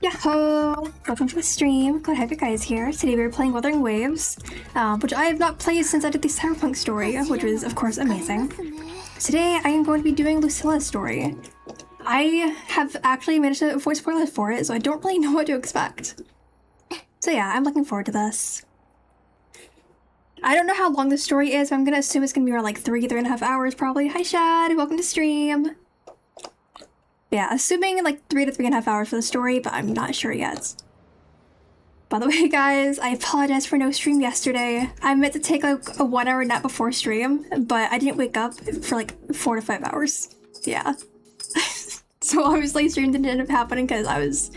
Yahoo! Welcome to the stream. Glad to have you guys here. Today we're playing Wuthering Waves, which I have not played since I did the Cyberpunk story, which was, of course, amazing. Today I am going to be doing Lucilla's story. I have actually managed to avoid spoilers for it, so I don't really know what to expect. So yeah, I'm looking forward to this. I don't know how long the story is, but I'm gonna assume it's gonna be around like 3.5 hours probably. Hi Shad, welcome to stream. Yeah, assuming like 3 to 3.5 hours for the story, but I'm not sure yet. By the way, guys, I apologize for no stream yesterday. I meant to take like a 1 hour nap before stream, but I didn't wake up for like 4 to 5 hours. Yeah. So obviously stream didn't end up happening because I was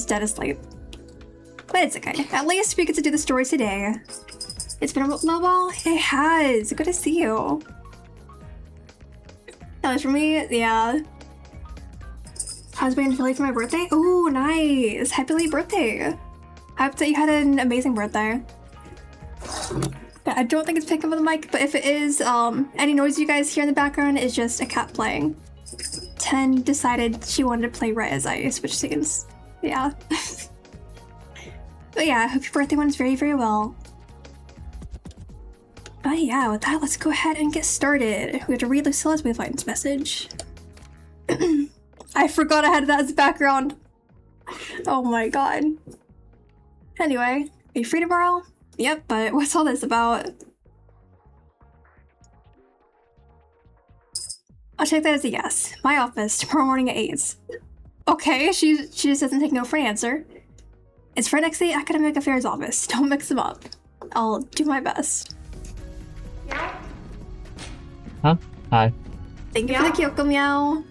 dead asleep. But it's okay. At least we get to do the story today. It's been a little while. It has. Good to see you. That was for me. Yeah. I was waiting for my birthday. Oh, nice. Happy late birthday. I hope that you had an amazing birthday. I don't think it's picking up on the mic, but if it is, any noise you guys hear in the background is just a cat playing. 10 decided she wanted to play Red as Ice, which seems, yeah. But yeah, I hope your birthday went very, very well. But yeah, with that, let's go ahead and get started. We have to read Lucilla's Wavelines message. I forgot I had that as background. Oh my god. Anyway, are you free tomorrow? Yep, but what's all this about? I'll take that as a yes. My office, tomorrow morning at 8. Okay, she just doesn't take no for an answer. It's right next to the Academic Affairs office. Don't mix them up. I'll do my best. Huh? Hi. Thank you for the Kiyoko meow.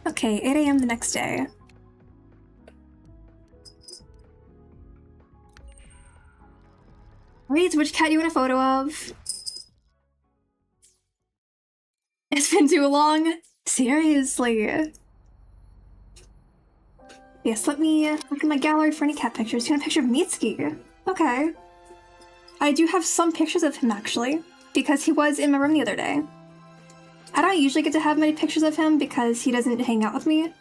Okay, 8 AM the next day. Reads, which cat you want a photo of? It's been too long. Seriously. Yes, let me look in my gallery for any cat pictures. You want a picture of Mitsuki? Okay. I do have some pictures of him, actually, because he was in my room the other day. I don't usually get to have many pictures of him because he doesn't hang out with me.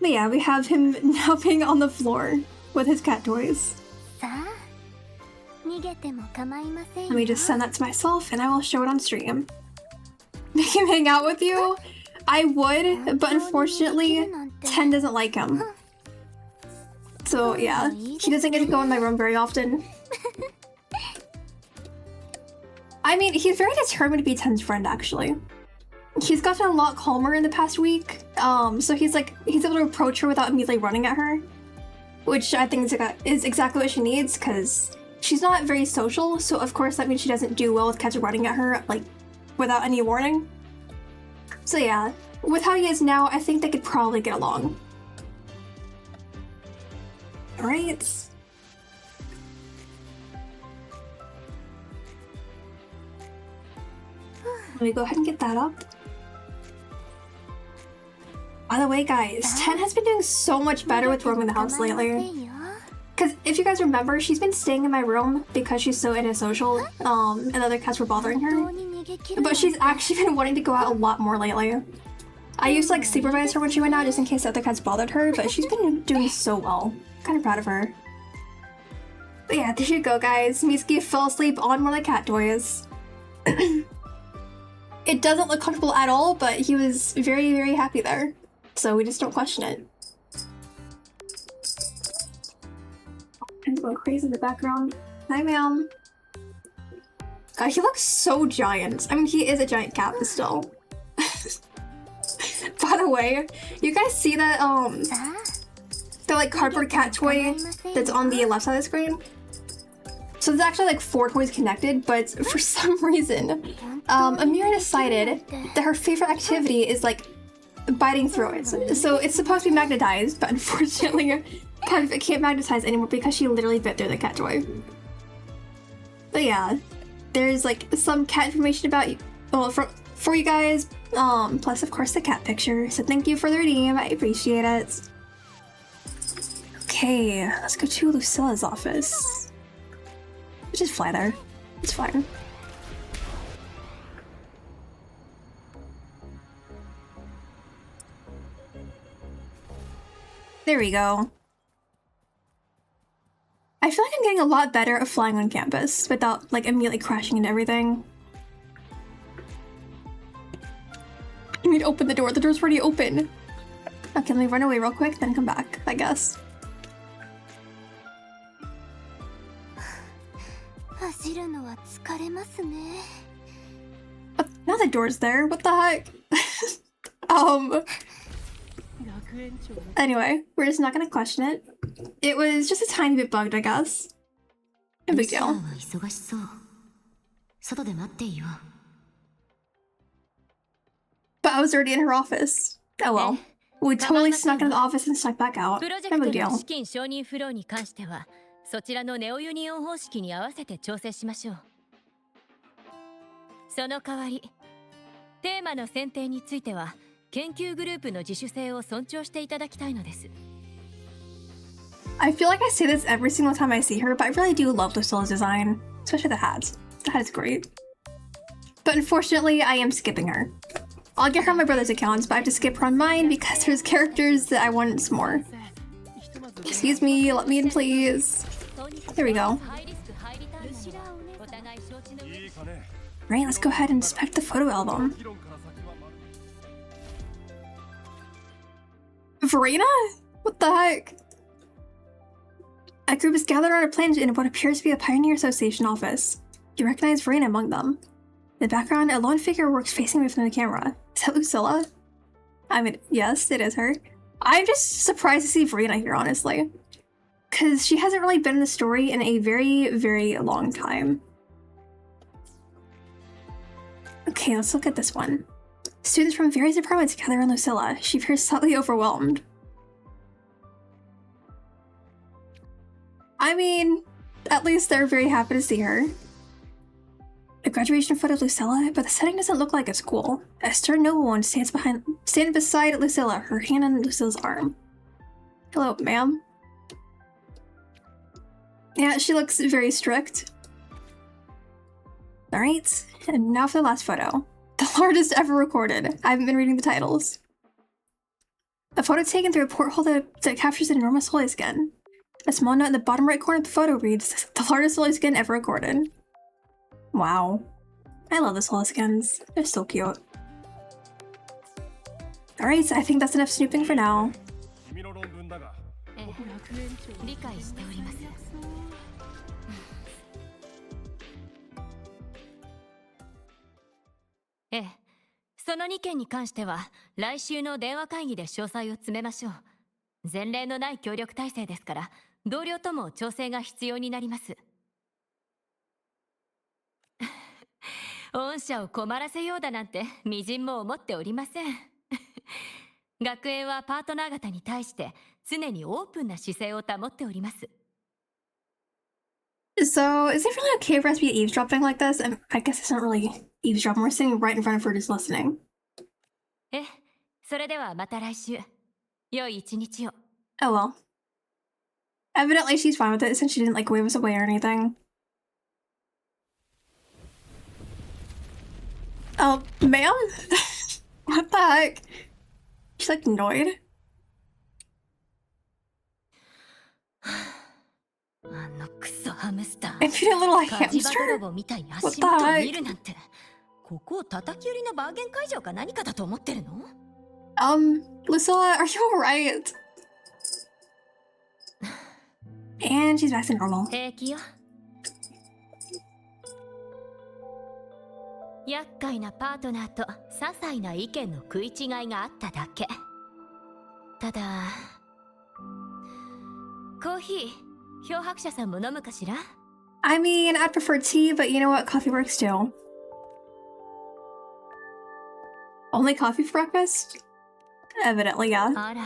But yeah, we have him napping on the floor with his cat toys. Let me just send that to myself and I will show it on stream. Make him hang out with you? I would, but unfortunately, 10 doesn't like him. So yeah, he doesn't get to go in my room very often. I mean, he's very determined to be 10's friend, actually. He's gotten a lot calmer in the past week, so he's able to approach her without immediately running at her, which I think is exactly what she needs, because she's not very social, so of course that means she doesn't do well with cats running at her, like, without any warning. So yeah, with how he is now, I think they could probably get along. Alright. Let me go ahead and get that up. By the way, guys, 10 has been doing so much better with roaming the house lately. Because if you guys remember, she's been staying in my room because she's so antisocial, and other cats were bothering her. But she's actually been wanting to go out a lot more lately. I used to like supervise her when she went out just in case other cats bothered her, but she's been doing so well. I'm kind of proud of her. But yeah, there you go, guys. Mitsuki fell asleep on one of the cat toys. It doesn't look comfortable at all, but he was very, very happy there. So we just don't question it. I'm going crazy in the background. Hi, ma'am. God, he looks so giant. I mean, he is a giant cat, but still. By the way, you guys see that, the like cardboard cat toy that's on the left side of the screen? So there's actually like 4 toys connected, but for some reason, Amira decided that her favorite activity is like biting through it. So it's supposed to be magnetized, but unfortunately, part of it can't magnetize anymore because she literally bit through the cat toy. But yeah, there's like some cat information about you, well, for you guys, plus of course the cat picture. So thank you for the redeem, I appreciate it. Okay, let's go to Lucilla's office. Just fly there. It's fine. There we go. I feel like I'm getting a lot better at flying on campus without like immediately crashing into everything. You need to open the door. The door's already open. Okay, let me run away real quick, then come back, I guess. Oh, now the door's there. What the heck? Anyway, we're just not gonna question it. It was just a tiny bit bugged, I guess. No big deal. But I was already in her office. Oh well. We totally snuck into the office and snuck back out. No big deal. そちらのネオユニオン方式に合わせて調整しましょう。その代わり、テーマの選定については研究グループの自主性を尊重していただきたいのです。I feel like I say this every single time I see her, but I really do love Lucilla's design, especially the hat. The hat is great. But unfortunately, I am skipping her. I'll get her on my brother's accounts, but I have to skip her on mine because there's characters that I want more. Excuse me, let me in, please. There we go. Right, let's go ahead and inspect the photo album. Verena? What the heck? A group is gathered around a plant in what appears to be a Pioneer Association office. You recognize Verena among them. In the background, a lone figure works facing away from the camera. Is that Lucilla? I mean, yes, it is her. I'm just surprised to see Verena here, honestly. Because she hasn't really been in the story in a very, very long time. Okay, let's look at this one. Students from various departments gather around Lucilla. She appears slightly overwhelmed. I mean, at least they're very happy to see her. A graduation photo of Lucilla, but the setting doesn't look like a school. A stern noblewoman stands beside Lucilla, her hand on Lucilla's arm. Hello, ma'am. Yeah, she looks very strict. Alright, and now for the last photo. The largest ever recorded. I haven't been reading the titles. A photo taken through a porthole that captures an enormous holy skin. A small note in the bottom right corner of the photo reads, the largest holy skin ever recorded. Wow. I love those holy skins. They're so cute. Alright, I think that's enough snooping for now. Eh, その2件に関しては来週の電話会議で詳細を詰めましょう。前例のない協力体制ですから、同僚とも調整が必要になります。御社を困らせようだなんて微塵も思っておりません。学園はパートナー方に対して常にオープンな姿勢を保っております。So, is it really okay for us to be eavesdropping like this? I guess it's not really eavesdropping. We're sitting right in front of her just listening. それではまた来週。良い一日を。Oh well. Evidently she's fine with it since she didn't like wave us away or anything. Oh, ma'am? What the heck? She's like annoyed. And she a little hamster? What the heck? ここを叩き売りのバーゲン会場か何かだと思ってるの？ Lucilla, are you alright? And she's back to normal. 平気よ。厄介なパートナーと些細な意見の食い違いがあっただけ。ただ、コーヒー、漂白者さんも飲むかしら？ I mean, I'd prefer tea, but you know what? Coffee works too. Only coffee for breakfast? Evidently, yeah. あら、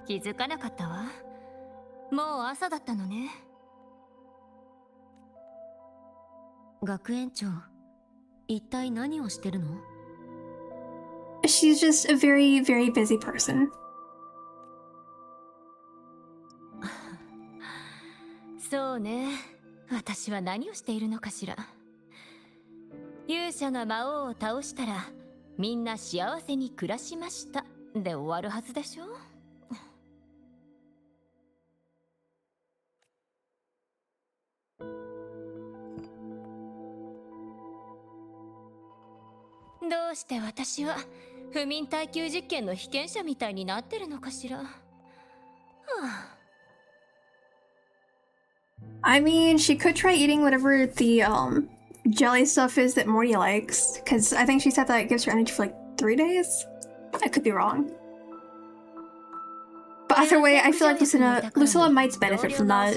気づかなかったわ。もう朝だったのね。学園長、一体何をしてるの？ She's just a very, very busy person. そうね。私は何をしているのかしら。勇者が魔王を倒したら、みんな幸せに暮らしました。で終わるはずでしょ？どうして私は不眠耐久実験の被験者みたいになってるのかしら。はあ、I mean, she could try eating whatever the jelly stuff is that Morty likes, because I think she said that it gives her energy for like 3 days. I could be wrong. But either way, I feel like Lucilla might benefit from that.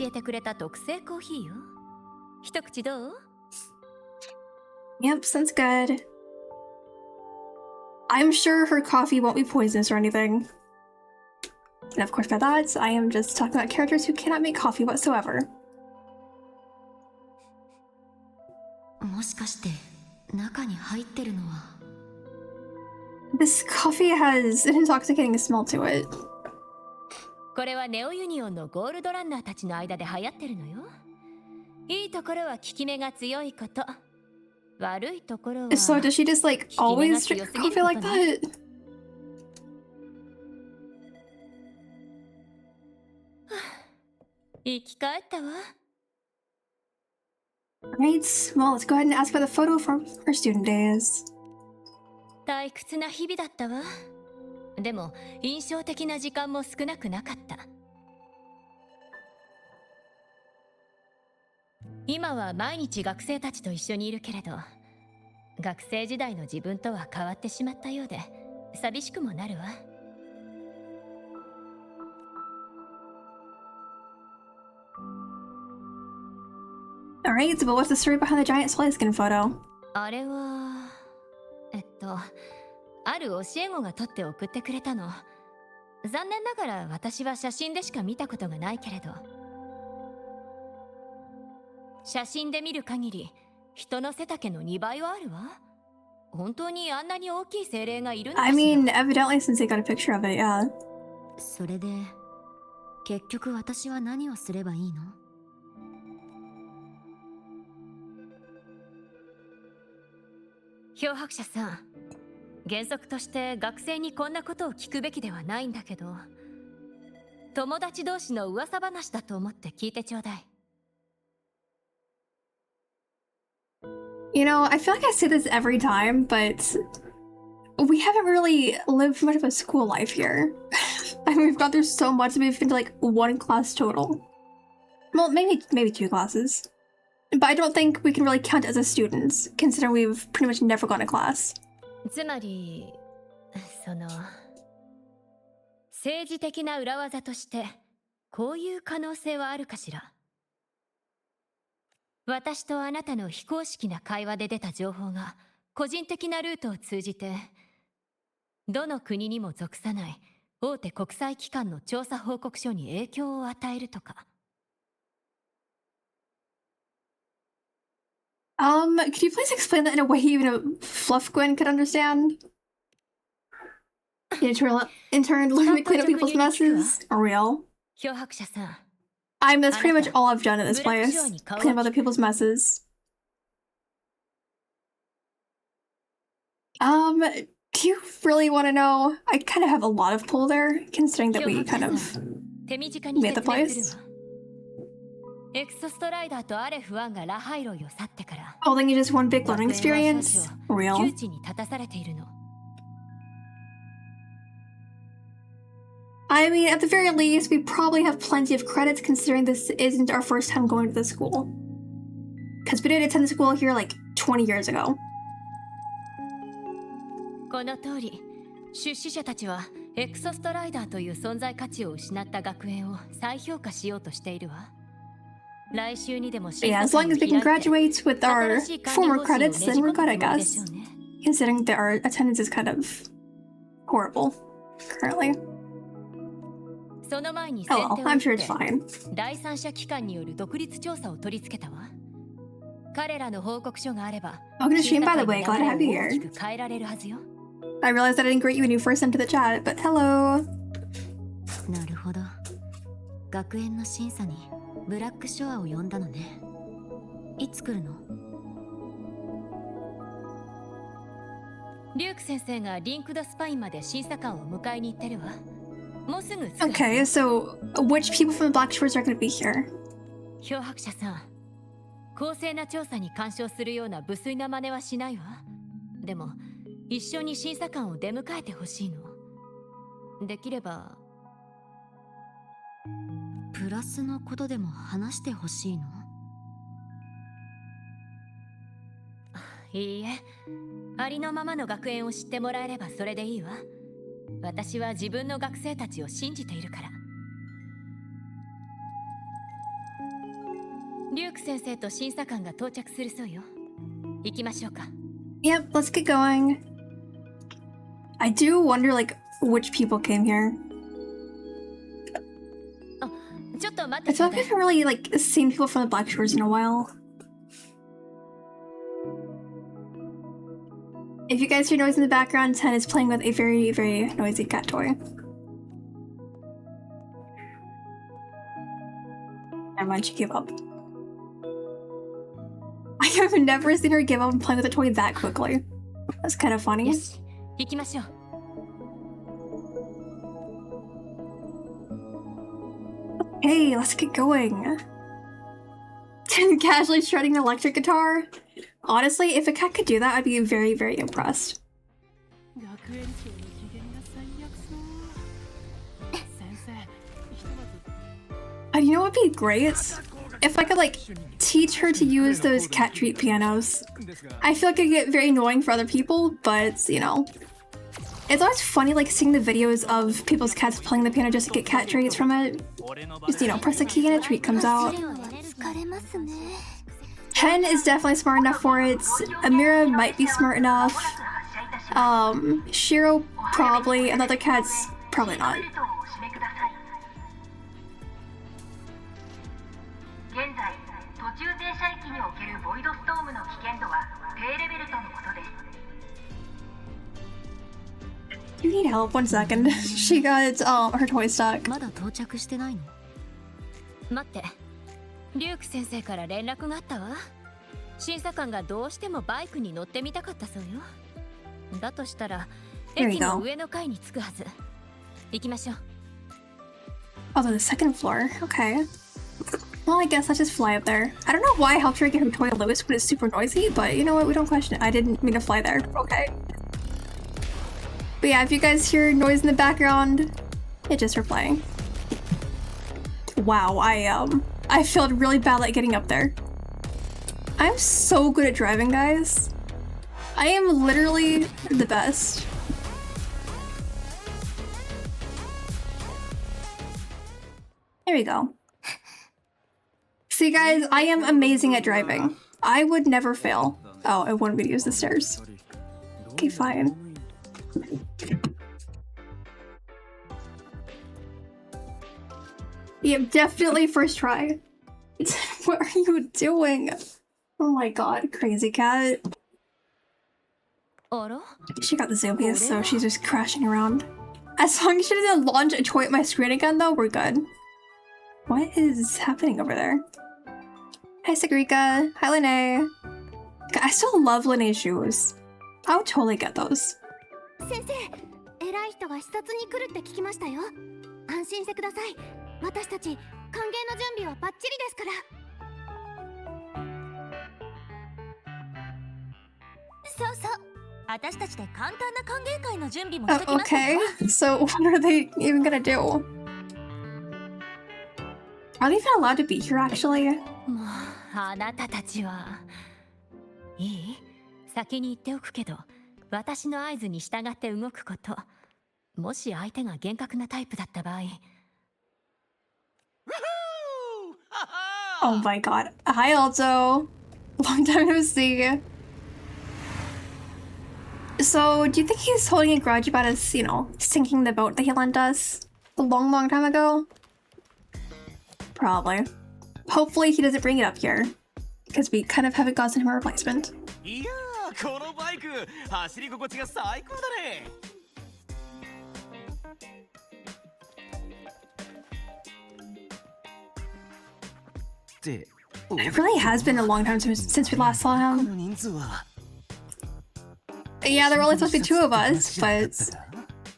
一口どう？ Yep, sounds good. I'm sure her coffee won't be poisonous or anything. And of course by that, I am just talking about characters who cannot make coffee whatsoever. もしかして中に入ってるのは This coffee has an intoxicating smell to it. これはネオユニオンのゴールドランナーたちの間で流行ってるのよ。いいところは効き目が強いこと。悪いところは So does she just like always drink coffee like that? 生き返ったわ。Right, well, let's go ahead and ask about the photo from her student days. 退屈な日々だったわ。でも印象的な時間も少なくなかった。今は毎日学生たちと一緒にいるけれど、学生時代の自分とは変わってしまったようで寂しくもなるわ。Alright, so what's the story behind the giant soleil skin photo? あれはある教え子が撮って送ってくれたの。残念ながら私は写真でしか見たことがないけれど、写真で見る限り人の背丈の2倍はあるわ。本当にあんなに大きい精霊がいるのかしら。 I mean, evidently since they got a picture of it, yeah. それで結局私は何をすればいいの？漂白者さん、原則として学生にこんなことを聞くべきではないんだけど、友達同士の噂話だと思って聞いてちょうだい。You know, I feel like I say this every time, but we haven't really lived much of a school life here. I mean, we've gone through so much that we've been to like 1 class total. Well, maybe 2 classes. But I don't think we can really count as a student, considering we've pretty much never gone to class. つまり、政治的な裏技として、こういう可能性はあるかしら。私とあなたの非公式な会話で出た情報が、個人的なルートを通じて、どの国にも属さない大手国際機関の調査報告書に影響を与えるとか。Could you please explain that in a way even a Fluff Gwen could understand? In turn, learn to clean up people's messes? Real. 漂白者さん。That's pretty much all I've done at this place. Clean up other people's messes. Do you really want to know? I kind of have a lot of pull there, considering that we kind of made the place. Oh, then you just one big learning experience? Real. I mean, at the very least, we probably have plenty of credits considering this isn't our first time going to the school. Because we did attend school here like 20 years ago. この通り、出資者たちはエクソストライダーという存在価値を失った学園を再評価しようとしているわ。来週にでも Yeah, as long as we can graduate with our former credits, then we're good, I guess. Considering that our attendance is kind of horrible currently. Oh well, I'm sure it's fine. 第三者機関による独立調査を取り付けたわ。彼らの報告書があれば、 I'm gonna stream by the way, glad to have you here. 変えられるはずよ。I realized I didn't greet you when you first entered the chat, but hello. なるほど。学園の審査にブラックショアを呼んだのね。いつ来るの？リューク先生がリンクドスパインまで審査官を迎えに行ってるわ。もうすぐ着く。Okay, so which people from the Black Shores are gonna be here? 漂白者さん、公正な調査に干渉するような無粋な真似はしないわ。でも一緒に審査官を出迎えてほしいの。できればプラスのことでも話してほしいの？いいえ、ありのままの学園を知ってもらえればそれでいいわ。私は自分の学生たちを信じているから。リューク先生と審査官が到着するそうよ。行きましょうか。 Yep, let's get going. I do wonder, like, which people came here. ちょっと待っ I てく feel だ like さ I い。 haven't really, like, seen people from the Black Shores in a while. If you guys hear noise in the background, Ten is playing with a very, very noisy cat toy. Never mind, she gave up. I have never seen her give up and playing with a toy that quickly. That's kind of funny. よし、行きましょう。 Hey, let's get going. Ten casually shredding an electric guitar. Honestly, if a cat could do that, I'd be very, very impressed. And you know what would be great? If I could, like, teach her to use those cat treat pianos. I feel like it'd get very annoying for other people, but, you know. It's always funny, like, seeing the videos of people's cats playing the piano just to get cat treats from it. Just, you know, press a key and a treat comes out. 10 is definitely smart enough for it. Amira might be smart enough. Shiro probably, and the other cats probably not. You need help? 1 second. She got her toy stuck. まだ到着してないの？待って、リューク先生から連絡があったわ。審査官がどうしてもバイクに乗ってみたかったそうよ。だとしたら There you 駅の go. 上の階に着くはず。行きましょう。 Oh, the second floor. Okay. Well, I guess let's just fly up there. I don't know why I helped her get her toy loose when it's super noisy, but you know what? We don't question it. I didn't mean to fly there. Okay. But yeah, if you guys hear noise in the background, it's just her playing. Wow, I felt really bad like getting up there. I'm so good at driving, guys. I am literally the best. There we go. See, guys, I am amazing at driving. I would never fail. Oh, I wanted me to use the stairs. Okay, fine. Yep, definitely first try. What are you doing? Oh my god, crazy cat. あら？ She got the zoomies, so she's just crashing around. As long as she doesn't launch a toy at my screen again, though, we're good. What is happening over there? Hi, Sagrika. Hi, Lene. God, I still love Lene's shoes. I would totally get those. 先生、偉い人が視察に来るって聞きましたよ。安心してください。私たち歓迎の準備はバッチリですから。そうそう。私たちで簡単な歓迎会の準備もしてきましたよ。Okay, so what are they even gonna do? Are they even allowed to be here, actually? もうあなたたちは。いい？先に言っておくけど、私の合図に従って動くこと。もし相手が厳格なタイプだった場合。Oh my god. Hi, Alto. Long time no see. So, do you think he's holding a grudge about us, you know, sinking the boat that he lent us a long, long time ago? Probably. Hopefully he doesn't bring it up here, because we kind of haven't gotten him a replacement. いやー、このバイク走り心地が最高だね。って、 It really has been a long time since we last saw こ him. の人数は Yeah, there were only supposed to be 2 of us, but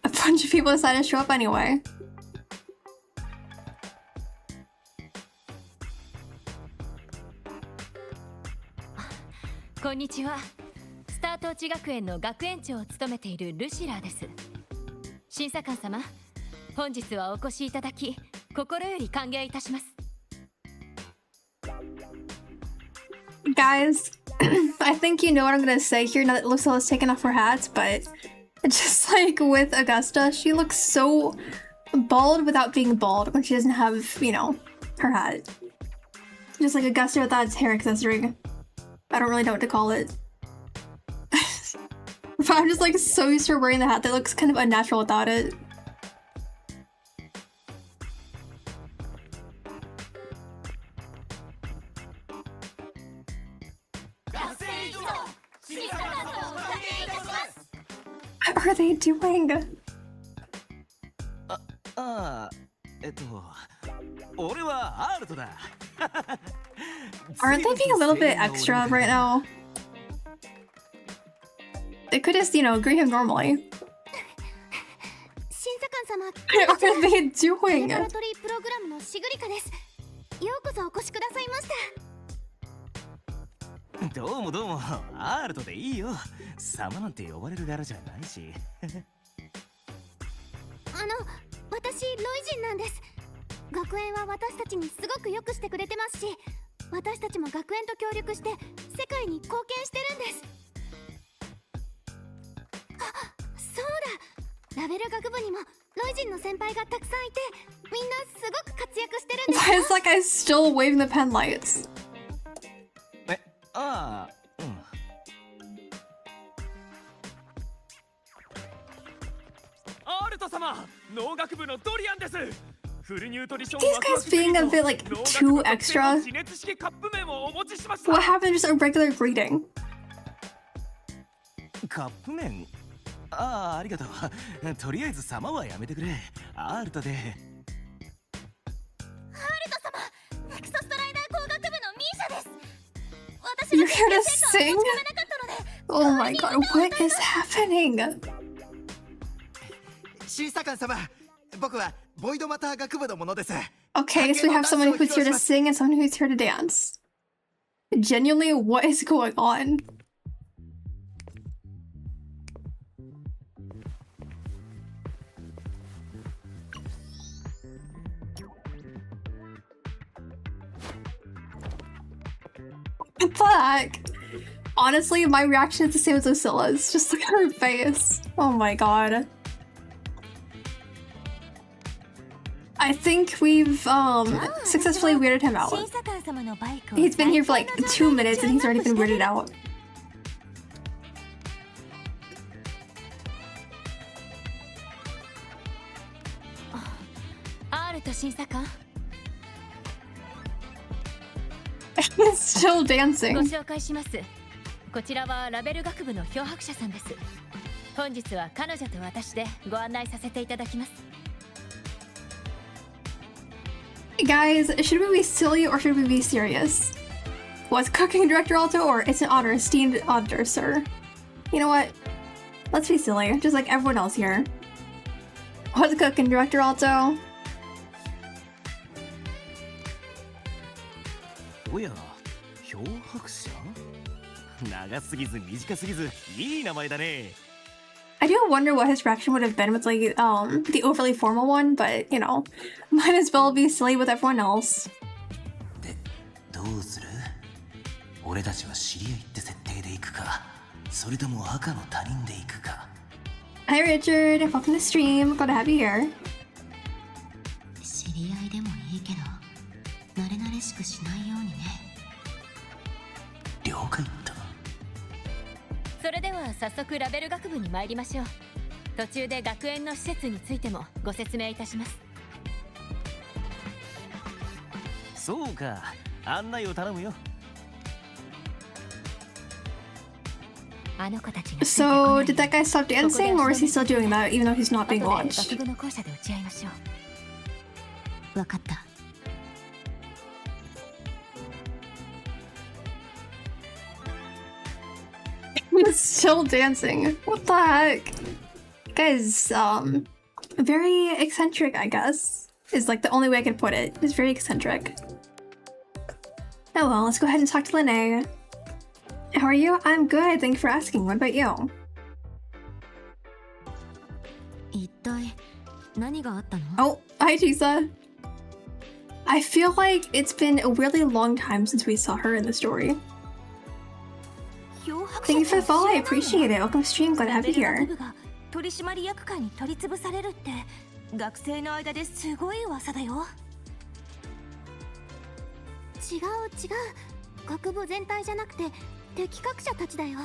a bunch of people decided to show up anyway. こんにちは。ススタートーチ学園の学園長を務めているルシラーです。審査官様、本日はお越しいただき心より歓迎いたします。Guys, I think you know what I'm gonna say here now that Lucilla's taken off her hat, but just like with Augusta, she looks so bald without being bald when she doesn't have, you know, her hat. Just like Augusta without its hair accessory. I don't really know what to call it. But I'm just like so used to her wearing the hat that looks kind of unnatural without it. What are they doing? Aren't they being a little bit extra right now? They could just, you know, greet him normally. What are they doing? ラボラトリープログラムのシグリカです。ようこそお越しくださいました。どうもどうも、アールトでいいよ。様なんて呼ばれる柄じゃないし。私ロイジンなんです。学園は私たちにすごく良くしてくれてますし、私たちも学園と協力して世界に貢献してるんです。あ、そうだ。ラベル学部にもロイジンの先輩がたくさんいて、みんなすごく活躍してるんです。Why is that guy still waving the pen lights? ああ、うん。アールト様、農学部のドリアンです。フルニュートリション These guys being a bit like too extra. What happened to just a regular greeting? カップ麺？ああ、ありがとう。とりあえず様はやめてくれ。アールトで。アールト様、エクソストライダー工学部のミーシャです。You're here to sing? Oh my god, what is happening? 審査官様、僕はボイドマター学部のものです。 Okay, so we have someone who's here to sing and someone who's here to dance. Genuinely, what is going on? What the heck? Honestly, my reaction is the same as Lucilla's. Just look at her face. Oh my god. I think we've successfully weirded him out. He's been here for like 2 minutes and he's already been weirded out. He's still dancing. ご紹介します。こちらはラベル学部の漂白者さんです。本日は彼女と私でご案内させていただきます。Guys, should we be silly or should we be serious? Was cooking director Alto or it's an honor, esteemed auditor, sir? You know what? Let's be silly, just like everyone else here. Was cooking director Alto? おや、漂白者？長すぎず短すぎずいい名前だね。I do wonder what his reaction would have been with like the overly formal one, but you know, might as well be silly with everyone else. で、どうする？俺たちは知り合いって設定で行くか、それとも赤の他人で行くか。Hi Richard, welcome to the stream. Glad to have you here. 知り合いでもいいけど、慣れ慣れしくしないようにね。了解だ。それでは早速ラベル学部に参りましょう。途中で学園の施設についてもご説明いたします。そうか、案内を頼むよ。あの子たちが So, did that guy stop dancing or is he still doing that even though he's not being watched? 学部の校舎で打ち合いましょう。わかった。He's still dancing. What the heck? Guys, very eccentric, I guess. Is like the only way I can put it. It's very eccentric. Oh well, let's go ahead and talk to Lene. How are you? I'm good. Thanks for asking. What about you? 一体何があったの？ Oh, hi, Tisa. I feel like it's been a really long time since we saw her in the story. Thank you for the follow. I appreciate it. Welcome to stream. Glad to have you here. 取締役会に取り潰されるって学生の間ですごい噂だよ。違う違う、学部全体じゃなくて適格者たちだよ。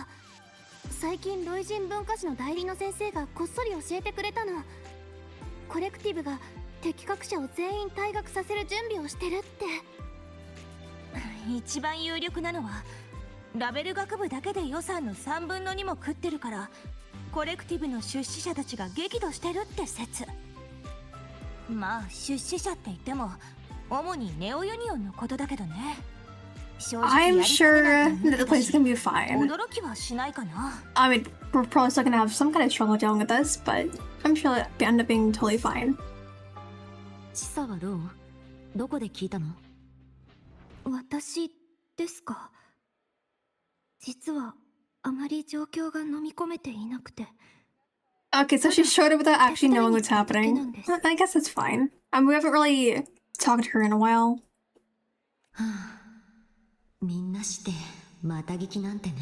最近ロイ人文化史の代理の先生がこっそり教えてくれたの。コレクティブが適格者を全員退学させる準備をしてるって。一番有力なのはラベル学部だけで予算の3分の2も食ってるからコレクティブの出資者たちが激怒してるって説。まあ出資者って言っても主にネオユニオンのことだけどね。I'm sure that the place is gonna be fine. 驚きはしないかな。I mean, we're probably still gonna have some kind of struggle dealing with this, but I'm sure it'll end up being totally fine. チサはどう？どこで聞いたの？私ですか。実はあまり状況が飲み込めていなくて。 Okay, so she showed it without actually knowing what's happening. I guess that's fine. We haven't really talked to her in a while. みんなしてまた聞きなんてね。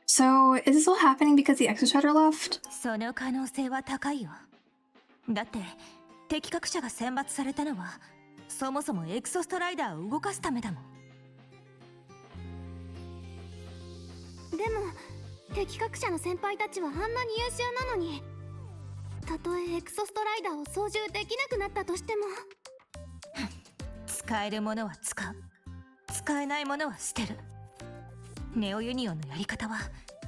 So, is this all happening because the Exostrator left? その可能性は高いよ。だって適格者が選抜されたのはそもそもエクソストライダーを動かすためだもん。でも適格者の先輩たちはあんなに優秀なのに、たとえエクソストライダーを操縦できなくなったとしても使えるものは使う、使えないものは捨てる。ネオユニオンのやり方は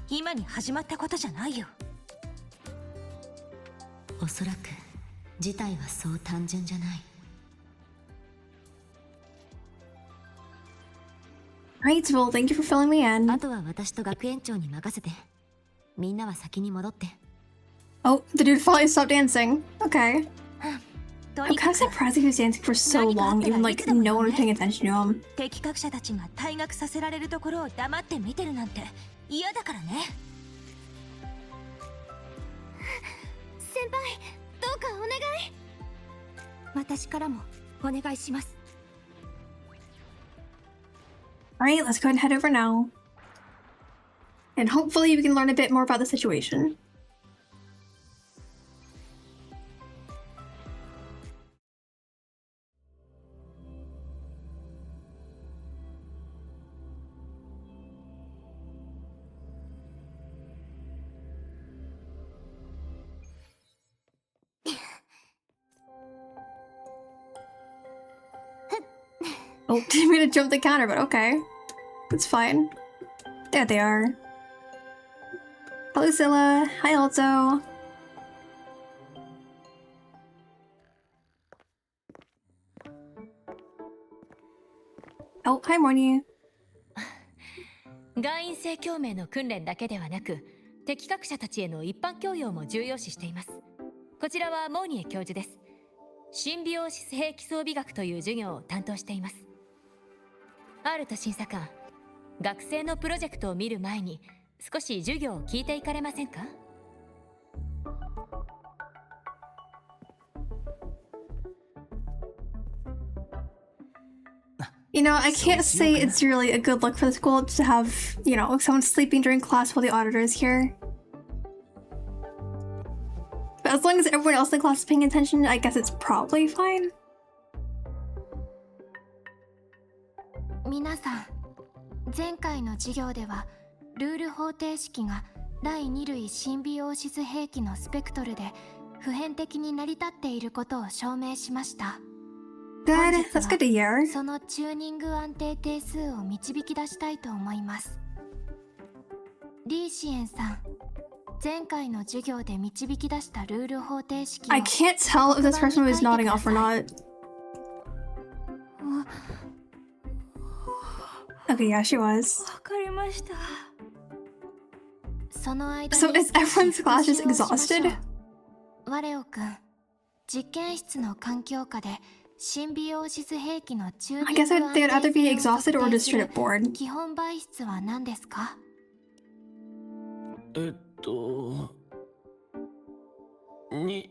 今に始まったことじゃないよ。おそらく事態はそう単純じゃない。 Right, well, thank you for filling me in. あとは私と学園長に任せて。みんなは先に戻って。 Oh, the dude finally stopped dancing. Okay. と I'm に kind か of く surprised he was dancing for so long, even like no one was paying attention to him. 適格者たちが退学させられるところを黙って見てるなんて嫌だからね。先輩、どうかお願い。私からもお願いします。 Alright, let's go ahead and head over now. And hopefully we can learn a bit more about the situation. Oh, didn't mean to jump the counter, but okay. It's fine. There they are. Hi, Lucilla. Hi, Alto. Oh, hi, Morny. 外員性共鳴の訓練だけではなく適格者たちへの一般教養も重要視しています。こちらはモーニエ教授です。シンビオーシス兵器装備学という授業を担当しています。アルト審査官、学生のプロジェクトを見る前に少し授業を聞いていかれませんか？ You know, I can't say it's really a good look for the school to have, you know, someone sleeping during class while the auditor is here. But as long as everyone else in the class is paying attention, I guess it's probably fine. 皆さん、前回の授業ではルール方程式が第2類シンビオーシス兵器のスペクトルで普遍的に成り立っていることを証明しました。 Good, that's good to hear. そのチューニング安定定数を導き出したいと思います。リーシエンさん、前回の授業で導き出したルール方程式を I can't tell if this person was nodding off or not. Okay, yeah, she was. わかりました。その間 So に is everyone's class just exhausted? ワレオくん、実験室の環境下でシンビオーシス兵器のチュー I ニン guess グ they'd either be 安定性を exhausted 測 or 定 just す straight る up bored. 基本媒質は何ですか？に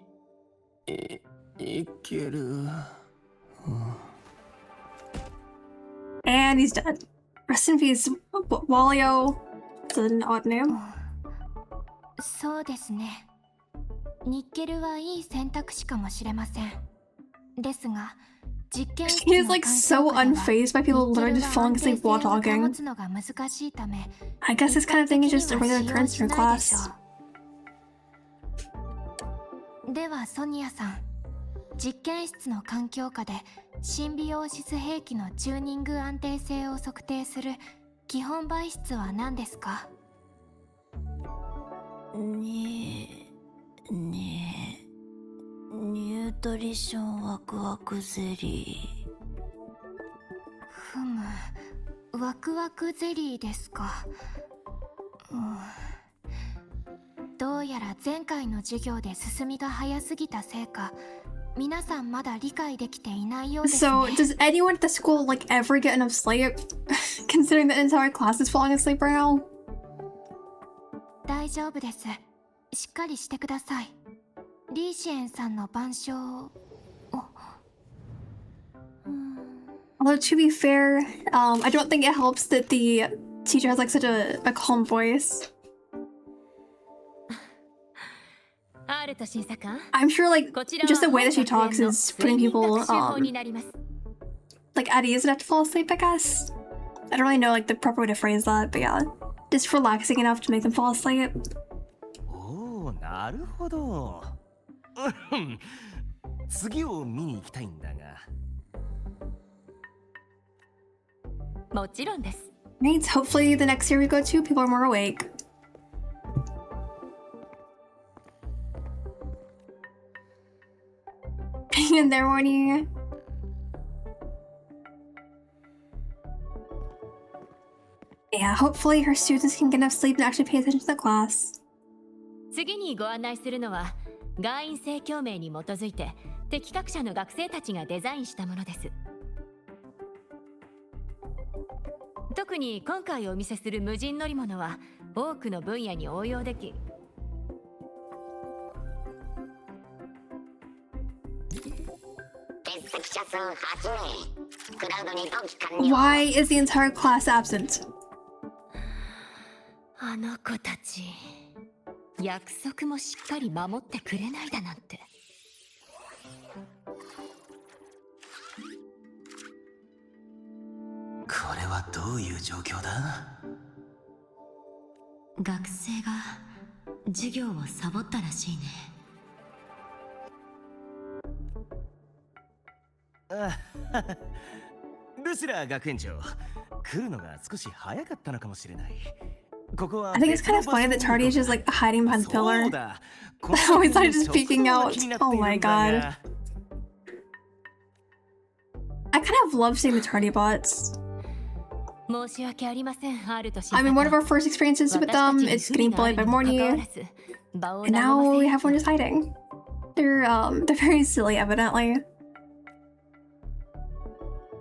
いける。And he's dead. Rest in peace, Walio. It's an odd name. そうですね。ニッケルはいい選択肢かもしれません。ですが、実験室 He is の like 環 so 境下では unfazed by people ニッケ literally ル just は falling 安定 asleep while 性を保 talking. つのが難しいため、 I guess this kind of thing is just a regular 一般的に occurrence は in 使 your 用しないでし class. ょう。ではソニアさん、実験室の環境下でシンビオーシス兵器のチューニング安定性を測定する基本媒質は何ですか？ニュートリションワクワクゼリふむ、ワクワクゼリーですか。どうやら前回の授業で進みが早すぎたせいか、皆さんまだ理解できていないようですね。 So, does anyone at the school like ever get enough sleep? Considering the entire class is falling asleep right now? 大丈夫です。しっかりしてください。リーシエンさんの板書を。Although to be fair, I don't think it helps that the teacher has like such a calm voice. アールト審査官、 I'm sure like こちらは just the way that she 本 talks 学園の is putting 睡眠 people 学習法になります。 like at ease enough to fall asleep, I guess. I don't really know like the proper way to phrase that, but yeah, just relaxing enough to make them fall asleep. おお、なるほど。次を見に行きたいんだが。もちろんです。 Right, hopefully the next year we go to, people are more awake. In their morning. Yeah, hopefully her students can get enough sleep and actually pay attention to the class. 次にご案内するのは、外員性共鳴に基づいて適格者の学生たちがデザインしたものです。特に今回お見せする無人乗り物は多くの分野に応用でき、欠席者数8名。クラウドに同期完了。 Why is the entire class absent? あの子たち約束もしっかり守ってくれないだなんて。これはどういう状況だ？学生が授業をサボったらしいね。ルシラ学園長、来るのが少し早かったのかもしれない。ここは I think it's kind of funny that Tardy is just like hiding behind the pillar. そうだ。 Always like just peeking out. Oh my god. I kind of love seeing the Tardy bots. 申し訳ありません、ハールと審査 I 官。 mean, one of our first experiences with them is getting bullied by Morny, and now we have one just hiding. They're very silly, evidently.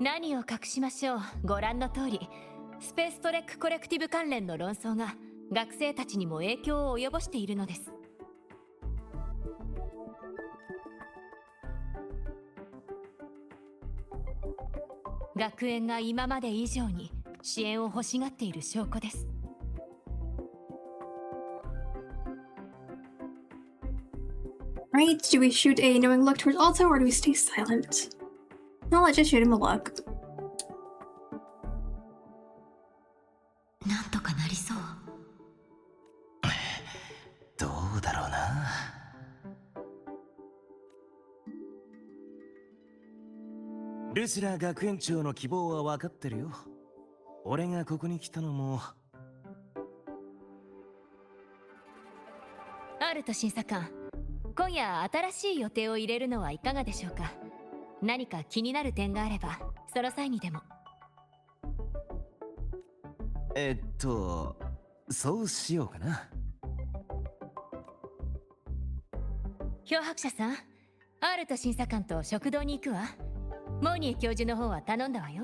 何を隠しましょう。ご覧の通り、スペーストレックコレクティブ関連の論争が学生たちにも影響を及ぼしているのです。学園が今まで以上に支援を欲しがっている証拠です。Right? Do we shoot a knowing look towards Alto or do we stay silent? No, let's just shoot him a look. なんとかなりそう。どうだろうな。ルシラ学園長の希望は分かってるよ。俺がここに来たのも。アルト審査官、今夜新しい予定を入れるのはいかがでしょうか。何か気になる点があればその際にでも。そうしようかな。漂白者さん、アールト審査官と食堂に行くわ。モーニー教授の方は頼んだわよ。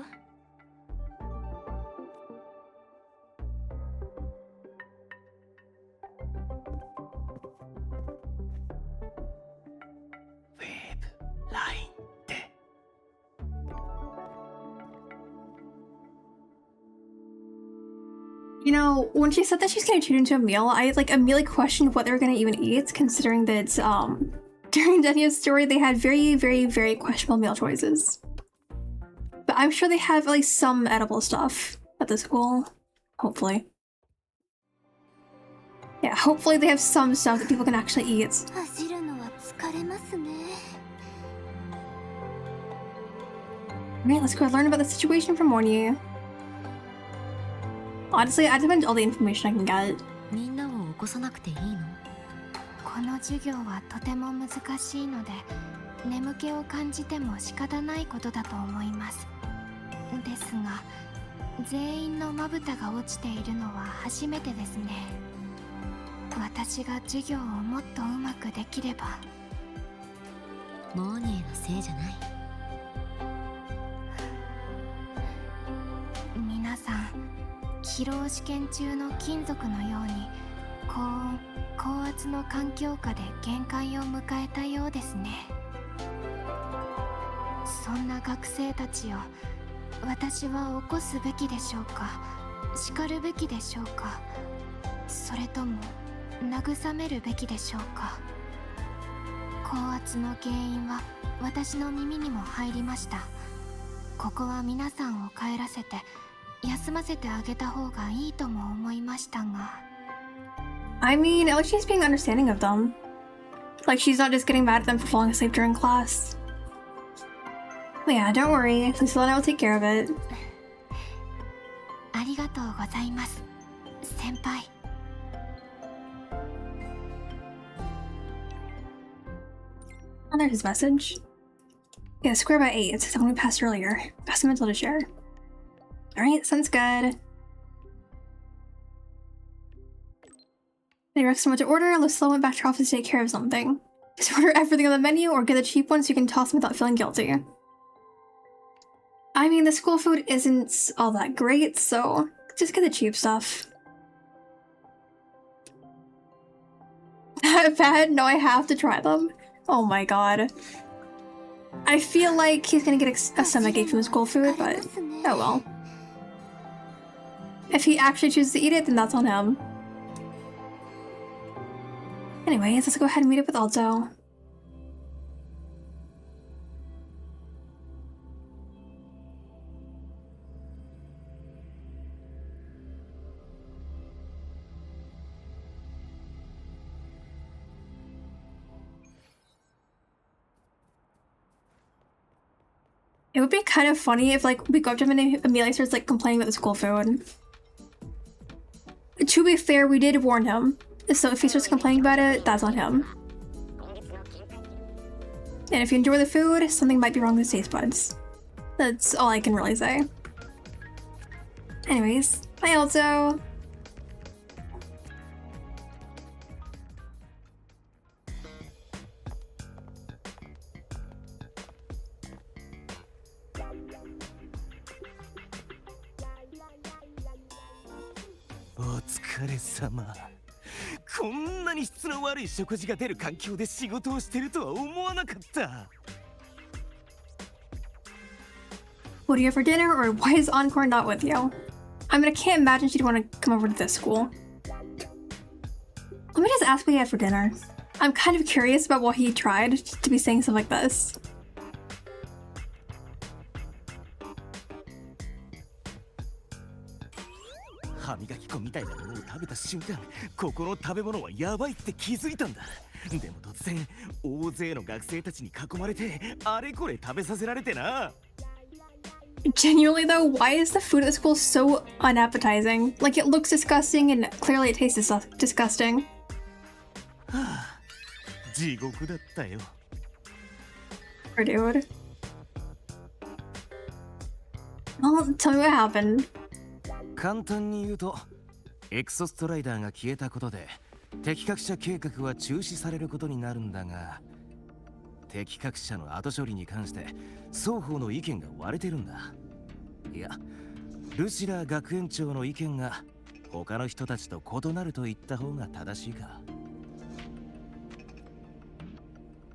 You know, when she said that she's gonna tune into a meal, I like immediately questioned what they were gonna even eat, considering that during Daniel's story they had very, very, very questionable meal choices. But I'm sure they have at least some edible stuff at the school. Hopefully. Yeah, hopefully they have some stuff that people can actually eat. 走るのは疲れますね。 Alright, let's go learn about the situation from Morning. Honestly, I demand all the information I can get. みんなを起こさなくていいの？この授業はとても難しいので、眠気を感じても仕方ないことだと思います。ですが、全員のまぶたが落ちているのは初めてですね。私が授業をもっとうまくできれば。モーニーのせいじゃない。皆さん、疲労試験中の金属のように高温・高圧の環境下で限界を迎えたようですね。そんな学生たちを私は起こすべきでしょうか、叱るべきでしょうか、それとも慰めるべきでしょうか。高圧の原因は私の耳にも入りました。ここは皆さんを帰らせて休ませてあげた方がいいとも思いましたが。I mean, at least she's being understanding of them. Like, she's not just getting mad at them for falling asleep during class. But yeah, don't worry. Lucilla and I will take care of it. ありがとうございます、先輩。Oh, there's his message. Yeah, square by 8. It's the one we passed earlier. Pass the mental to share. Alright, sounds good. They directed what to order. Lucilla went back to her office to take care of something. Just order everything on the menu or get the cheap one so you can toss them without feeling guilty. I mean, the school food isn't all that great, so just get the cheap stuff. Bad? No, I have to try them. Oh my god. I feel like he's gonna get a stomachache from the school food, but oh well. If he actually chooses to eat it, then that's on him. Anyways, let's go ahead and meet up with Alto. It would be kind of funny if, like, we go up to him and immediately starts, like, complaining about the school food. To be fair, we did warn him, so if he starts complaining about it, that's on him. And if you enjoy the food, something might be wrong with his taste buds. That's all I can really say. Anyways, bye Alto!お疲れ様。こんなに質の悪い食事が出る環境で仕事をしてるとは思わなかった。What do you have for dinner, or why is Encore not with you? I mean, I can't imagine she'd want to come over to this school. Let me just ask what he had for dinner. I'm kind of curious about what he tried to be saying stuff like this. 歯磨き粉みたいなものを食べた瞬間、ここの食べ物はやばいって気づいたんだ。でも突然、大勢の学生たちに囲まれて、あれこれ食べさせられてな。Genuinely though, why is the food at the school so unappetizing? Like, it looks disgusting and clearly it tastes disgusting. はあ、地獄だったよ。Poor dude. Well, tell me what happened. 簡単に言うと、エクソストライダーが消えたことで、敵各社計画は中止されることになるんだが、敵各社の後処理に関して双方の意見が割れてるんだ。いや、ルシラ学園長の意見が他の人たちと異なると言った方が正しいか。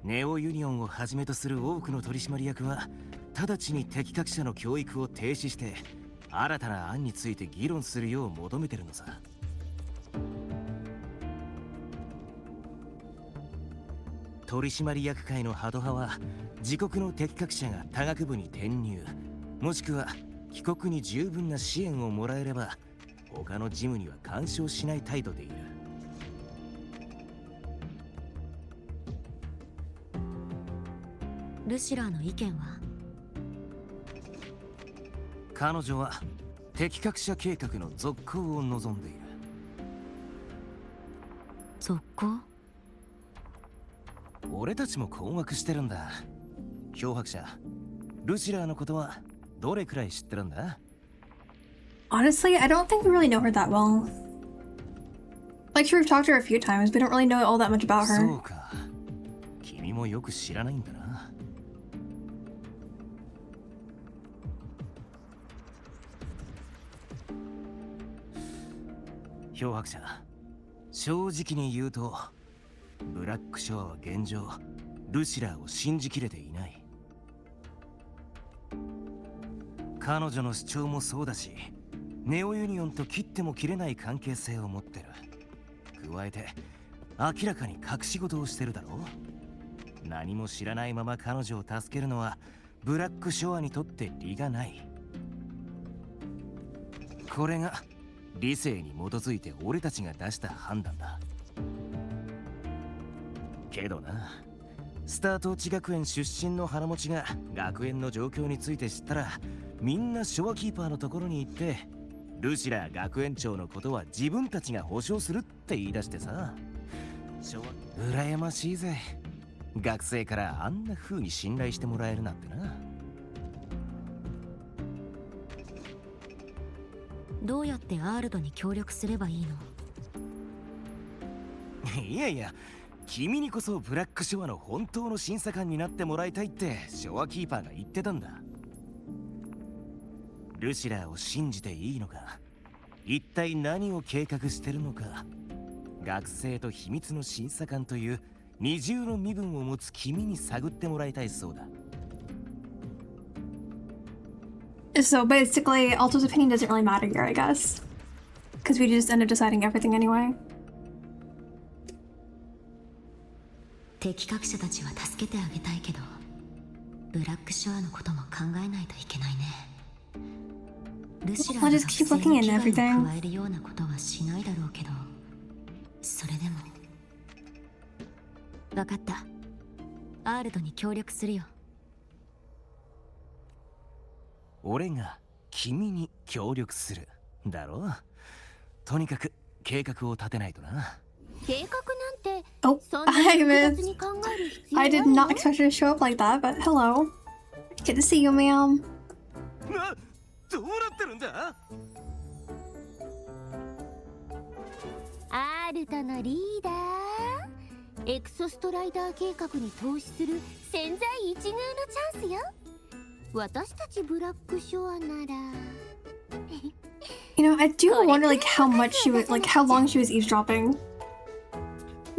ネオユニオンをはじめとする多くの取締役は直ちに敵各社の教育を停止して新たな案について議論するよう求めてるのさ。取締役会のハト派は自国の敵各社が他学部に転入、もしくは帰国に十分な支援をもらえれば他の事務には干渉しない態度でいる。ルシラーの意見は？彼女は敵各社計画の続行を望んでいる。続行？俺たちも困惑してるんだ。漂白者、ルシラーのことはどれくらい知ってるんだ？ Honestly, I don't think we really know her that well. Like, sure, we've talked to her a few times, but we don't really know all that much about her. そうか。君もよく知らないんだな。漂白者、正直に言うとブラックショアは現状ルシラーを信じきれていない。彼女の主張もそうだし、ネオユニオンと切っても切れない関係性を持ってる。加えて明らかに隠し事をしてるだろう。何も知らないまま彼女を助けるのはブラックショアにとって利がない。これが理性に基づいて俺たちが出した判断だ。けどな、スタート地学園出身の腹持ちが学園の状況について知ったらみんなショアキーパーのところに行ってルシラ学園長のことは自分たちが保証するって言い出してさ。羨ましいぜ。学生からあんな風に信頼してもらえるなんてな。どうやってアールドに協力すればいいの？いやいや、君にこそブラックショアの本当の審査官になってもらいたいってショアキーパーが言ってたんだ。ルシラーを信じていいのか、一体何を計画してるのか、学生と秘密の審査官という二重の身分を持つ君に探ってもらいたいそうだ。So basically, Alto's opinion doesn't really matter here, I guess. Because we just end up deciding everything anyway. 敵各社たちは助けてあげたいけど、ブラックショアのことも考えないといけないね。ルシラーが I'll just keep looking into 学生に危害 everything. を加えるようなことはしないだろうけど、それでも。わかった。アールドに協力するよ。俺が君に協力するだろう。とにかく計画を立てないとな。計画なんて Oh, そんな I 複 missed. 雑に考える必要 I ない did よ。 not expect her to show up like that, but hello. Good to see you, ma'am. どうなってるんだ？アールドのリーダー、エクソストライダー計画に投資する千載一遇のチャンスよ。私たちブラックショアならYou know, I do wonder like how much she was, like how long she was eavesdropping.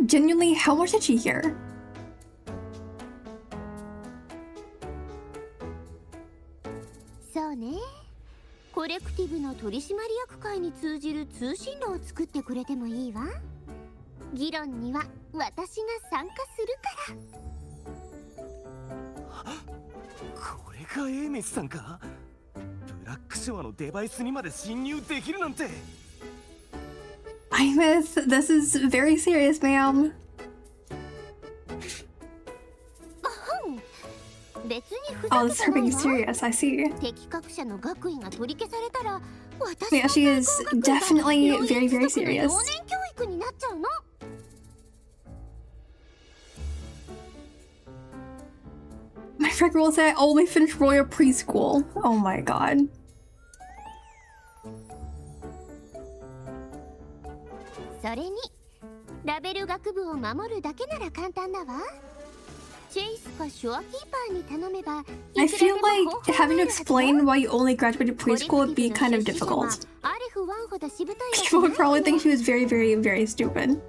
Genuinely, how much did she hear? そうね。コレクティブの取締役会に通じる通信路を作ってくれてもいいわ。議論には私が参加するから。これがエイメスさんか？ブラックショアのデバイスにまで侵入できるなんて。I miss. This is very serious, ma'am. 別にふ Oh, ざ this け is て her ない being わ。 serious. I see. 敵各社の学位が取り消されたら、私 Yeah, she is definitely very, very serious. 幼年教育になっちゃうの。My friend will say I only finished Royal Preschool. Oh my god. それにラベル学部を守るだけなら簡単だわ。I feel like having to explain why you only graduated preschool would be kind of difficult. People would probably think she was very, very, very stupid.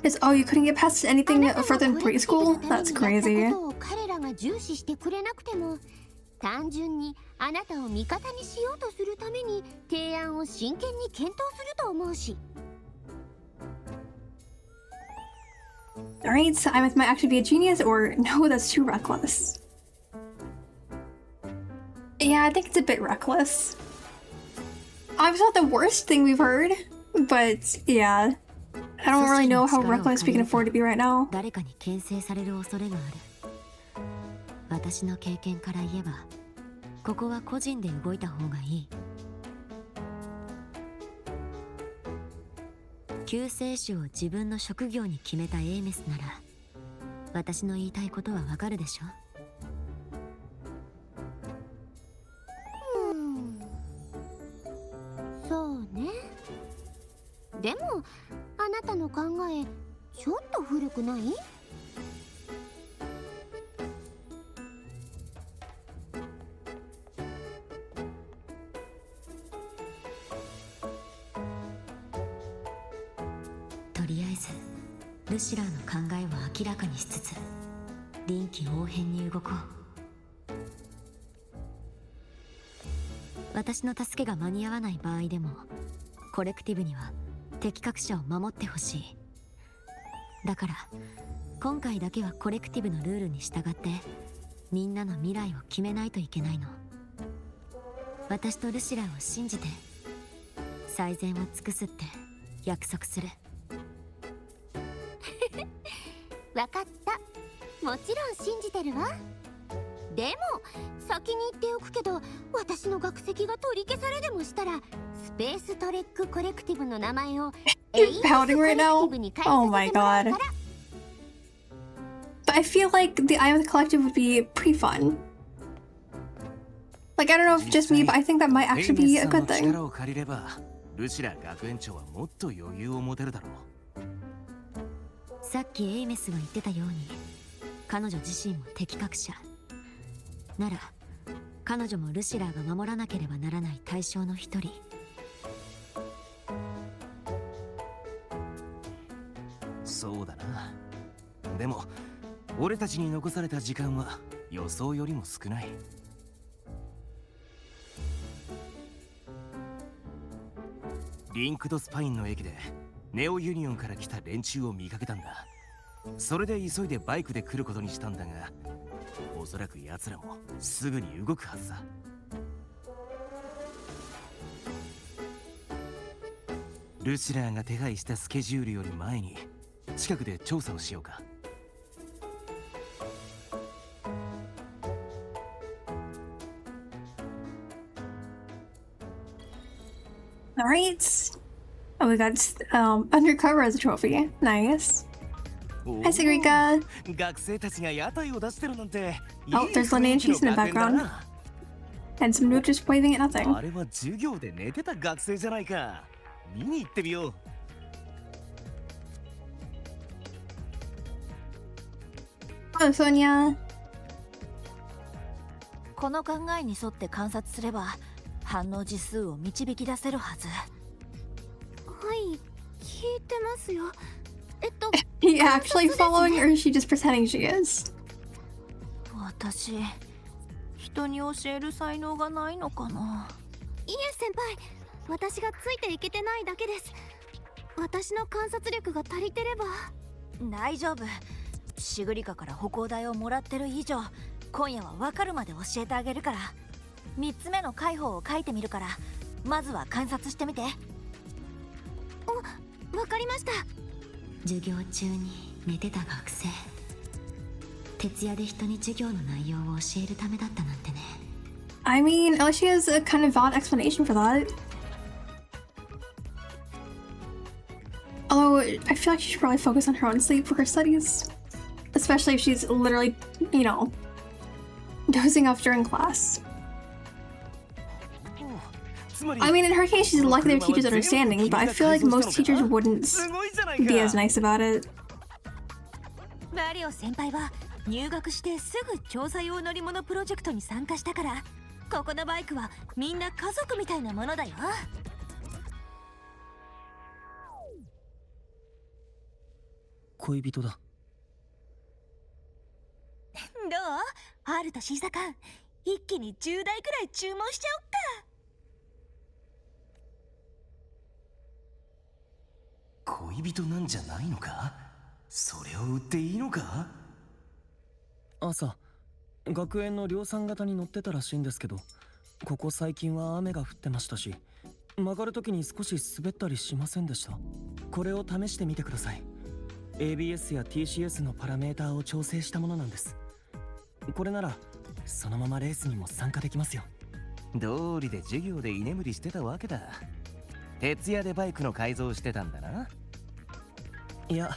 It's, oh, you couldn't get past anything further than preschool? That's crazy. 単純にあなたを味方にしようとするために提案を真剣に検討すると思うし。Alright, so I might actually be a genius, or no, that's too reckless. Yeah, I think it's a bit reckless. Obviously not the worst thing we've heard, but yeah. I don't really know how reckless we can afford to be right now. 誰かに牽制される恐れがある。私の経験から言えば、ここは個人で動いた方がいい。救世主を自分の職業に決めたエイメスなら、私の言いたいことはわかるでしょ？そうね。でも、あなたの考え、ちょっと古くない？とりあえずルシラーの考えを明らかにしつつ臨機応変に動こう。私の助けが間に合わない場合でもコレクティブには適格者を守ってほしい。だから今回だけはコレクティブのルールに従ってみんなの未来を決めないといけないの。私とルシラーを信じて最善を尽くすって約束する。わかった。もちろん信じてるわ。でも先に言っておくけど、私の学籍が取り消されでもしたらスペーストレックコレクティブの名前をYou're pouting right now? Oh my god. But I feel like the Eye of the Collective would be pretty fun. Like, I don't know if just me, but I think that might actually be a good thing. ルシラ学園長はもっと余裕を持てるだろう。さっきエイメスが言ってたように彼女自身も適格者なら彼女もルシラーが守らなければならない対象の一人。そうだな。でも俺たちに残された時間は予想よりも少ない。リンクとスパインの駅でネオユニオンから来た連中を見かけたんだ。それで急いでバイクで来ることにしたんだが、おそらく奴らもすぐに動くはずだ。ルシラーが手配したスケジュールより前に近くで調査をしようか。Alright. Oh, we got undercover as a trophy. Nice. Hi, Sigrika. Oh, there's Linnea and Chase in the background. And some dude just waving at nothing. あれは授業で寝てた学生じゃないか。見に行ってみよう。Oh, Sonia. この考えに沿って観察すれば反応次数を導き出せるはず。はい、聞いてますよ。He actually following, or is she just pretending she is? 私、人に教える才能がないのかな。いえ先輩、私がついていけてないだけです。私の観察力が足りてれば。大丈夫。シグリカから歩行代をもらってる以上、今夜は分かるまで教えてあげるから。3つ目の解放を書いてみるから、まずは観察してみて。わかりました。授業中に寝てた学生、徹夜で人に授業の内容を教えるためだったなんてね。I mean, at least she has a kind of valid explanation for that. Although, I feel like she should probably focus on her own sleep for her studies. Especially if she's literally, you know, dozing off during class. I mean, in her case, she's lucky their teacher's understanding, but I feel like most teachers wouldn't be as nice about it. マリオ先輩は入学してすぐ調査用乗り物プロジェクトに参加したから、ここのバイクはみんな家族みたいなものだよ。恋人だ。どう？ R とシーサカン、一気に10台くらい注文しちゃおっか。恋人なんじゃないのか？それを売っていいのか？朝、学園の量産型に乗ってたらしいんですけど、ここ最近は雨が降ってましたし、曲がるときに少し滑ったりしませんでした。これを試してみてください。ABS や TCS のパラメーターを調整したものなんです。これならそのままレースにも参加できますよ。道理で授業で居眠りしてたわけだ。徹夜でバイクの改造してたんだな。いや、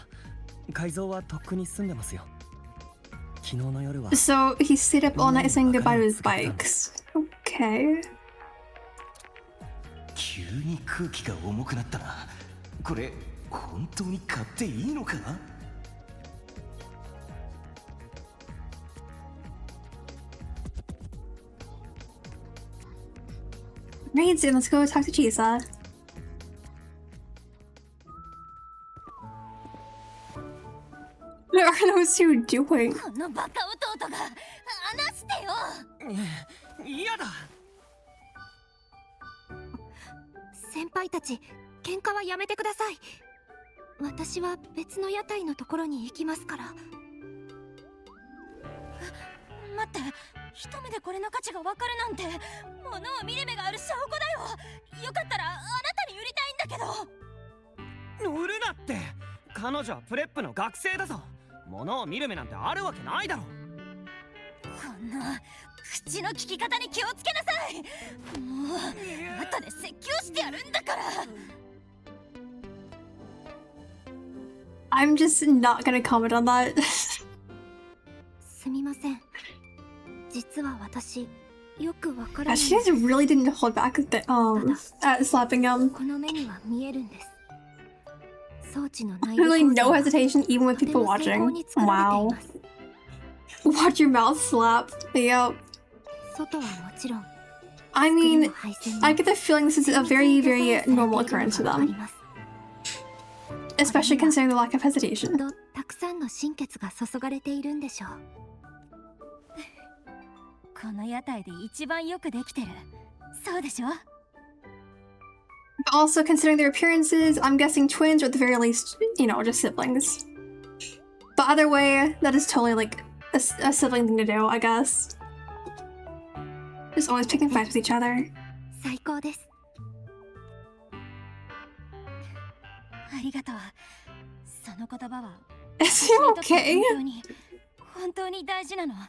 改造はとっくに済んでますよ。昨日の夜は。So he stayed up all night saying goodbye to his bikes. Okay. 急に空気が重くなったな。これ本当に買っていいのか？Right, so let's go talk to Chisa. What are those two doing? このバカ弟が離してよ。嫌だ。先輩たち、喧嘩はやめてください。私は別の屋台のところに行きますから。待って、一目でこれの価値がわかるなんて、物を見る目がある証拠だよ。よかったらあなたに売りたいんだけど。売るなって。彼女はプレップの学生だぞ。物を見る目なんてあるわけないだろ。こんな口の利き方に気をつけなさい。もう後で説教してやるんだから。I'm just not gonna comment on that. すみません。実は私、よくわからない。She just really didn't hold back at slapping him. この目には見えるんです。装置の内 Really 部 no hesitation even with people watching. Wow. Watch your mouth slap. Yep. 外はもちろん。I mean, I get the feeling this is a very, very normal occurrence to them. Especially considering the lack of hesitation. たくさんの心血が注がれているんでしょう。この屋台で一番よくできてる。そうでしょ？ Also, considering their appearances, I'm guessing twins or at the very least, you know, just siblings. But either way, that is totally like a sibling thing to do, I guess. Just always picking fights with each other. 最高です。ありがとう。その言葉は Is he okay? 本当に大事なの。今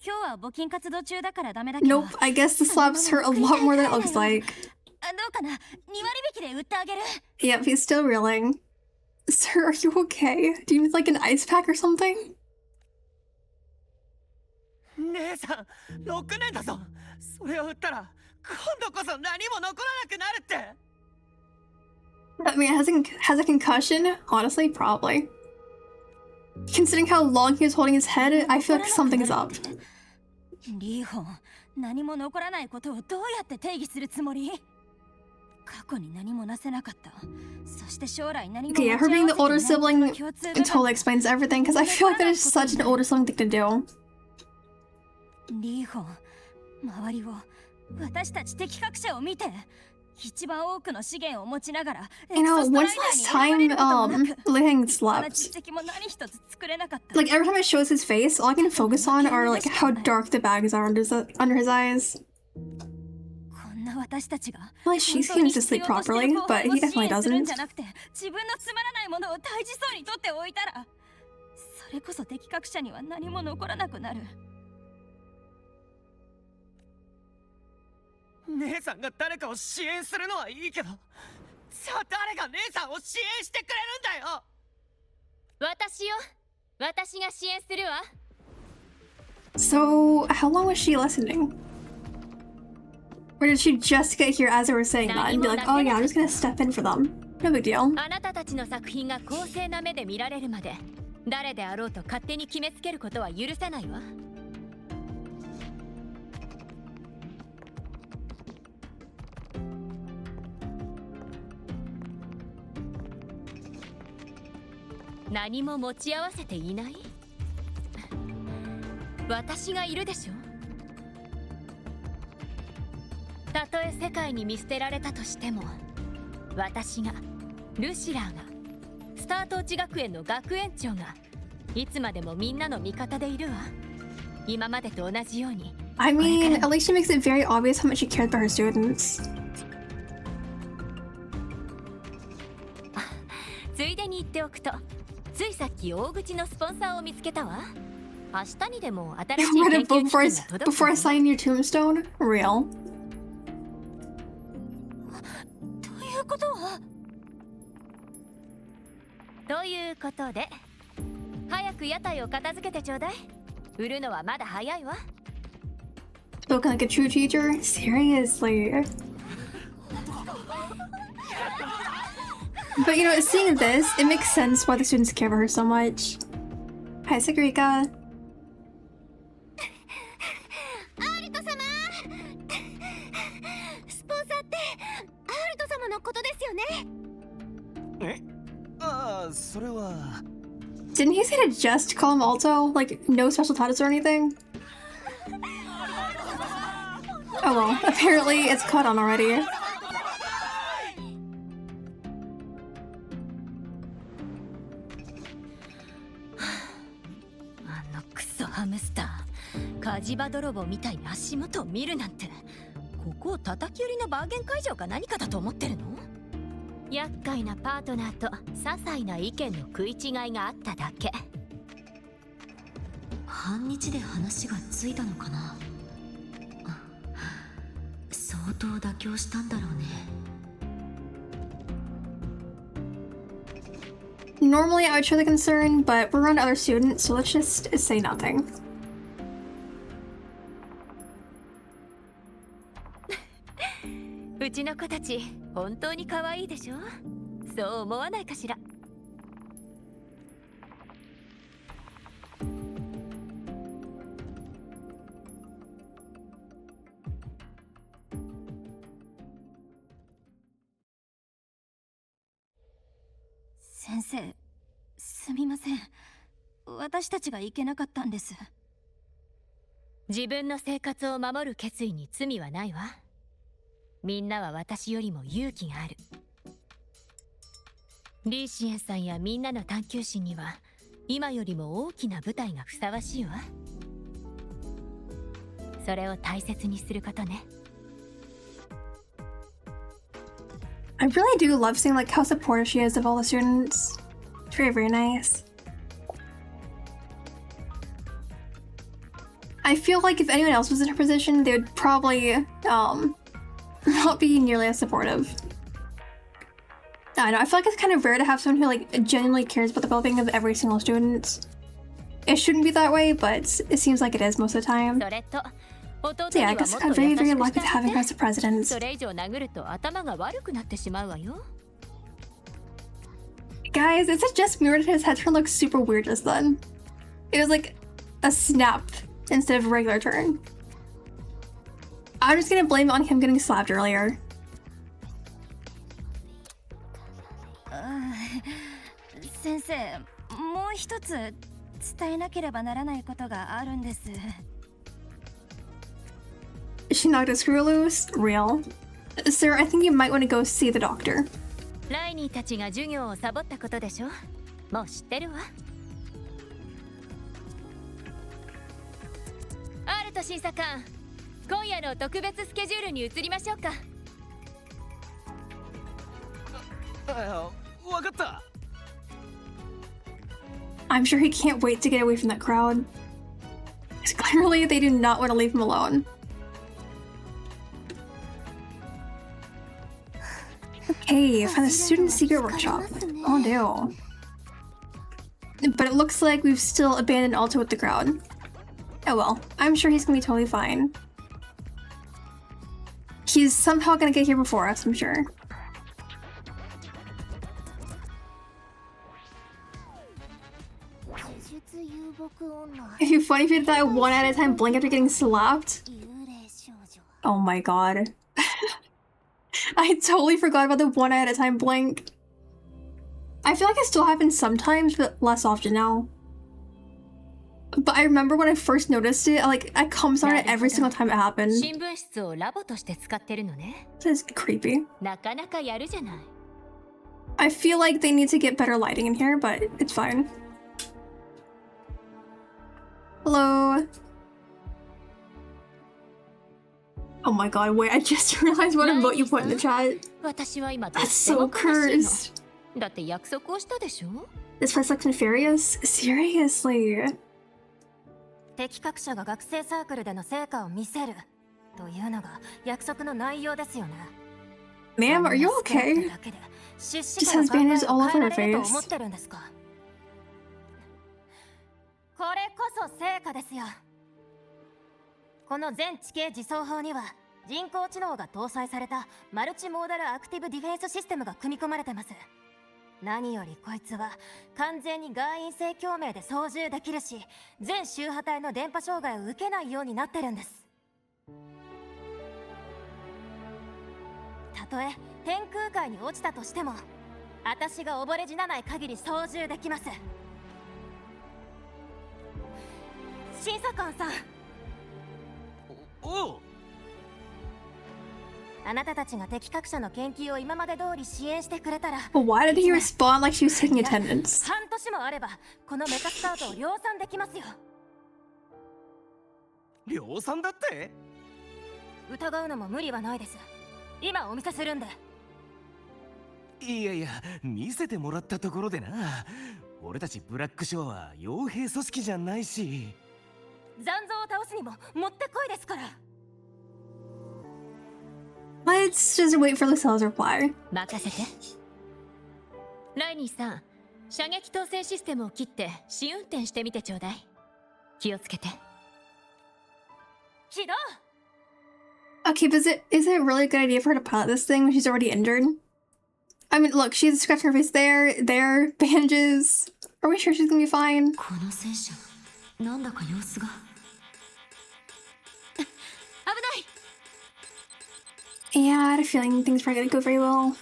日は募金活動中だからダメだけど。Nope, I guess the slaps hurt a lot more than it looks like. どうかな、2割引きで売ってあげる。 Yep, he's still reeling. Sir, are you okay? Do you need like an ice pack or something? 姉さん、6年だぞ。それを売ったら今度こそ何も残らなくなるって。I mean, has a concussion? Honestly, probably. Considering how long he was holding his head, I feel like something is up. リーホン、何も残らないことをどうやって定義するつもり？過去に何もなせなかった。そして将来何も。Okay, yeah, her being the older sibling totally explains everything because I feel like that is such an older sibling thing to do. リーホン、周りを、私たち敵格者を見て。一番多くの資源を持ちながら。You know, when's the last time Ling slept? Like every time it shows his face, all I can focus on are like how dark the bags are under his eyes. Like she seems to sleep properly, but he definitely doesn't. 自分のつまらないものを大事そうに取っておいたら、それこそ敵格者には何も残らなくなる。姉さんが誰かを支援するのはいいけど、じゃあ誰が姉さんを支援してくれるんだよ。私よ、私が支援するわ。So, how long was she listening? Or did she just get here as they were saying that and be like, oh yeah, I'm just gonna step in for them? No big deal. あなたたちの作品が公正な目で見られるまで誰であろうと勝手に決めつけることは許さないわ。何も持ち合わせていない？私がいるでしょ。たとえ世界に見捨てられたとしても、私が、ルシラーが、スタートーチ学園の学園長がいつまでもみんなの味方でいるわ。今までと同じように。I mean, at least she makes it very obvious how much she cared for her students. ついでに言っておくと、ついさっき大口のスポンサーを見つけたわ。明日にでも新しい You read 研 a book 究機器が届く before I sign your tombstone? Real. ということは？ということで、早く屋台を片付けてちょうだい。売るのはまだ早いわ。Spoken like a true teacher? Seriously. But you know, seeing this, it makes sense why the students care for her so much. Hi, Sagrika. アルト様、スポンサーってアルト様のことですよね。ああ、それは。Didn't he say to just call him Alto? Like, no special titles or anything? Oh well, apparently it's caught on already. あのクソハムスター、火事場泥棒みたいに足元を見るなんて、ここを叩き売りのバーゲン会場か何かだと思ってるの？厄介なパートナーと些細な意見の食い違いがあっただけ。半日で話がついたのかな。相当妥協したんだろうね。Normally I would show the concern, but we're around other students, so let's just say nothing. うちの子たち本当に可愛いでしょ？そう思わないかしら。先生、すみません。私たちが行けなかったんです。自分の生活を守る決意に罪はないわ。みんなは私よりも勇気がある。リーシエンさんやみんなの探求心には今よりも大きな舞台がふさわしいわ。それを大切にすることね。I really do love seeing like how supportive she is of all the students. It's very, very nice. I feel like if anyone else was in her position, they would probably not be nearly as supportive. I don't know, I feel like it's kind of rare to have someone who like genuinely cares about the well-being of every single student. It shouldn't be that way, but it seems like it is most of the time. So yeah, I guess I'm very, very lucky to having her as a president. それ以上殴ると頭が悪くなってしまうわよ。Guys, is it just me or did his head turn look super weird just then? It was like a snap instead of a regular turn. I'm just gonna blame it on him getting slapped earlier. 先生、もう一つ伝えなければならないことがあるんです。She knocked a screw loose? Real? Sir, I think you might want to go see the doctor. ライニーたちが授業をサボったことでしょ？もう知ってるわ。アルト審査官、今夜の特別スケジュールに移りましょうか。わかった。I'm sure he can't wait to get away from that crowd. Clearly, they do not want to leave him alone. Okay, find the student secret workshop. Oh no. But it looks like we've still abandoned Alto with the crowd. Oh well, I'm sure he's gonna be totally fine. He's somehow gonna get here before us, I'm sure. If you funny if you did that one at a time blink after getting slapped. Oh my god. I totally forgot about the one at a time blink. I feel like it still happens sometimes, but less often now. But I remember when I first noticed it, I comes on it every single time it happened. 新聞室をラボとして使ってるのね。 This is creepy. なかなかやるじゃない。 I feel like they need to get better lighting in here, but it's fine. Hello. Oh my god, wait, I just realized what emote you put in the chat. 私は今 That's so cursed. だって約束をしたでしょ。 This place looks nefarious? Seriously? 適格者が学生サークルでの成果を見せるというのが約束の内容ですよね。 Ma'am, are you okay? Just has bandages all over her face. これこそ成果ですよ。この全地形自走法には人工知能が搭載されたマルチモーダルアクティブディフェンスシステムが組み込まれてます。何よりこいつは完全に外因性共鳴で操縦できるし、全周波体の電波障害を受けないようになってるんです。たとえ天空海に落ちたとしても、私が溺れ死なない限り操縦できます。審査官さん。おう。あなたたちが適格者の研究を今まで通り支援してくれたら。But why did he respond like she was taking attendance? 半年もあればこのメカスタートを量産できますよ。量産だって？疑うのも無理はないです。今お見せするんで。いやいや、見せてもらったところでな。俺たちブラックショアは傭兵組織じゃないし。残像を倒すにももってこいですから。Let's just wait for Lucilla's reply. 任せて。ライニーさん、射撃統制システムを切って試運転してみてちょうだい。気をつけて。起動。Okay, but is it really a good idea for her to pilot this thing when she's already injured? I mean, look, she's scratching her face there, bandages. Are we sure she's gonna be fine? この戦車、なんだか様子が。危ない。Yeah, I had a feeling things weren't gonna go very well.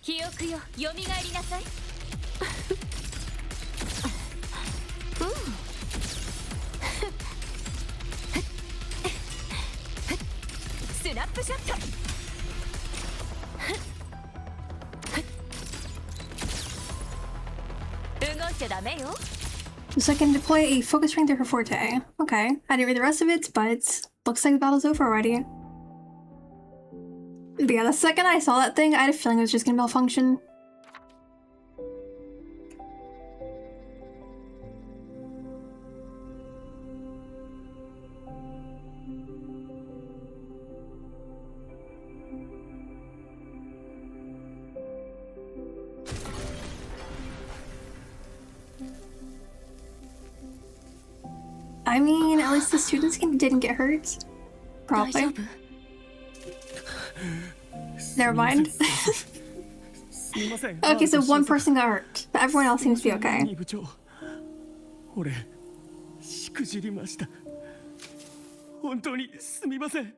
記憶よ、蘇りなさい。スナップショット。動いちゃダメよ。So I can deploy a focus ring through her forte. Okay, I didn't read the rest of it, but looks like the battle's over already. But yeah, the second I saw that thing, I had a feeling it was just gonna malfunction. I mean, at least the students didn't get hurt. Probably. Never mind. Okay, so one person got hurt, but everyone else seems to be okay. 俺、しくじりました。本当にすみません。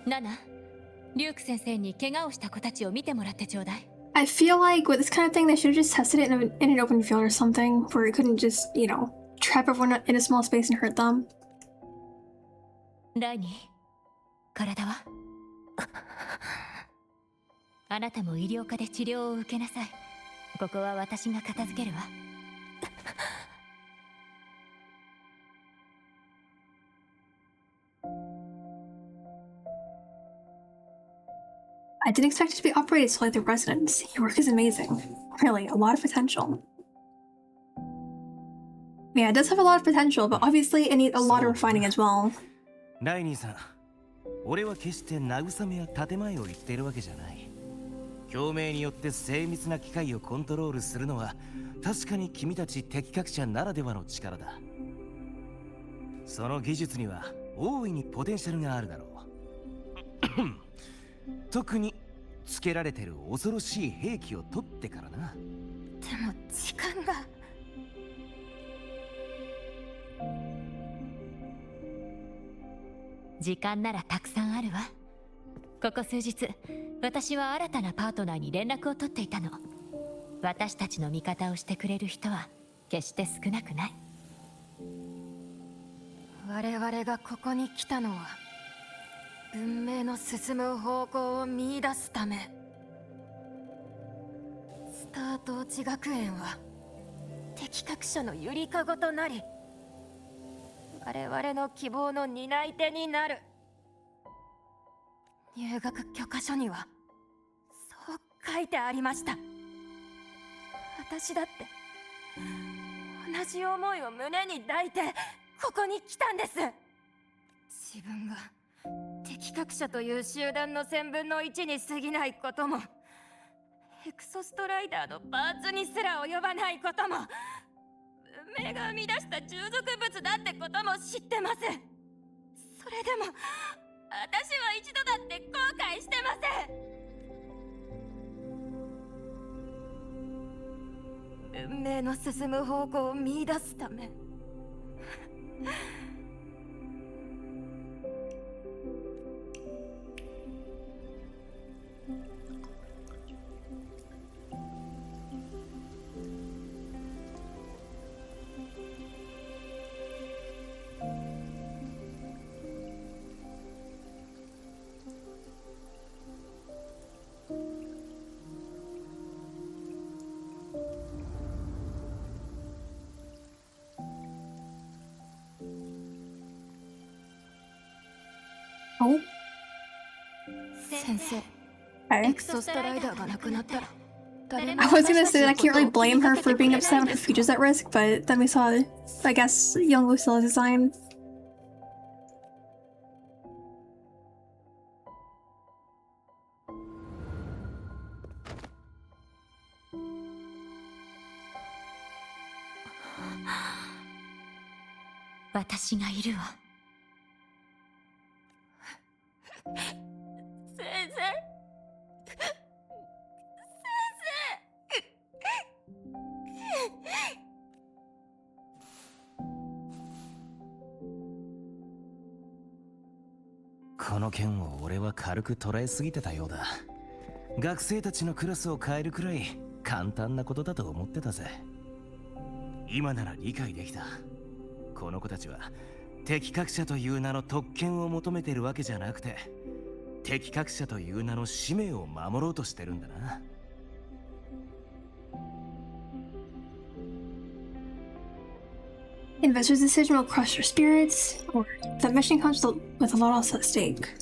ナナ、リューク先生に怪我をした子たちを見てもらってちょうだい。I feel like with this kind of thing, they should have just tested it in an open field or something, where it couldn't just, you know, trap everyone in a small space and hurt them. ライニー、体はあなたも医療科で治療を受けなさい。ここは私が片付けるわ。I didn't expect it to be operated so like the residents. Your work is amazing. Really, a lot of potential. Yeah, it does have a lot of potential, but obviously it needs a lot of refining as well. ライニーさん、俺は決して慰めや建前を言っているわけじゃない。共鳴によって精密な機械をコントロールするのは確かに君たち適格者ならではの力だ。その技術には大いにポテンシャルがあるだろう。特につけられてる恐ろしい兵器を取ってからな。でも時間が。時間ならたくさんあるわ。ここ数日、私は新たなパートナーに連絡を取っていたの。私たちの味方をしてくれる人は決して少なくない。我々がここに来たのは文明の進む方向を見出すため。スタート地学園は敵各社のゆりかごとなり、我々の希望の担い手になる。入学許可書にはそう書いてありました。私だって同じ思いを胸に抱いてここに来たんです。自分が敵各社という集団の1000分の1に過ぎないことも、エクソストライダーのパーツにすら及ばないことも、文明が生み出した従属物だってことも知ってます。それでも私は一度だって後悔してません。文明の進む方向を見出すため。Oh, 先生、 okay. エクソストライダーがなくなったら誰も I was gonna say that I can't really blame her for being upset when her future's at risk, but then we saw, I guess, young Lucilla's design. I 私がいるわ。先生。この件を俺は軽く捉えすぎてたようだ。学生たちのクラスを変えるくらい簡単なことだと思ってたぜ。今なら理解できた。この子たちは敵各社という名の特権を求めてるわけじゃなくて、敵各社という名の使命を守ろうとしてるんだな。Investor's decision will crush your spirits, or the mission comes with a lot else at stake.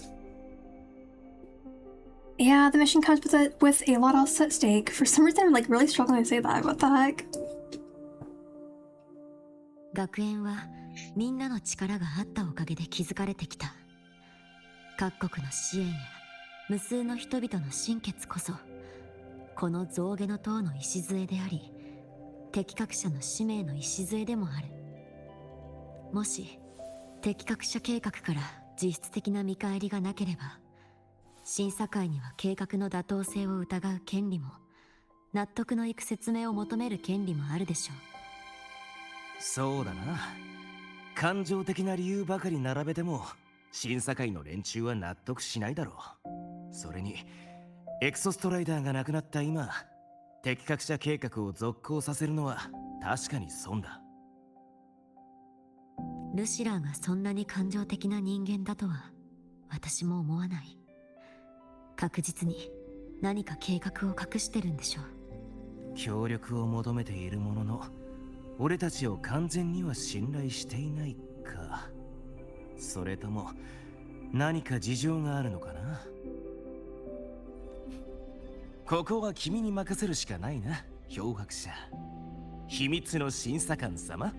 Yeah, the mission comes with a lot else at stake. For some reason, I'm like really struggling to say that. What the heck? 学園はみんなの力があったおかげで築かれてきた。各国の支援や無数の人々の心血こそこの象牙の塔の礎であり、敵各社の使命の礎でもある。もし敵各社計画から実質的な見返りがなければ、審査会には計画の妥当性を疑う権利も、納得のいく説明を求める権利もあるでしょう。そうだな。感情的な理由ばかり並べても審査会の連中は納得しないだろう。それにエクソストライダーが亡くなった今、敵各社計画を続行させるのは確かに損だ。ルシラーがそんなに感情的な人間だとは私も思わない。確実に何か計画を隠してるんでしょう。協力を求めているものの、俺たちを完全には信頼していないか。それとも何か事情があるのかな。ここは君に任せるしかないな、漂白者。秘密の審査官様。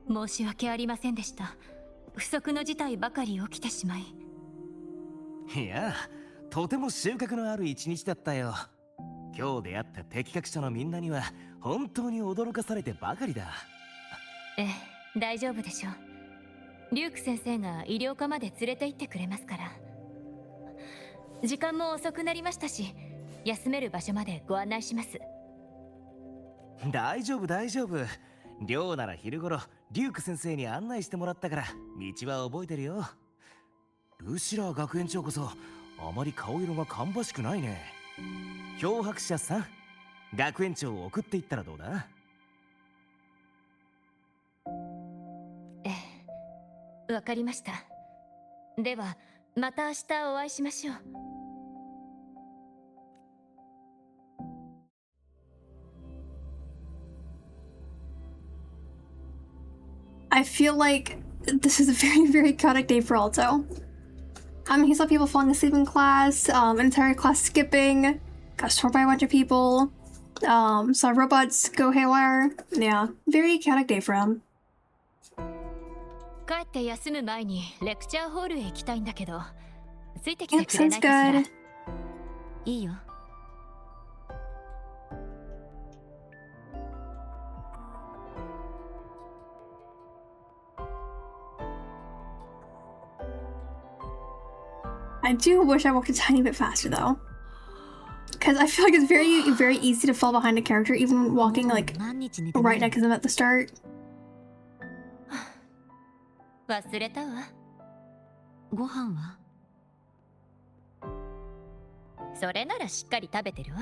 申し訳ありませんでした。不測の事態ばかり起きてしまい。いや、とても収穫のある一日だったよ。今日出会った適格者のみんなには本当に驚かされてばかりだ。ええ、大丈夫でしょう。リューク先生が医療科まで連れて行ってくれますから。時間も遅くなりましたし、休める場所までご案内します。大丈夫大丈夫。寮なら昼頃リューク先生に案内してもらったから道は覚えてるよ。ルシラー学園長こそあまり顔色が芳しくないね。漂白者さん、学園長を送っていったらどうだ？ええ、わかりました。ではまた明日お会いしましょう。I feel like this is a very, very chaotic day for Alto. He saw people falling asleep in class, an entire class skipping, got torn by a bunch of people, saw robots go haywire. Yeah, very chaotic day for him. 帰って休む前にレクチャーホールへ行きたいんだけど、ついてき Yep, てくれ sounds ないかしら。 good. いいよ。I do wish I walked a tiny bit faster though. Because I feel like it's very, very easy to fall behind a character even walking like 何日寝てない right next to them at the start. 忘れたわ。ご飯は？それならしっかり食べてるわ。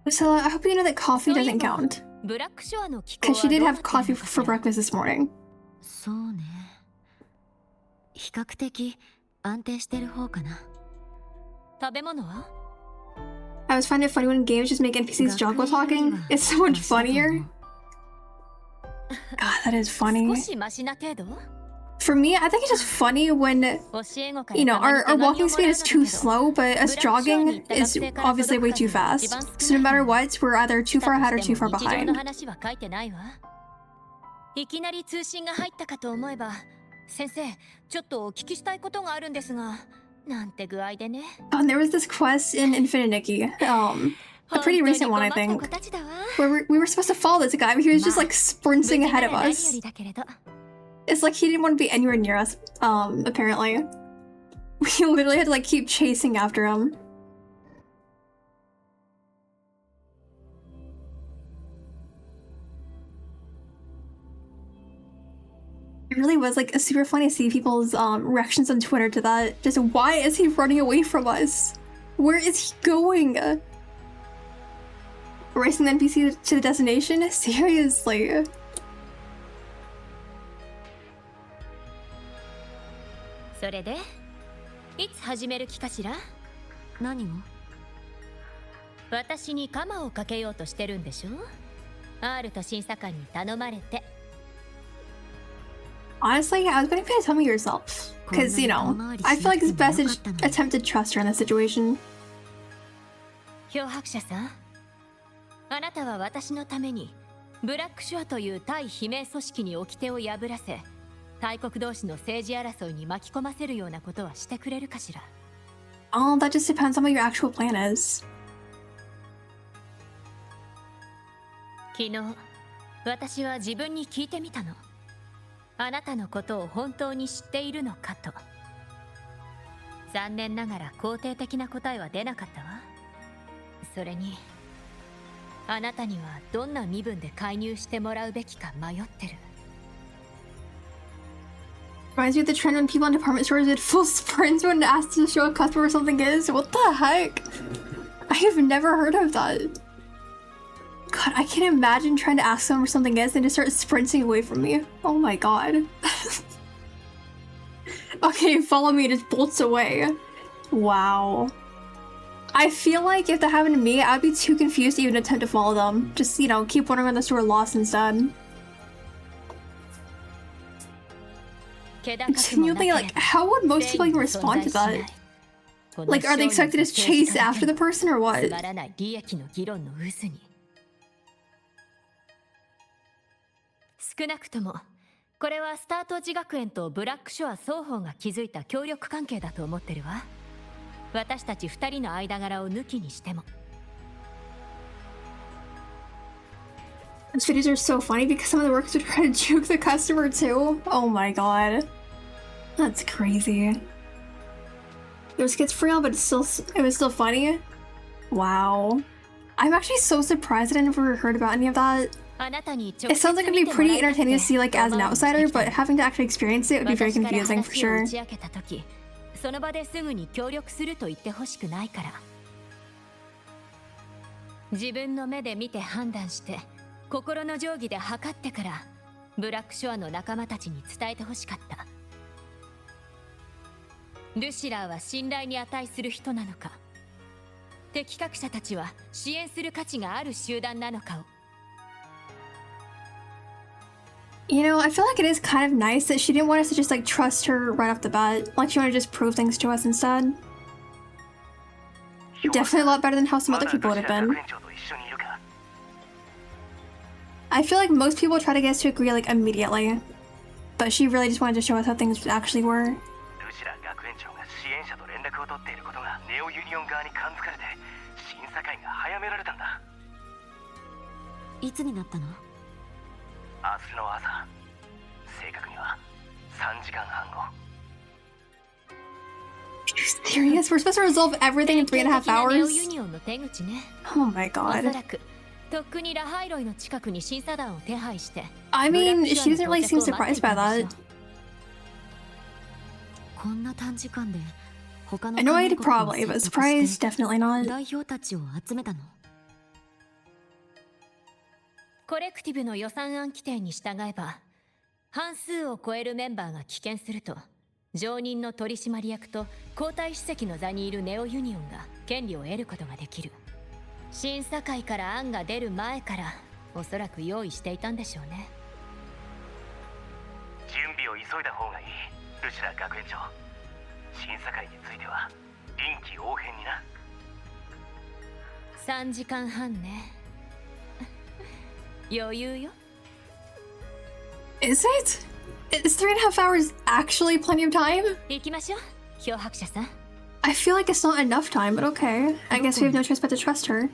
Lucilla, I hope you know that coffee doesn't count. ブラックショアの気候は Because she did どうな have ってるの coffee かし for ら。 breakfast this morning. そうね。比較的安定してる方かな。食べ物は？ I always find it funny when games just make NPCs jog while talking. It's so much funnier. God, that is funny. 少しマシな程度？ For me, I think it's just funny when, 教え子から you know, たまに our 手紙を walking も speed らう is のだ too けど、 slow, but us jogging is obviously way too fast. So no matter what, we're either too far ahead or too far 日常 behind. の話は書いてないわ。いきなり通信が入ったかと思えば、先生、ちょっとお聞きしたいことがあるんですが、なんて具合でね。And there was this quest in Infinite Nikki, a pretty recent one, I think, where we were supposed to follow this guy, but he was just like sprinting ahead of us. It's like he didn't want to be anywhere near us, apparently. We literally had to like keep chasing after him. It really was like super funny to see people's reactions on Twitter to that. Just why is he running away from us? Where is he going? Racing the NPC to the destination? Seriously? それで、いつ始める気かしら？何を？私にカマをかけようとしてるんでしょ？ R と審査官に頼まれて。 Honestly, I was waiting for you to tell me yourself. Because, you know, I feel like it's best to just attempt to trust her in this situation. 漂白者さん、あなたは私のためにブラックシュアという対悲鳴組織に掟を破らせ、大国同士の政治争いに巻き込ませるようなことはしてくれるかしら？ Oh, that just depends on what your actual plan is. 昨日、私は自分に聞いてみたの。あなたのことを本当に知っているのかと。残念ながら肯定的な答えは出なかったわ。それに、あなたにはどんな身分で介入してもらうべきか迷ってる。Reminds me of the trend when people in department stores did full sprints when asked to show a customer where something is. What the heck? I have never heard of that. God, I can't imagine trying to ask someone where something is and just start sprinting away from me. Oh my god. Okay, follow me, just bolts away. Wow. I feel like if that happened to me, I'd be too confused to even attempt to follow them. Just, you know, keep wandering around the store lost instead. Continually, like, how would most people even respond to that? Like, are they expected to chase after the person or what? 少なくともこれはスタート時学園とブラックショア双方が築いた協力関係だと思ってるわ。私たち2人の間柄を抜きにしても。 Those videos are so funny because some of the workers would try to juke the customer too. Oh my god. That's crazy. It was schizophrenia, but it was still funny. Wow. I'm actually so surprised I never heard about any of that. It sounds like it'd be pretty entertaining to see like as an outsider, but having to actually experience it would be very confusing for sure. その場ですぐに協力すると言ってほしくないから。自分の目で見て判断して心の定規で測ってからブラックショアの仲間たちに伝えてほしかった。ルシラーは信頼に値する人なのか、敵格者たちは支援する価値がある集団なのかを。You know, I feel like it is kind of nice that she didn't want us to just like trust her right off the bat. Like she wanted to just prove things to us instead. Definitely a lot better than how some other people would have been. I feel like most people try to get us to agree like immediately, but she really just wanted to show us how things actually were. いつになったの？明日の朝、正確には3時間半後。 Serious? We're supposed to resolve everything in 3.5 hours? Oh my god. I mean, she doesn't really seem surprised by that. Annoyed probably, but surprised definitely not. コレクティブの予算案規定に従えば、半数を超えるメンバーが棄権すると、常任の取締役と交代主席の座にいるネオユニオンが権利を得ることができる。審査会から案が出る前から、おそらく用意していたんでしょうね。準備を急いだ方がいい、ルシラ学園長。審査会については臨機応変にな。3時間半ね。余裕よ。Is it? Is 3.5 hours actually plenty of time? 行きましょう、漂白者さん。I feel like it's not enough time, but okay. I guess we have no choice but to trust her.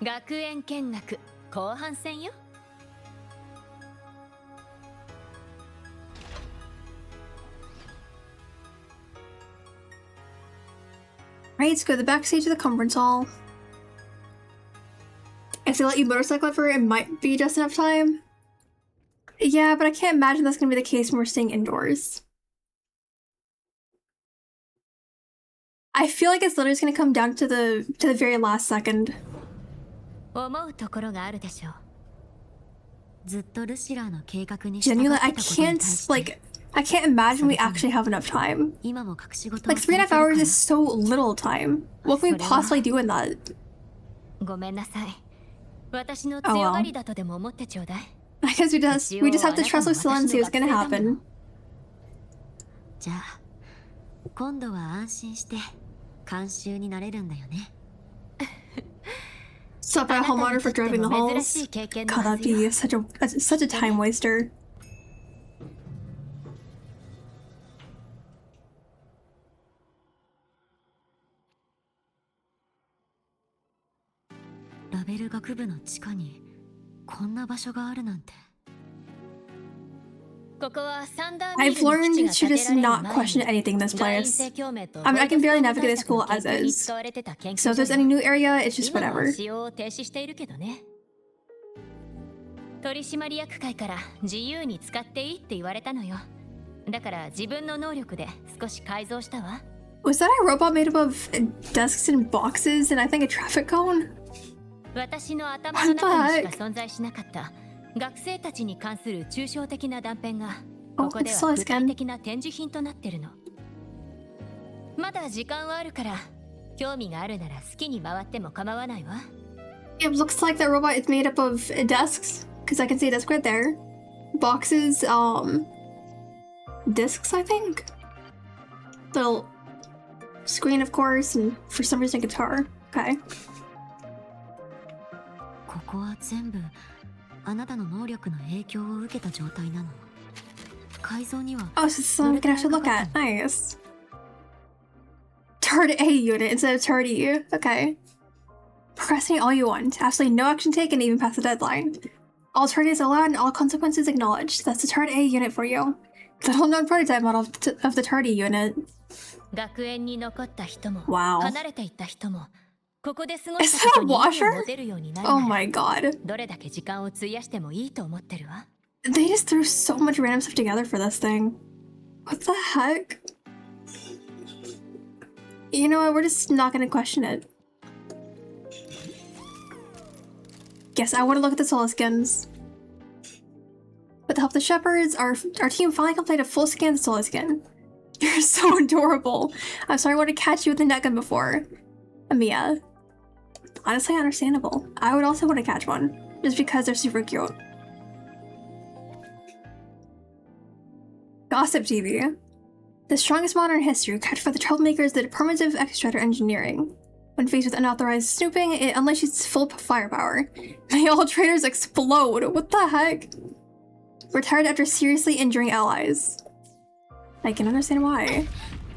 学園見学後半戦よ。Right, let's go to the backstage of the conference hall. If they let you motorcycle for it might be just enough time. Yeah, but I can't imagine that's gonna be the case when we're staying indoors. I feel like it's literally just gonna come down to the very last second. 思うところがあるでしょう。ずっとルシラーの計画に Genuinely, I can't imagine we actually have enough time. Like 3.5 hours is so little time. What can we possibly do in that? ごめんなさい。私の強がりだとでも思ってちょうだい。I guess we just have to trust Lucilla and see what's gonna happen. じゃあ、今度は安心して監修になれるんだよね。Stop by a homeowner for driving the halls. God, that'd be such a time waster. Level 学部の地下にこんな場所があるなんて。I've learned to just not question anything in this place. I mean, I can barely navigate the school as is. So if there's any new area, it's just whatever. 取締役会から自由に使っていいって言われたのよ。だから自分の能力で少し改造したわ。Was that a robot made up of desks and boxes and I think a traffic cone? 私の頭の中にしか存在しなかった学生たちに関する抽象的な断片がここでは具体的な展示品となってるの。まだ時間はあるから興味があるなら好きに回っても構わないわ。It looks like that robot is made up of desks because I can see a desk right there. Boxes, discs, I think. Little screen, of course, and for some reason a guitar. Okay. ここは全部あなたの能力の影響を受けた状態なの。改造には Oh, so this is something we can actually look at. Nice. Turd A unit instead of turd E. Okay. Procrastinate all you want. Absolutely no action taken even past the deadline. All turds allowed and all consequences acknowledged. That's the turd A unit for you. Little known prototype model of the turd E unit. 学園に残った人も Wow. 離れていった人もここで過ご Is したこ that と a に意味を washer? 持てるようになる Oh なら my god. どれだけ時間を費やしてもいいと思ってるわ。 They just threw so much random stuff together for this thing. What the heck? You know what? We're just not gonna question it. Yes, I want to look at the solo skins. With the help of the shepherds, our team finally completed a full scan of the solo skin. You're so adorable. I'm sorry I wanted to catch you with the net gun before. Amia. Honestly, understandable. I would also want to catch one, just because they're super cute. Gossip TV. The strongest modern history, captured by the troublemakers, the Department of Extrater Engineering. When faced with unauthorized snooping, it unleashes full firepower. May all traitors explode! What the heck? Retired after seriously injuring allies. I can understand why.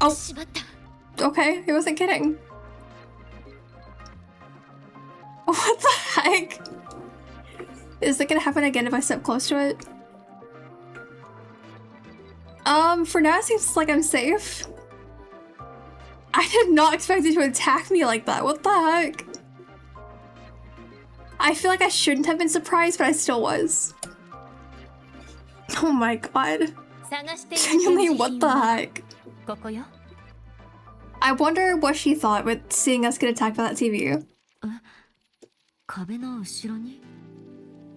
Oh! Okay, I wasn't kidding. What the heck? Is it gonna happen again if I step close to it? For now it seems like I'm safe. I did not expect it to attack me like that. What the heck? I feel like I shouldn't have been surprised, but I still was. Oh my god. Genuinely, what the heck? I wonder what she thought with seeing us get attacked by that TV. 壁の後ろに?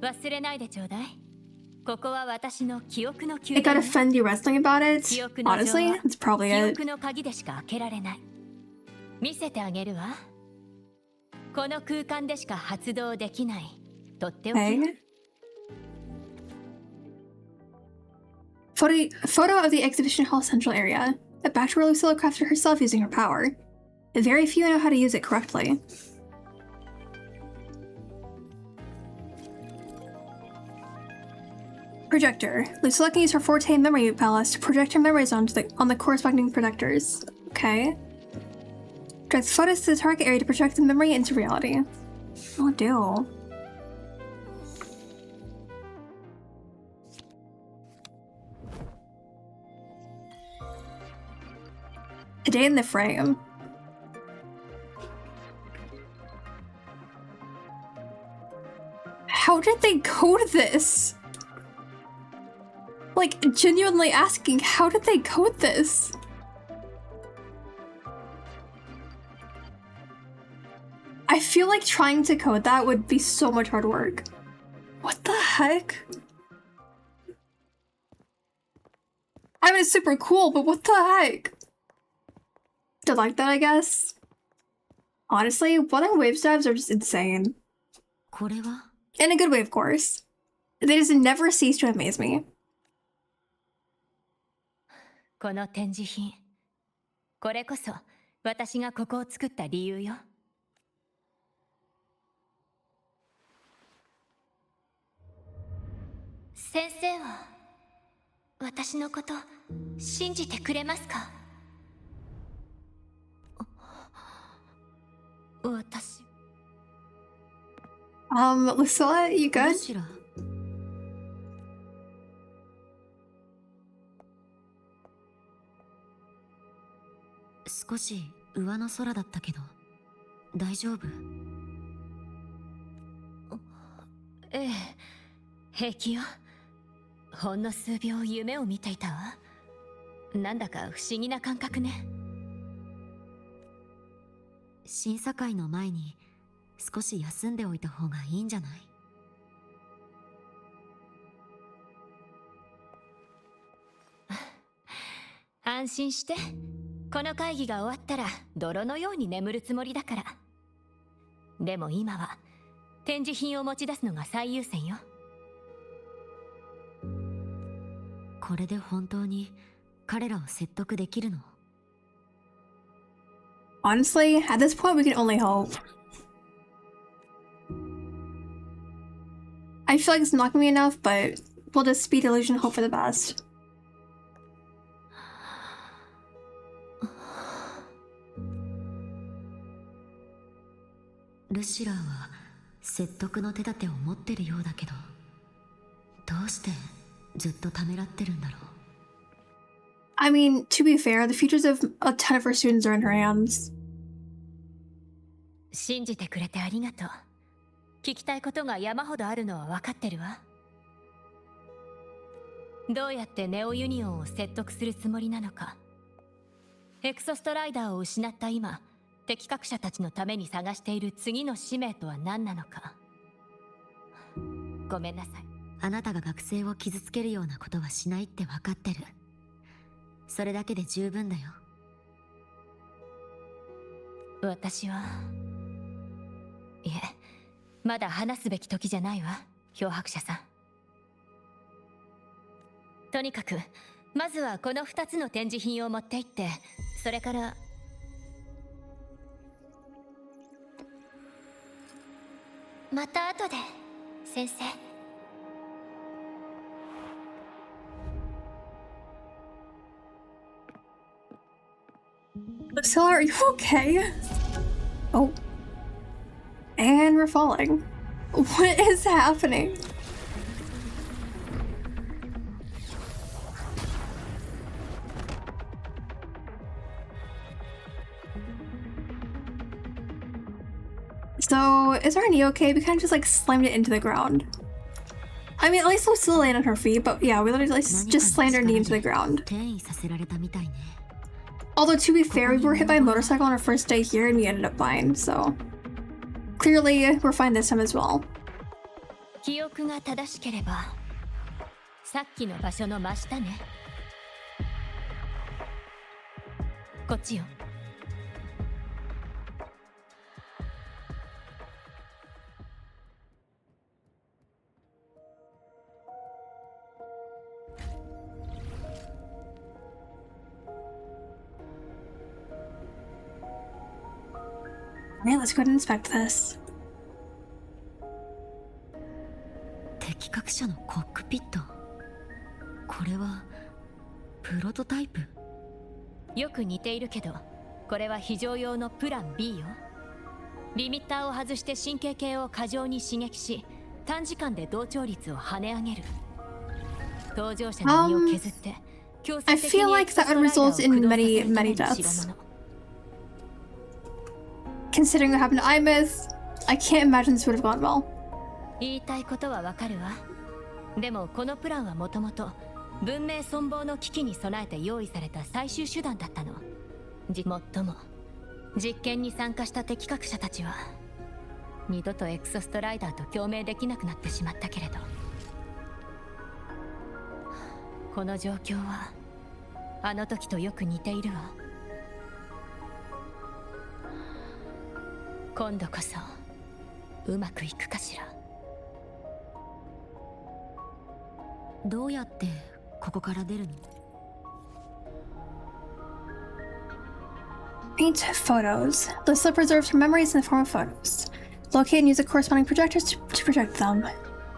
忘れないでちょうだい。ここは私の記憶の It got offended wrestling about it. Honestly, that's probably 記 it. 憶の鍵でしか開けられない。見せてあげるわ。この空間でしか発動できない。とっておき。Okay. Photo of the exhibition hall central area. A batch where Lucilla crafted herself using her power. Very few know how to use it correctly. Projector. Lucilla can use her Forte memory palace to project her memories on the corresponding projectors. Okay. Directs photos to the target area to project the memory into reality. Oh, do. A day in the frame. How did they code this? Like, genuinely asking, how did they code this? I feel like trying to code that would be so much hard work. What the heck? I mean, it's super cool, but what the heck? Don't like that, I guess. Honestly, Wuthering Waves devs are just insane. これは? In a good way, of course. They just never cease to amaze me. この展示品。これこそ私がここを作った理由よ。先生は私のこと信じてくれますか？私。Lucilla, you good? ルシラ? 少し上の空だったけど大丈夫? ええ、平気よ。ほんの数秒夢を見ていたわ。なんだか不思議な感覚ね。審査会の前に少し休んでおいた方がいいんじゃない? 安心して。この会議が終わったら泥のように眠るつもりだから。でも今は展示品を持ち出すのが最優先よ。これで本当に彼らを説得できるの? Honestly, at this point we can only hope. I feel like it's not gonna be enough, but we'll just speed illusion, hope for the best. ルシラーは説得の手立てを持ってるようだけど、どうしてずっとためらってるんだろう。I mean, to be fair, the futures of a ton of her students are in her hands. 信じてくれてありがとう。聞きたいことが山ほどあるのは分かってるわ。どうやってネオユニオンを説得するつもりなのか。エクソストライダーを失った今、適格者たちのために探している次の使命とは何なのか。ごめんなさい。あなたが学生を傷つけるようなことはしないって分かってる。それだけで十分だよ。私は、いえ、まだ話すべき時じゃないわ、漂白者さん。とにかくまずはこの2つの展示品を持って行って、それから。また後で先生。Lucilla, are you okay? Oh. And we're falling. What is happening? So, is our knee okay? We kind of just like slammed it into the ground. I mean, at least Lucilla landed on her feet, but yeah, we literally just slammed our knee into the ground. Although, to be fair, we were hit by a motorcycle on our first day here and we ended up fine, so clearly we're fine this time as well. 記憶が正しければ、さっきの場所の真下ね。こっちよ。Alright, let's go ahead and inspect this. 適格者のコックピット。これはプロトタイプ。よく似ているけど、これは非常用のプラン B よ。リミッターを外して神経系を過剰に刺激し、短時間で同調率を跳ね上げる。搭乗者の身を削って、強制 I 的に feel like that would result in many deaths. Considering what happened to Imith, I can't imagine this would have gone well. 言いたいことはわかるわ。でもこのプランはもともと文明存亡の危機に備えて用意された最終手段だったの。もっとも実験に参加した適格者たちは二度とエクソストライダーと共鳴できなくなってしまったけれど、この状況はあの時とよく似ているわ。今度こそうまくいくかしら。どうやってここから出るの？ Paint photos. Lucilla preserves her memories in the form of photos. Locate and use the corresponding projectors to project them.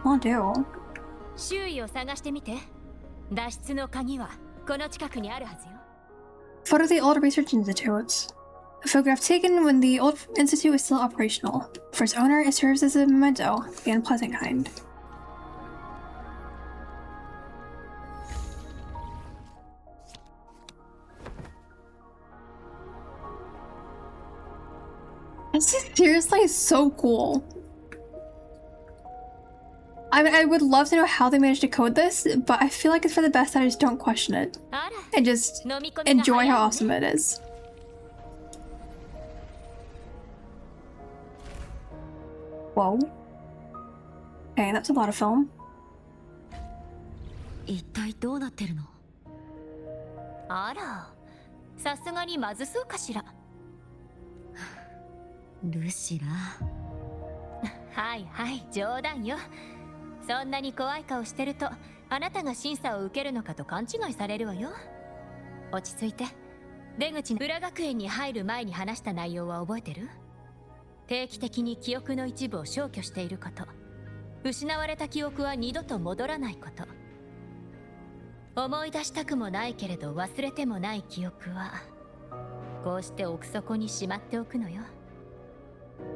Will do. 周囲を探してみて。脱出の鍵はこの近くにあるはずよ。Photo of the old research institute. A photograph taken when the old institute was still operational. For its owner, it serves as a memento, the unpleasant kind. This is seriously so cool. I would love to know how they managed to code this, but I feel like it's for the best that I just don't question it. And just enjoy how awesome it is. Whoa. Okay, that's a lot of film. 一体どうなってるの？あら、さすがにまずそうかしら。ルシラ。はいはい、冗談よ。そんなに怖い顔してるとあなたが審査を受けるのかと勘違いされるわよ。落ち着いて。出口の裏学園に入る前に話した内容は覚えてる？定期的に記憶の一部を消去していること、失われた記憶は二度と戻らないこと、思い出したくもないけれど忘れてもない記憶はこうして奥底にしまっておくのよ。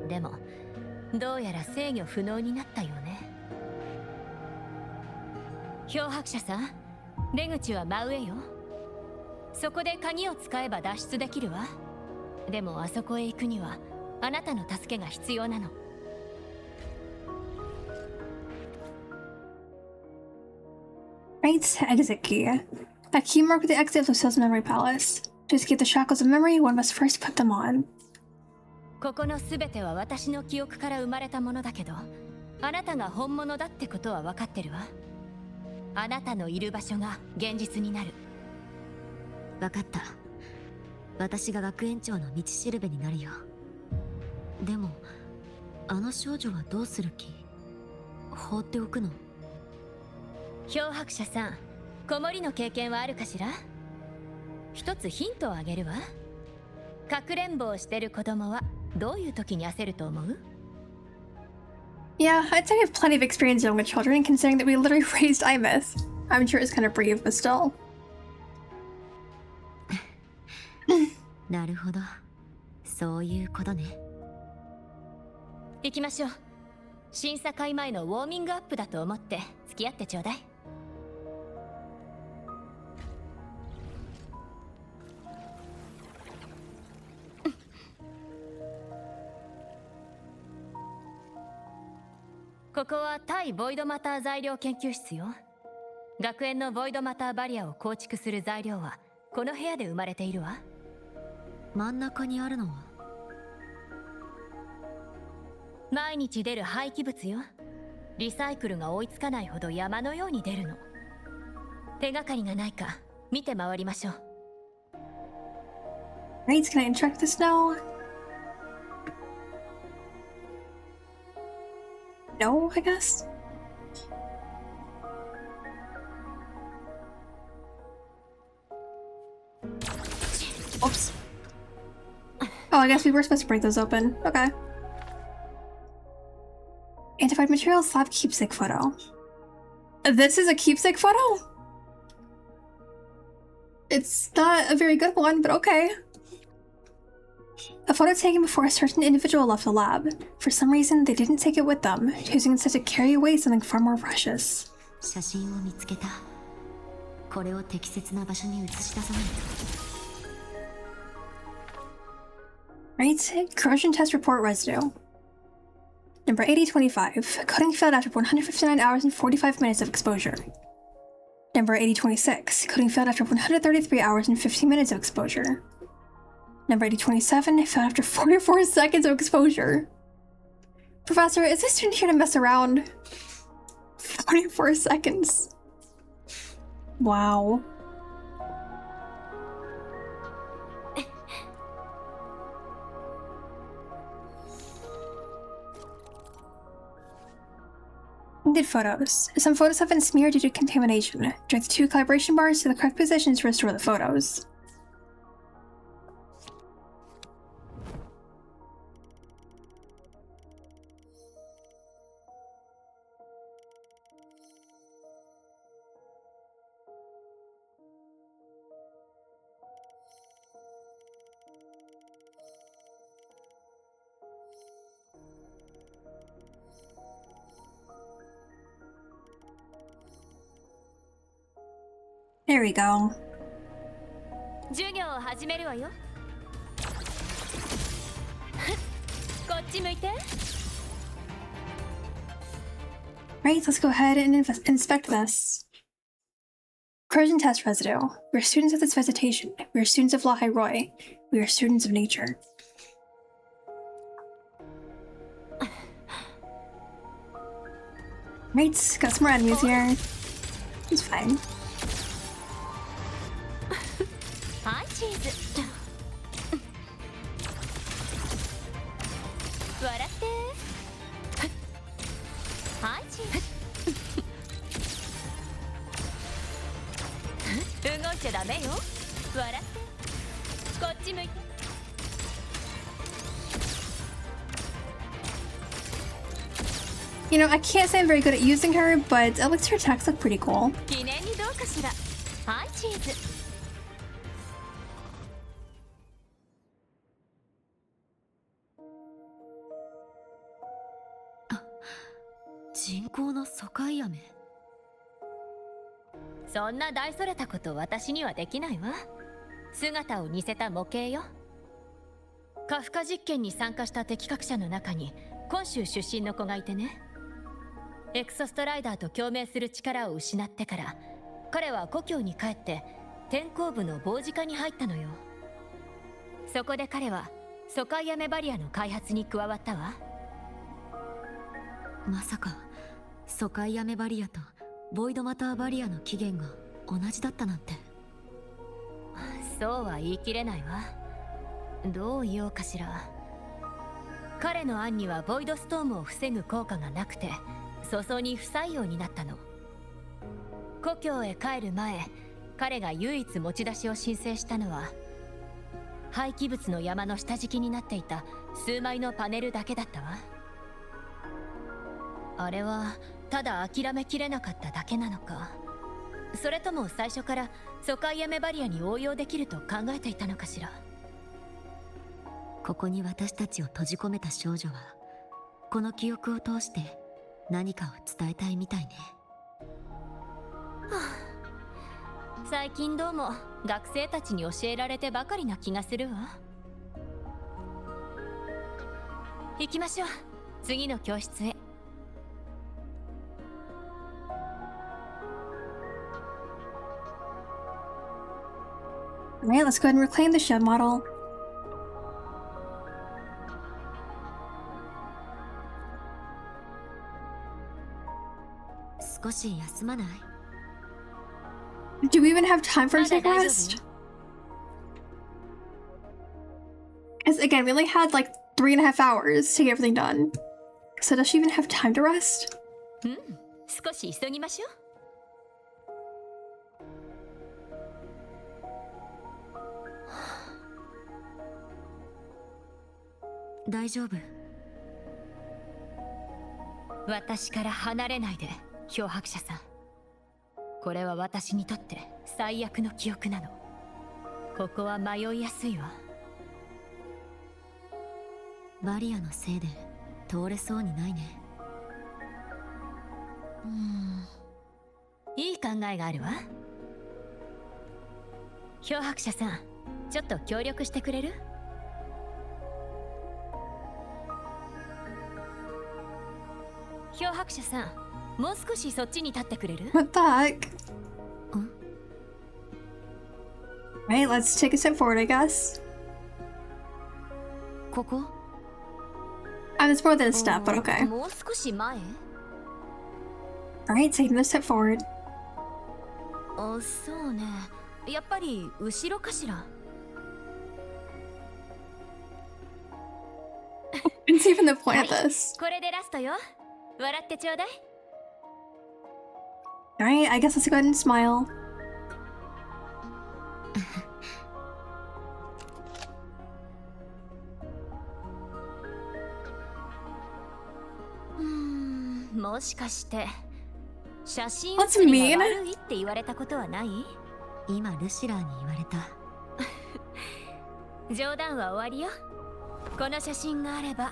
でもどうやら制御不能になったよね。漂白者さん、出口は真上よ。そこで鍵を使えば脱出できるわ。でもあそこへ行くにはあなたの助けが必要なの。Right, exit key. A key marked the exit of Lucilla's memory palace. To escape the shackles of memory, one must first put them on. ここのすべては私の記憶から生まれたものだけど、あなたが本物だってことは分かってるわ。あなたのいる場所が現実になる。分かった。私が学園長の道しるべになるよ。でもあの少女はどうする気？放っておくの？漂白者さん、子守の経験はあるかしら？一つヒントをあげるわ。かくれんぼをしてる子供はどういう時に焦ると思う？ Yeah, I'd say we have plenty of experience dealing with children, considering that we literally raised Imeth. I'm sure it's kind of brief, but still. なるほど。そういうことね。行きましょう。審査会前のウォーミングアップだと思って付き合ってちょうだい。ここは対ボイドマター材料研究室よ。学園のボイドマターバリアを構築する材料はこの部屋で生まれているわ。真ん中にあるのは？毎日出る廃棄物よ。リサイクルが追いつかないほど山のように出るの。手がかりがないか見て回りましょう。Right, can I interact this now? No, I guess? Oops. Oh, I guess we were supposed to break those open. Okay. Antified material slab keepsake photo. This is a keepsake photo? It's not a very good one, but okay. A photo taken before a certain individual left the lab. For some reason, they didn't take it with them, choosing instead to carry away something far more precious. 写真を見つけた。これを適切な場所に映し出さないと。Right, corrosion test report residue. Number 8025, coating failed after 159 hours and 45 minutes of exposure. Number 8026, coating failed after 133 hours and 15 minutes of exposure. Number 8027, failed after 44 seconds of exposure. Professor, is this student here to mess around? 44 seconds. Wow. Did photos. Some photos have been smeared due to contamination. Direct the 2 calibration bars to the correct positions to restore the photos. There we go. 授業を始めるわよ。こっち向いて。Right, let's go ahead and inspect this. Corrosion test residue. We are students of this vegetation. We are students of Lahai Roy. We are students of nature. Right, got some more enemies here. It's fine. はい、チーズ。笑って。はい、チーズ。動いちゃダメよ。笑って。こっち向いて。You know, I can't say I'm very good at using her, but elixir attacks look pretty cool. 記念にどうかしら。はい、チーズ。人工の疎開飴。そんな大それたこと私にはできないわ。姿を似せた模型よ。カフカ実験に参加した適格者の中に本州出身の子がいてね。エクソストライダーと共鳴する力を失ってから彼は故郷に帰って天候部の傍事課に入ったのよ。そこで彼は疎開飴バリアの開発に加わったわ。まさか疎開飴バリアとボイドマターバリアの起源が同じだったなんて。そうは言い切れないわ。どう言おうかしら。彼の案にはボイドストームを防ぐ効果がなくて早々に不採用になったの。故郷へ帰る前、彼が唯一持ち出しを申請したのは廃棄物の山の下敷きになっていた数枚のパネルだけだったわ。あれはただ諦めきれなかっただけなのか、それとも最初から疎開飴バリアに応用できると考えていたのかしら。ここに私たちを閉じ込めた少女はこの記憶を通して何かを伝えたいみたいね。最近どうも学生たちに教えられてばかりな気がするわ。行きましょう、次の教室へ。Alright, let's go ahead and reclaim the shed model. Do we even have time for a take rest? Because again, we only had like 3.5 hours to get everything done. So does she even have time to rest? 少し急ぎましょう。大丈夫。私から離れないで、漂白者さん。これは私にとって最悪の記憶なの。ここは迷いやすいわ。バリアのせいで通れそうにないね。いい考えがあるわ。漂白者さん、ちょっと協力してくれる？漂白者さん、もう少しそっちに立ってくれる？ What the heck? Right, let's take a step forward, I guess. ここ？ It's more than a step, but okay. もう少し前？ Alright, taking a step forward. そうね。やっぱり後ろかしら。It's even the point of this. これでラストよ。笑ってちょうだい。Alright, I guess let's go ahead and smile. Hmm, もしかして写真 What's 写り mean? が悪いって言われたことはない？今ルシラーに言われた。冗談は終わりよ。この写真があれば。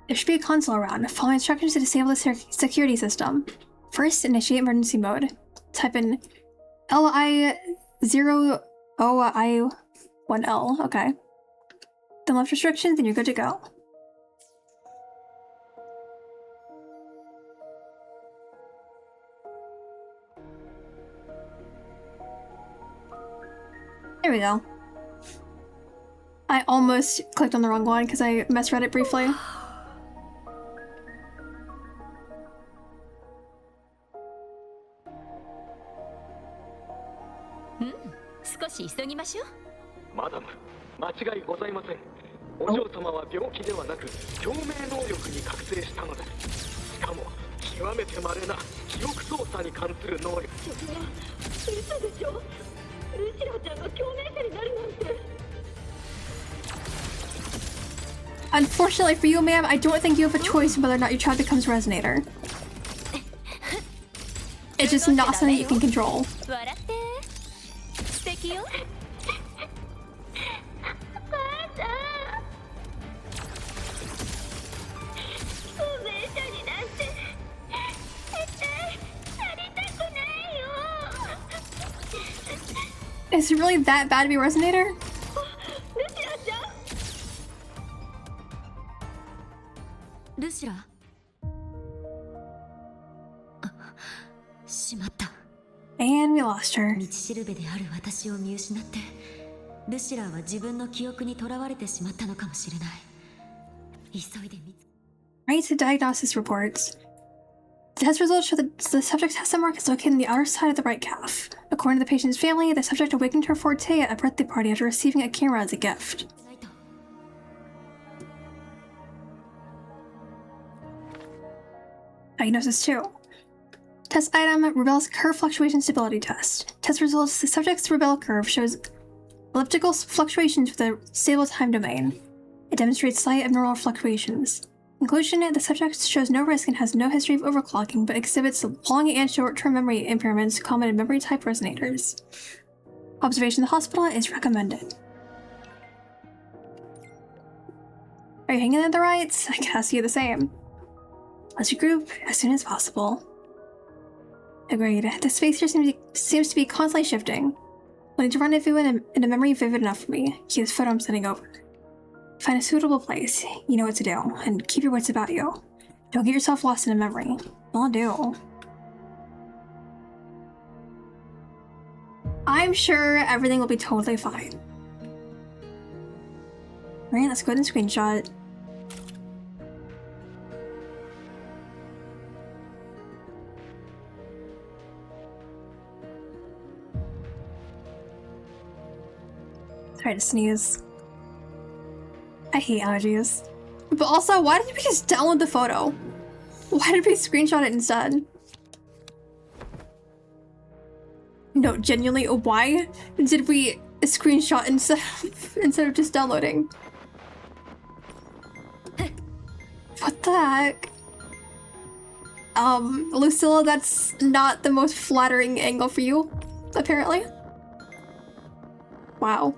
There should be a console around. Follow instructions to disable the security system. First, initiate emergency mode. Type in LI0OI1L. Okay. Then left restrictions, and you're good to go. There we go. I almost clicked on the wrong one because I misread it briefly. Hmm, 少し急ぎましょう。マダム、間違いございません。お嬢様は病気ではなく共鳴能力に覚醒したのです。しかも極めて稀な記憶操作に関する能力。それは嘘でしょ。ルシラちゃんが共鳴者になるなんて。Unfortunately for you, ma'am, I don't think you have a choice in whether or not your child becomes a resonator. It's just not something you can control. 笑って。素敵よ。Is it really that bad to be a resonator? ルシラしまった。 And we lost her. 道しるべである私を見失ってルシラは自分の記憶にとらわれてしまったのかもしれない。急いで見つ Right to diagnosis reports. The test results show that the subject's test mark is located on the outer side of the right calf. According to the patient's family, the subject awakened to her forte at a birthday party after receiving a camera as a gift. ないと。 Diagnosis 2. Test item, Rubel's curve fluctuation stability test. Test results, the subject's Rubel curve shows elliptical fluctuations with a stable time domain. It demonstrates slight abnormal fluctuations. Conclusion, the subject shows no risk and has no history of overclocking, but exhibits long and short-term memory impairments common in memory-type resonators. Observation in the hospital is recommended. Are you hanging in the right? I guess you're the same. Let's regroup as soon as possible. Agreed. The space here seems to be constantly shifting. We'll need to run into memory vivid enough for me. Keep this photo I'm sending over. Find a suitable place. You know what to do. And keep your wits about you. Don't get yourself lost in a memory. I'll do. I'm sure everything will be totally fine. Alright, let's go ahead and screenshot. Sorry to sneeze. I hate allergies. But also, why did we just download the photo? Why did we screenshot it instead? No, genuinely, why did we screenshot instead of just downloading? What the heck? Lucilla, that's not the most flattering angle for you, apparently. Wow.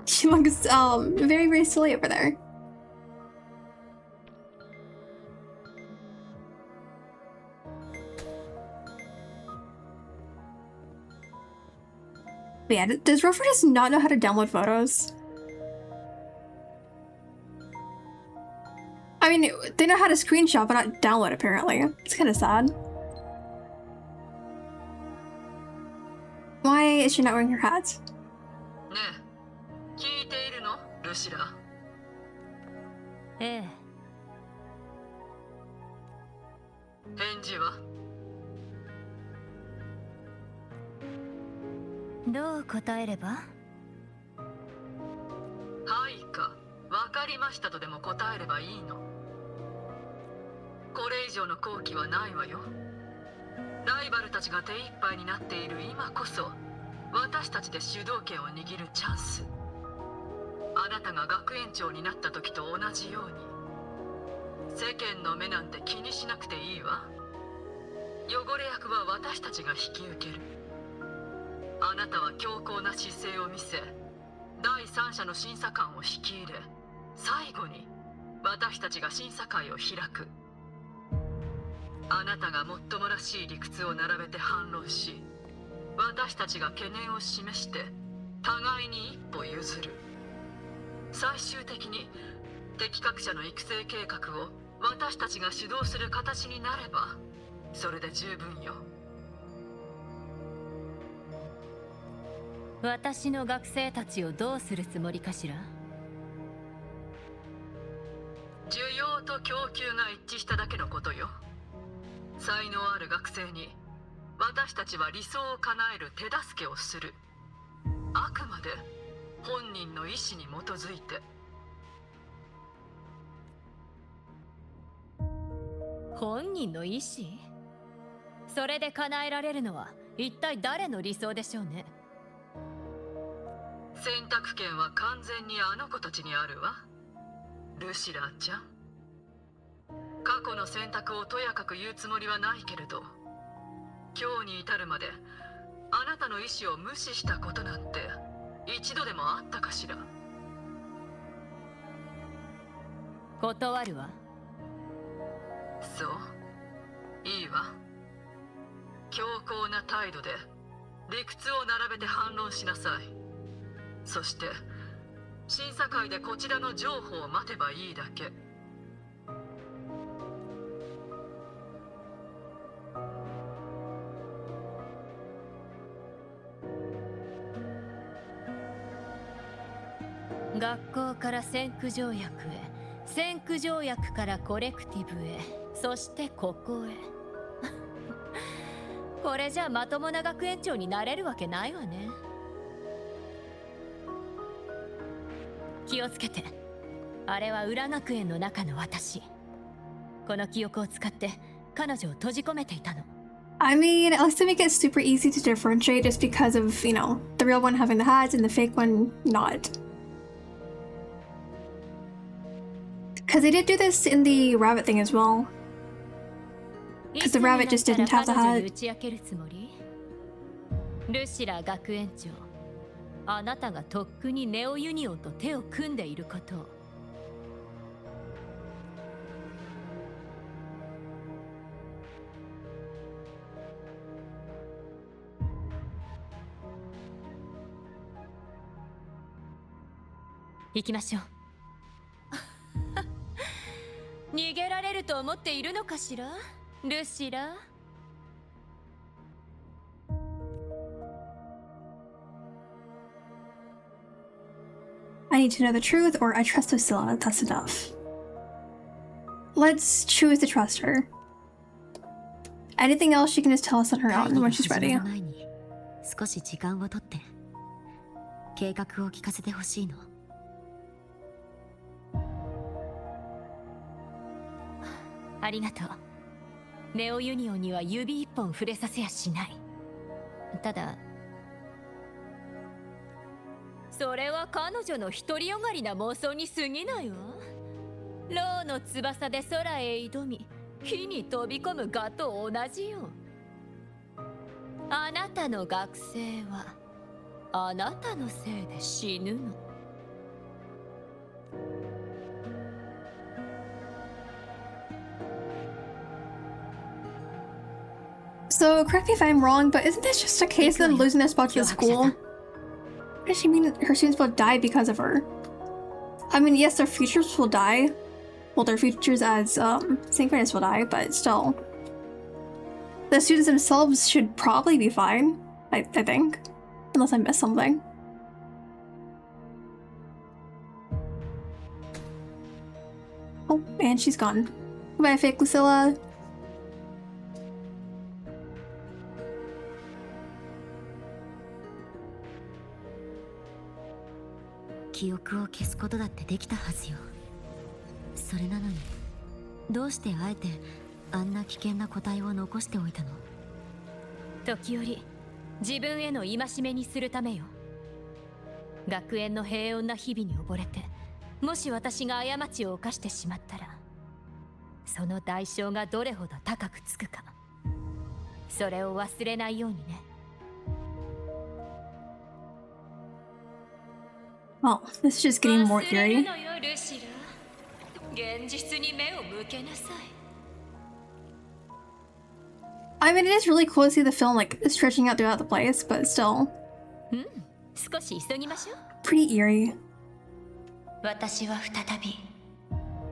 She looks, very, very silly over there. But yeah, does Rover just not know how to download photos? I mean, they know how to screenshot, but not download, apparently. It's kind of sad. Why is she not wearing her hat? 聞いているの、ルシラ？ええ。返事は？どう答えれば？はいか、わかりましたとでも答えればいいの。これ以上の好機はないわよ。ライバルたちが手一杯になっている今こそ、私たちで主導権を握るチャンス。あなたが学園長になった時と同じように、世間の目なんて気にしなくていいわ。汚れ役は私たちが引き受ける。あなたは強硬な姿勢を見せ、第三者の審査官を引き入れ、最後に私たちが審査会を開く。あなたがもっともらしい理屈を並べて反論し、私たちが懸念を示して互いに一歩譲る。最終的に適格者の育成計画を私たちが主導する形になればそれで十分よ。私の学生たちをどうするつもりかしら？需要と供給が一致しただけのことよ。才能ある学生に私たちは理想を叶える手助けをする。あくまで本人の意思に基づいて。本人の意思？それで叶えられるのは一体誰の理想でしょうね。選択権は完全にあの子たちにあるわ、ルシラーちゃん。過去の選択をとやかく言うつもりはないけれど、今日に至るまであなたの意思を無視したことなんて一度でもあったかしら。断るわ。そう、いいわ。強硬な態度で理屈を並べて反論しなさい。そして審査会でこちらの情報を待てばいいだけ。学校から先駆条約へ、先駆条約からコレクティブへ、そしてここへ。これじゃまともな学園長になれるわけないわね。気をつけて。あれは裏学園の中の私。この記憶を使って彼女を閉じ込めていたの。I mean, at least to make it super easy to differentiate just because of, you know, the real one having the hat and the fake one not. Because they did do this in the rabbit thing as well. Because the rabbit just didn't have the hat. ルシラ学園長、あなたがとっくにネオユニオンと手を組んでいることを。行きましょう。逃げられると思っているのかしら、ルシラ。I need to know the truth, or I trust Lucilla. That's enough. Let's choose to trust her. Anything else she can just tell us on her own when she's ready. 少し時間をとって計画を聞かせてほしいの。ありがとう。ネオユニオンには指一本触れさせやしない。ただそれは彼女の独りよがりな妄想に過ぎないわ。ローの翼で空へ挑み、火に飛び込むガと同じよ。あなたの学生はあなたのせいで死ぬの。So, correct me if I'm wrong, but isn't this just a case of them losing their spot to the school? What does she mean her students will die because of her? I mean, yes, their futures will die. Well, their futures as synchronous will die, but still. The students themselves should probably be fine, I think. Unless I missed something. Oh, and she's gone. Goodbye, fake Lucilla. "記憶を消すことだってできたはずよ。それなのにどうしてあえてあんな危険な個体を残しておいたの？時折自分への戒めにするためよ。学園の平穏な日々に溺れて、もし私が過ちを犯してしまったら、その代償がどれほど高くつくか、それを忘れないようにね。Well, this is just getting more eerie. 現実に目を向けなさい。I mean, it is really cool to see the film like stretching out throughout the place, but still. 少し急ぎましょう。Pretty eerie. 私は再び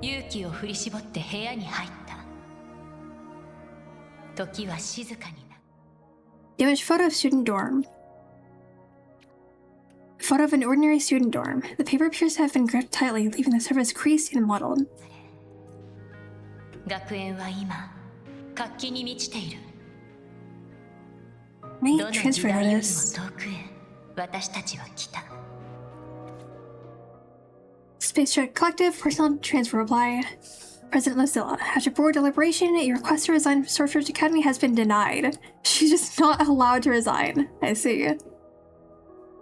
勇気を振り絞って部屋に入った。時は静かにな。Image photo of student dorm. Photo of an ordinary student dorm. The paper appears to have been gripped tightly, leaving the surface creased and mottled. 学園は今活気に満ちている。 Right? どの Transfer 時代よりも notice. 遠くへ私たちは来た。 Space Trek Collective Personal Transfer Reply. President Lucilla, after board deliberation, your request to resign from Sorcerer's Academy has been denied. She's just not allowed to resign. I see.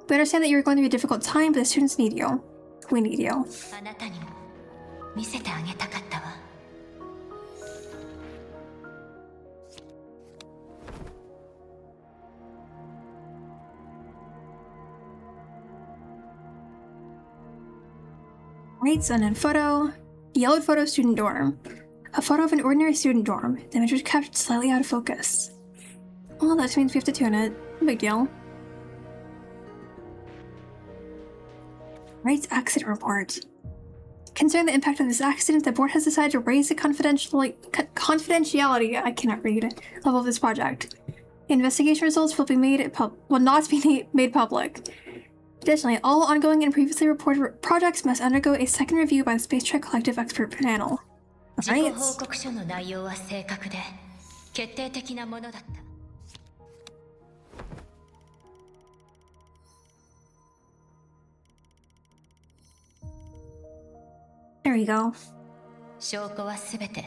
We understand that you're going through a difficult time, but the students need you. We need you. あなたにも見せてあげたかったわ。 Right, unknown photo. Yellowed photo of student dorm. A photo of an ordinary student dorm. The image was captured slightly out of focus. Well, that means we have to tune it. No big deal. Writes accident report. Concerning the impact of this accident, the board has decided to raise the confidentiality, I cannot read, level of this project. Investigation results will not be made public. Additionally, all ongoing and previously reported projects must undergo a second review by the Space Trek Collective Expert Panel. Alright. There we go. 証拠はすべて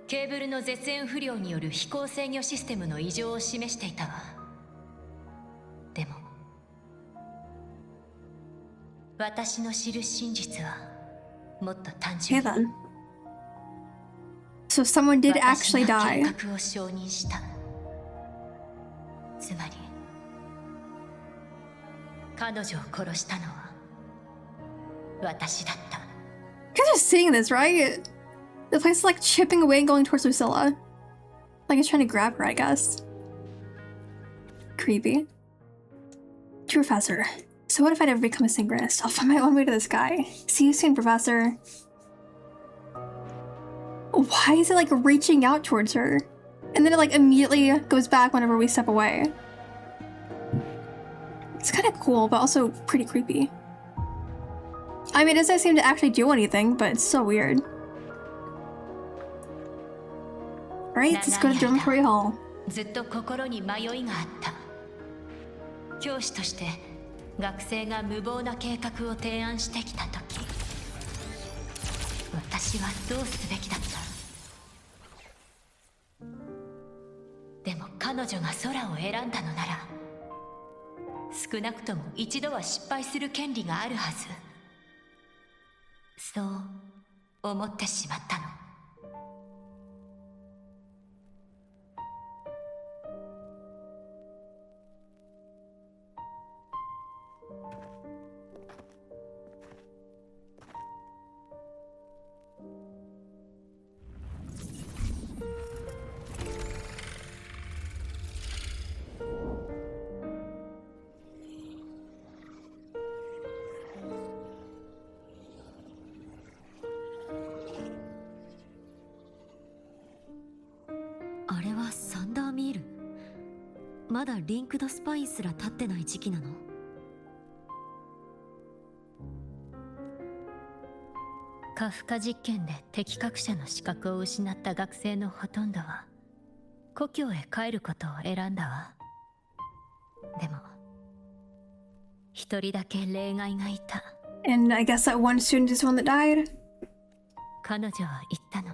ケーブルの絶縁不良による飛行制御システムの異常を示していたわ。でも私の知る真実はもっと単純。 Okay then. So someone did actually die. 私が計画を承認した。つまり彼女を殺したのは私だった。 You guys are seeing this, right? The place is like chipping away and going towards Lucilla. Like it's trying to grab her, I guess. Creepy. To Professor. So what if I'd ever become a synchronist? I'll find my own way to the sky. See you soon, Professor. Why is it like reaching out towards her? And then it like immediately goes back whenever we step away. It's kind of cool, but also pretty creepy. I mean, it doesn't seem to actually do anything, but it's so weird. Alright, let's go to Dormitory Hall. ずっと心に迷いがあった。教師として学生が無謀な計画を提案してきたとき、私はどうすべきだった。でも彼女が空を選んだのなら、少なくとも一度は失敗する権利があるはず。そう思ってしまったの。あれはサンダーミール。まだリンクドスパインすら立ってない時期なの？過負荷実験で適格者の資格を失った学生のほとんどは故郷へ帰ることを選んだわ。でも一人だけ例外がいた。 And I guess that one student is the one that died? 彼女は言ったの。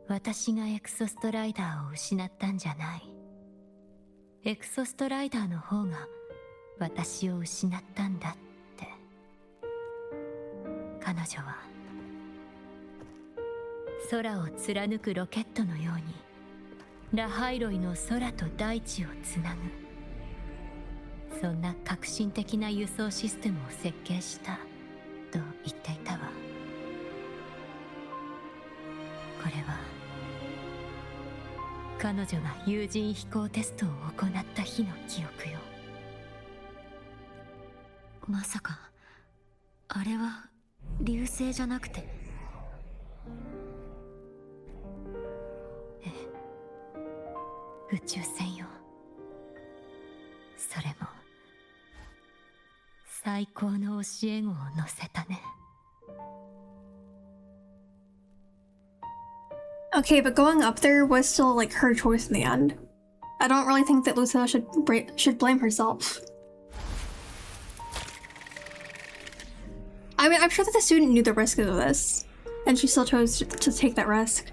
私がエクソストライダーを失ったんじゃない。エクソストライダーの方が私を失ったんだって。彼女は空を貫くロケットのようにラハイロイの空と大地をつなぐ、そんな革新的な輸送システムを設計したと言っていたわ。これは彼女が有人飛行テストを行った日の記憶よ。まさかあれは流星じゃなくて？ええ、宇宙船よ。それも最高の教え子を乗せたね。Okay, but going up there was still like her choice in the end. I don't really think that Lucilla should blame herself. I mean, I'm sure that the student knew the risk of this, and she still chose to take that risk.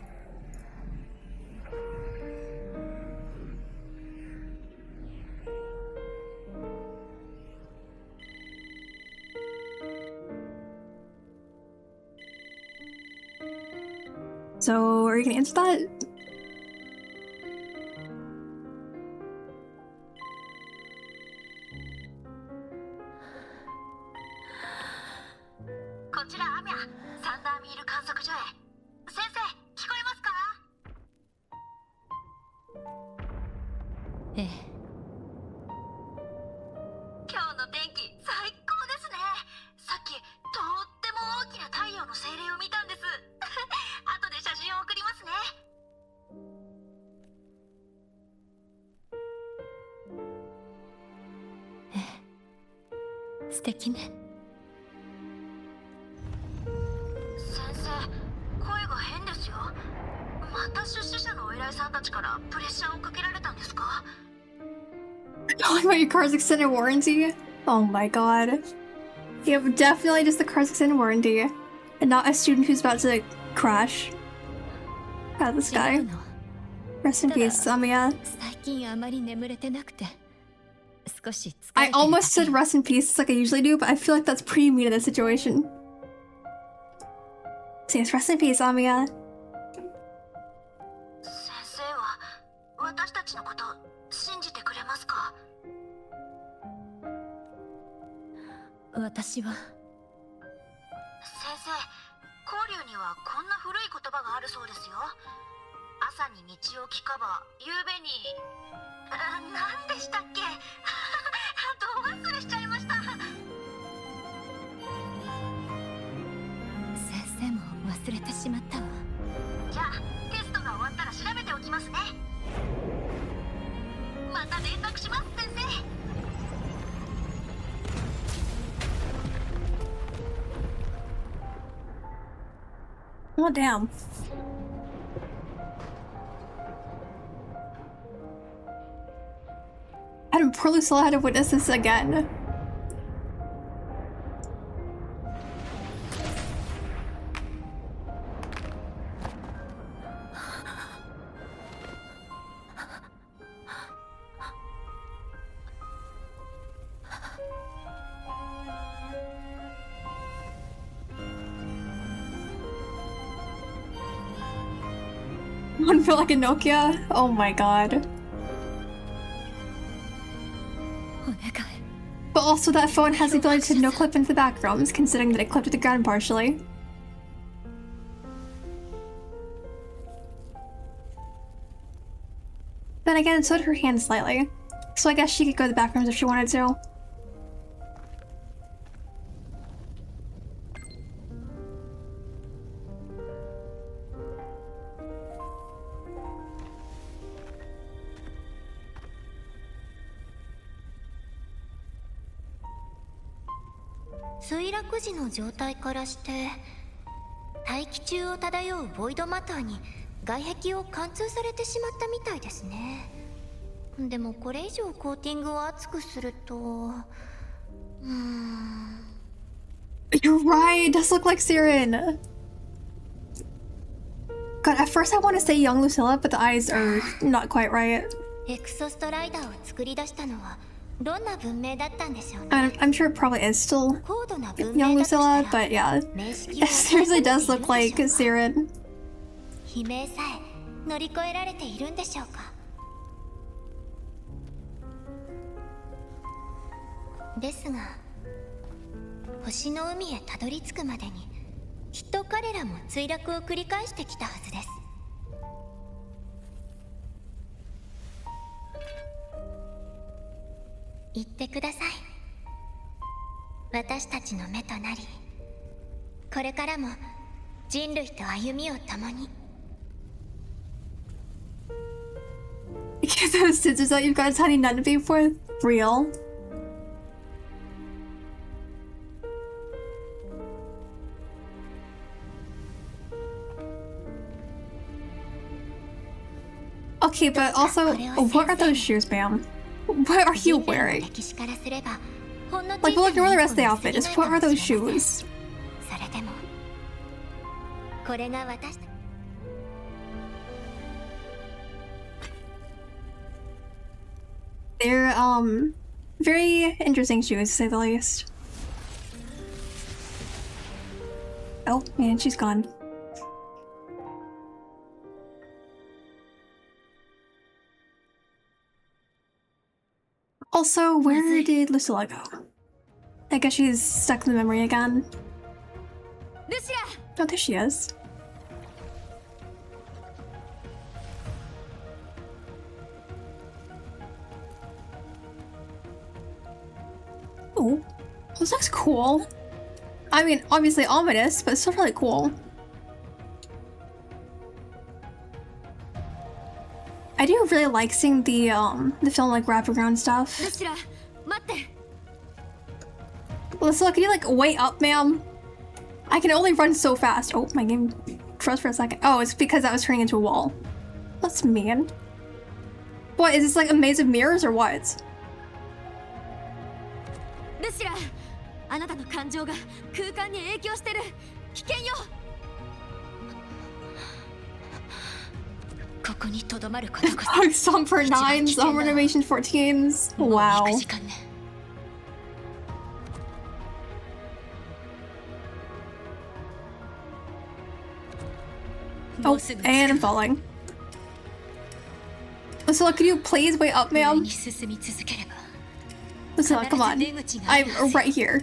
So, are you gonna answer that? こちらアミャ、サンダーミール観測所へ。先生、聞こえますか？ええ。今日の天気最高です素敵ね。先生、声が変ですよ。また出資者のお偉いさんたちからプレッシャーをかけられたんですか？ Talking about your car's extended warranty? Oh my god. Yep, definitely just the car's extended warranty. And not a student who's about to crash. God, this guy. Rest in peace, Samiya. 最近あまり眠れてなくて少し疲れてる。 I almost said rest in peace like I usually do, but I feel like that's pretty mean in this situation. So yes, rest in peace, Samiya. 先生は私たちのこと信じてくれますか？私は先生、交流にはこんな古い言葉があるそうですよ。朝に道を聞かば夕べに何でしたっけ？ど忘れしちゃいました。先生も忘れてしまったわ。じゃあテストが終わったら調べておきますね。また連絡します、先生。Oh damn. And poor Lucilla had to witness this again. One felt like a Nokia? Oh my god. But also that phone has the ability to no-clip into the backgrounds, considering that it clipped to the ground partially. Then again, so did her hand slightly. So I guess she could go to the back rooms if she wanted to.「墜落時の状態からして大気中を漂うボイドマターに外壁を貫通されてしまったみたいですね。でもこれ以上コーティングを厚くするとYou're right, it does look like Siren. God, at first I want to say young Lucilla, but the eyes are not quite right. エクソストライダーを作り出したのはどんな文明だったんでしょうね。 I'm sure it probably is still 高度な文 young 明だとしたら Lucilla, but yeah, 面識 it を seriously does look like Siren. 悲鳴さえ乗り越えられているんでしょうか。ですが星の海へたどり着くまでにきっと彼らも墜落を繰り返してきたはずです。言ってください。私たちの目となり、これからも人類と歩みを共に。Because those scissors that you've got a tiny nut to be for real. Okay, but also, what are those shoes, ma'am? What are you wearing? Like, we're looking over the rest of the outfit. Just what are those shoes? それでもこれが私たち。They're, very interesting shoes, to say the least. Oh, man, she's gone. Also, where did Lucilla go? I guess she's stuck in the memory again. Lucilla! Oh, there she is. Oh, this looks cool. I mean, obviously ominous, but still really cool. I do really like seeing the film like wraparound stuff. Lucilla, 待って。Lucilla, can you like wait up, ma'am? I can only run so fast. Oh, my game froze for a second. Oh, it's because I was turning into a wall. That's mean. What, is this like a maze of mirrors or what? Lucilla, あなたの感情が空間に影響してる。危険よ。ここに留まることこそ Some for 9s, some renovation 14s. Wow. Oh, and I'm falling. Lucilla, could you please wait up, ma'am? Lucilla, come on. I'm right here.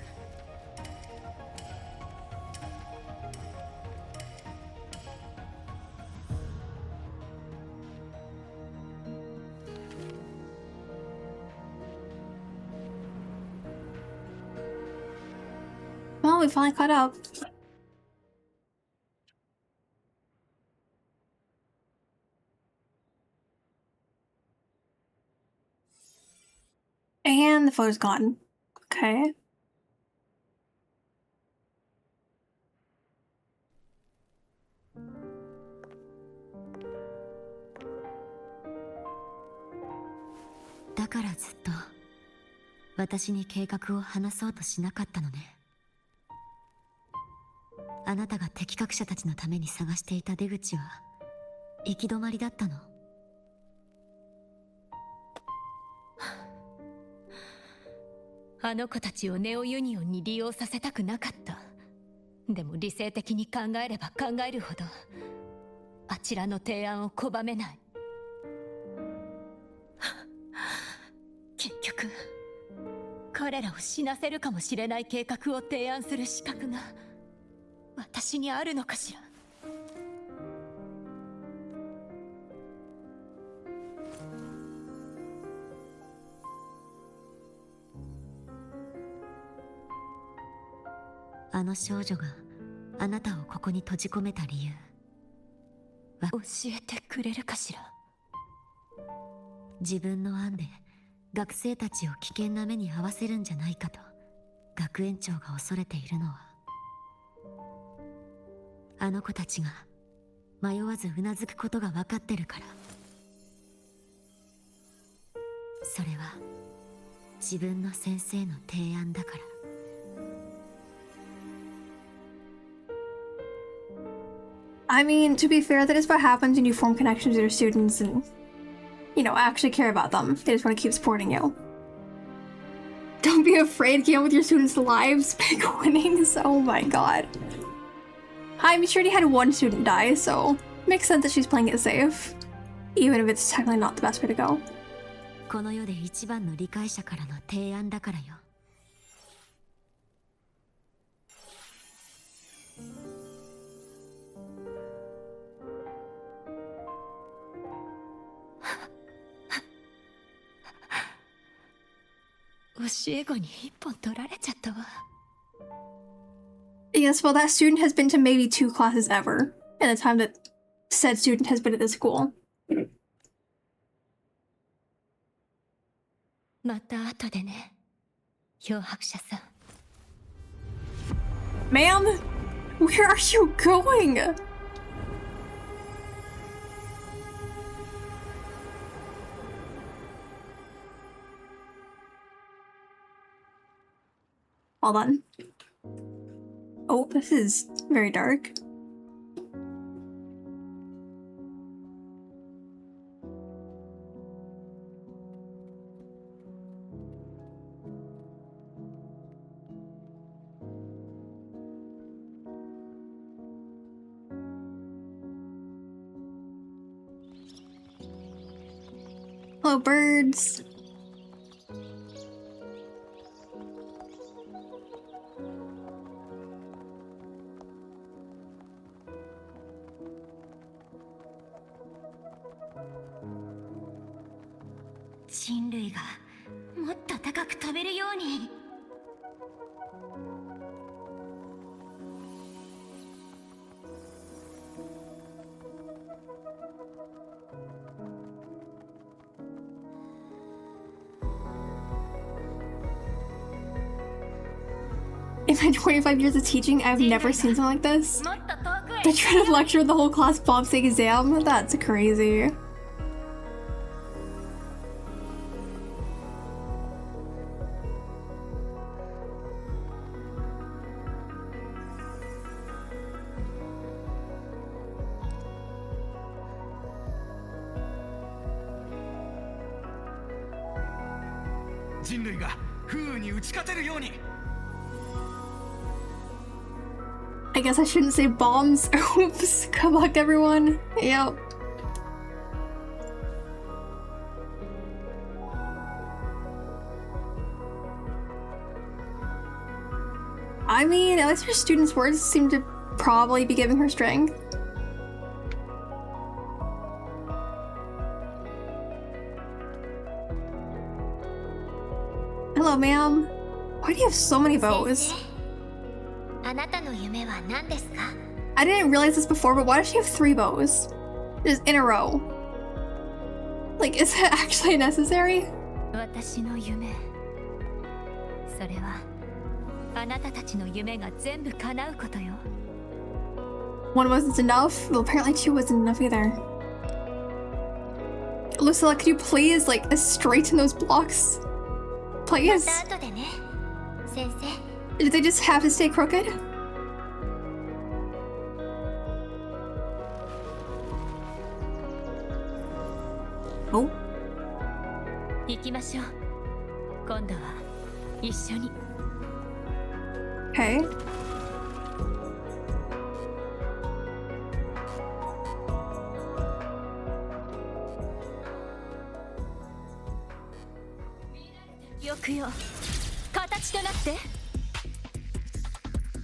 Well, we finally caught up. And the photo's gone. Okay. Dakara ずっと私に計画を話そうとしなかったのね。あなたが適格者たちのために探していた出口は行き止まりだったの。あの子たちをネオユニオンに利用させたくなかった。でも理性的に考えれば考えるほどあちらの提案を拒めない。結局彼らを死なせるかもしれない計画を提案する資格が私にあるのかしら。あの少女があなたをここに閉じ込めた理由は教えてくれるかしら。自分の案で学生たちを危険な目に遭わせるんじゃないかと学園長が恐れているのは、あの子たちが迷わずうなずくことが分かってるから。それは自分の先生の提案だから。I mean, to be fair, that is what happens when you form connections with your students and, you know, actually care about them. They just want to keep supporting you. Don't be afraid, get on with your students' lives. Big winnings. Oh my god. I'm sure he had one student die, so makes sense that she's playing it safe. Even if it's technically not the best way to go. この世で一番の理解者からの提案だからよ。教え子に一本取られちゃったわ。Yes, well, that student has been to maybe 2 classes ever in the time that said student has been at the school. また後でね、漂白者さん。Ma'am, where are you going? Hold on. Oh, this is very dark. Hello, birds. In my 25 years of teaching, I've never seen something like this. They're trying to lecture the whole class bombs the exam? That's crazy. I guess I shouldn't say bombs. Oops. Good luck, everyone. Yep. I mean, at least her students' words seem to probably be giving her strength. Hello, ma'am. Why do you have so many bows? I didn't realize this before, but why does she have 3 bows? Just in a row. Like, is that actually necessary? One wasn't enough? Well, apparently 2 wasn't enough either. Lucilla, could you please, like, straighten those blocks? Please? Did they just have to stay crooked? Oh. Okay.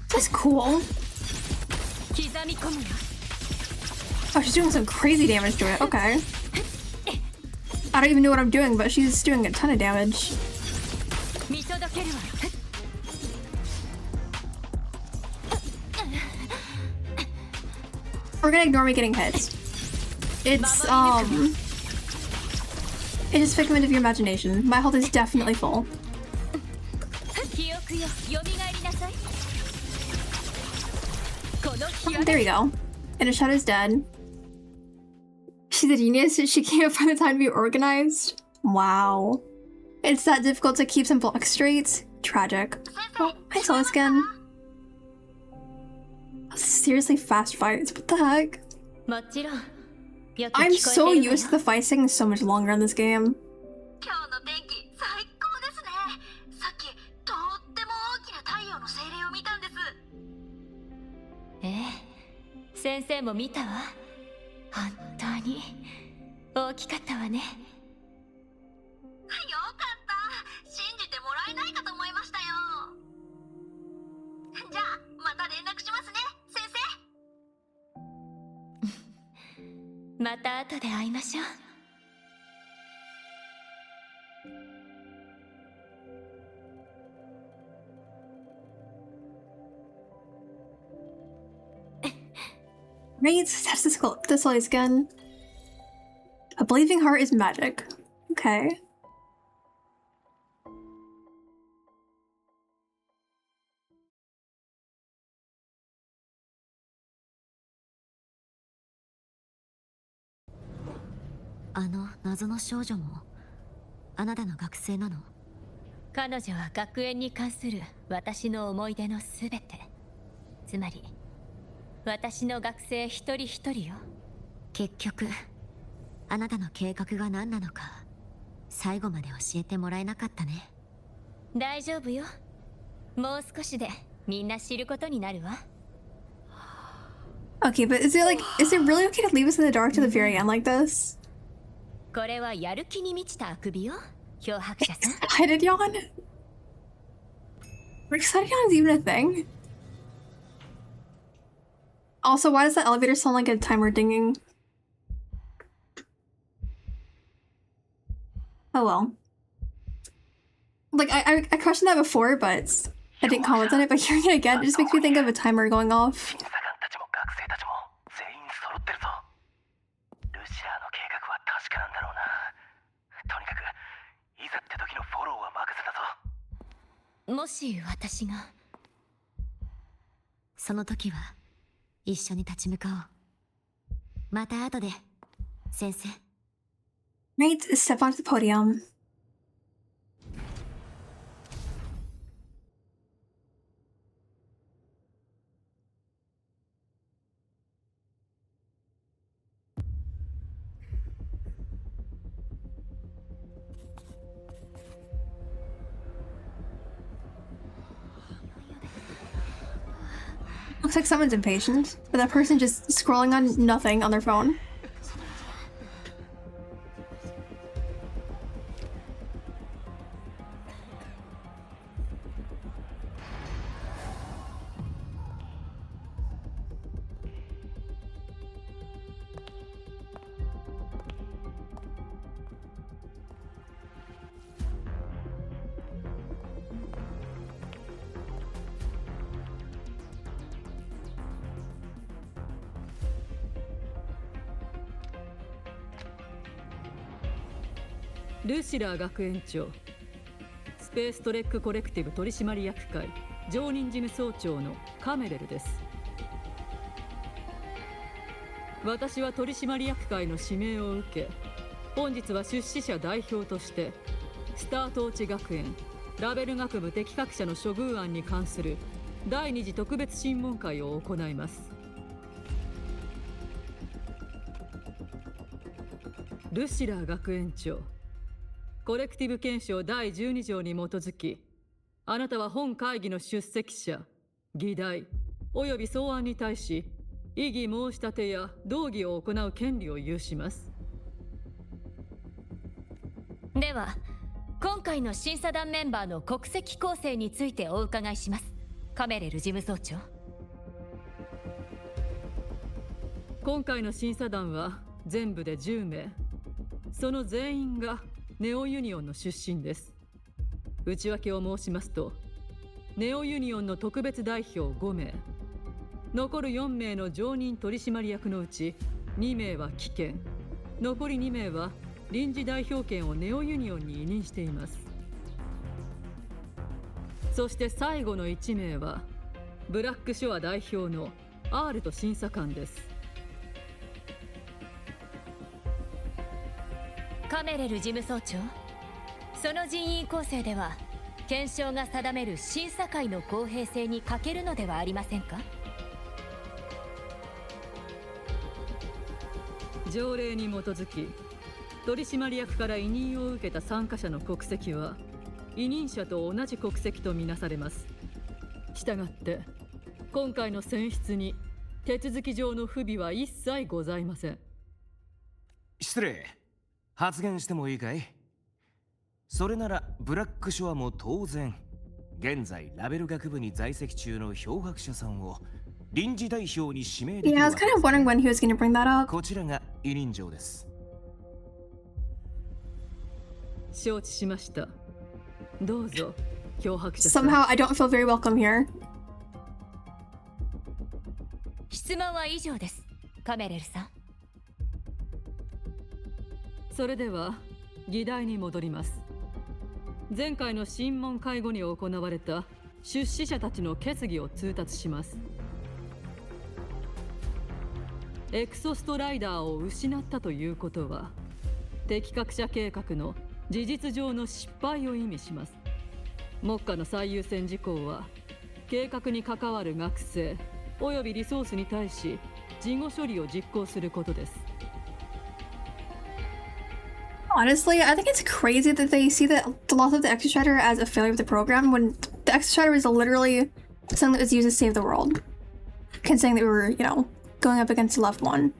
That's cool. Oh, she's doing some crazy damage to it. Okay. I don't even know what I'm doing, but she's doing a ton of damage. We're gonna ignore me getting hit. It's a figment of your imagination. My health is definitely full. Oh, there we go. And a shadow's dead. She's a genius. She can't find the time to be organized. Wow. It's that difficult to keep some blocks straight. Tragic. Oh, I saw this again. Seriously fast fights. What the heck? I'm so used to the fights taking so much longer in this game. Right, that's this always again. A believing heart is magic. Okay.彼女は学園に関する私の思い出のすべて。つまり、私の学生一人一人よ。結局、あなたの計画が何なのか、最後まで教えてもらえなかったね。大丈夫よ。もう少しでみんな知ることになるわ。Okay, but is it really okay to leave us in the dark to the very end like this? これはやる気に満ちたあくびよ。漂白者さん。Excited yawn? Excited yawn is even a thing? Also, why does the elevator sound like a timer dinging? Oh well. Like, I questioned that before, but I didn't comment on it, but hearing it again, it just makes me think of a timer going off. その時は一緒に立ち向かおう。また後で、先生。Right, step onto the podium. Looks like someone's impatient, but that person just scrolling on nothing on their phone.ルシラー学園長、スペーストレックコレクティブ取締役会常任事務総長のカメレルです。私は取締役会の指名を受け、本日は出資者代表としてスタートーチ学園ラベル学部適格者の処遇案に関する第2次特別審問会を行います。ルシラー学園長、コレクティブ憲章第12条に基づき、あなたは本会議の出席者、議題および草案に対し異議申し立てや動議を行う権利を有します。では今回の審査団メンバーの国籍構成についてお伺いします。カメレル事務総長。今回の審査団は全部で10名。その全員がネオユニオンの出身です。内訳を申しますと、ネオユニオンの特別代表5名、残る4名の常任取締役のうち2名は棄権、残り2名は臨時代表権をネオユニオンに委任しています。そして最後の1名はブラックショア代表のアールト審査官です。カメレル事務総長、その人員構成では憲章が定める審査会の公平性に欠けるのではありませんか？条例に基づき取締役から委任を受けた参加者の国籍は委任者と同じ国籍とみなされます。したがって今回の選出に手続き上の不備は一切ございません。失礼、発言してもいいかい？それならブラックショアも当然現在ラベル学部に在籍中の漂白者さんを臨時代表に指名できる Yeah, I was kind of wondering when he was going to bring that up. こちらが委任状です。承知しました。どうぞ漂白者さん。 Somehow I don't feel very welcome here. 質問は以上です、カメレルさん。それでは議題に戻ります。前回の審問会後に行われた出資者たちの決議を通達します。エクソストライダーを失ったということは適格者計画の事実上の失敗を意味します。目下の最優先事項は計画に関わる学生およびリソースに対し事後処理を実行することです。Honestly, I think it's crazy that they see the loss of the Extrastrator as a failure of the program when the Extrastrator is literally something that was used to save the world. Considering that we were, you know, going up against the left one.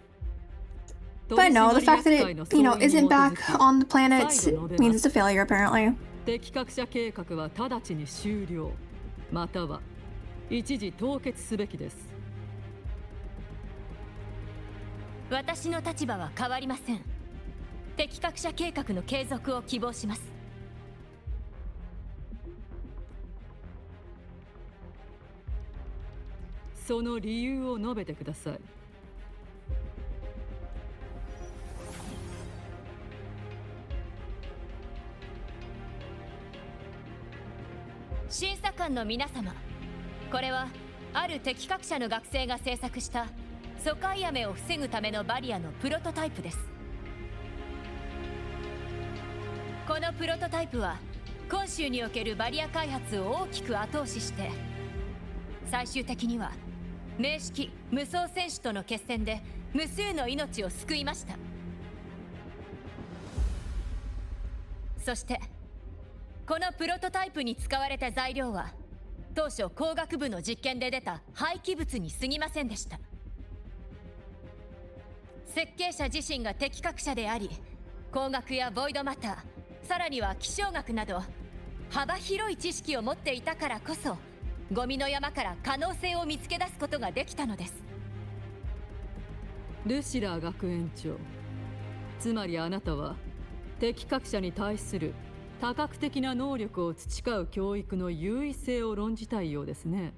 But no, the fact that it, you know, isn't back on the planet means it's a failure, apparently. 適格者計画は直ちに終了、または一時凍結すべきです。私の立場は変わりません。適格者計画の継続を希望します。その理由を述べてください。審査官の皆様、これはある敵格者の学生が制作した疎開雨を防ぐためのバリアのプロトタイプです。このプロトタイプは本州におけるバリア開発を大きく後押しして、最終的には名式無双戦士との決戦で無数の命を救いました。そしてこのプロトタイプに使われた材料は当初工学部の実験で出た廃棄物に過ぎませんでした。設計者自身が敵格者であり、工学やボイドマター、さらには気象学など幅広い知識を持っていたからこそ、ゴミの山から可能性を見つけ出すことができたのです。ルシラー学園長、つまりあなたは敵格者に対する多角的な能力を培う教育の優位性を論じたいようですね。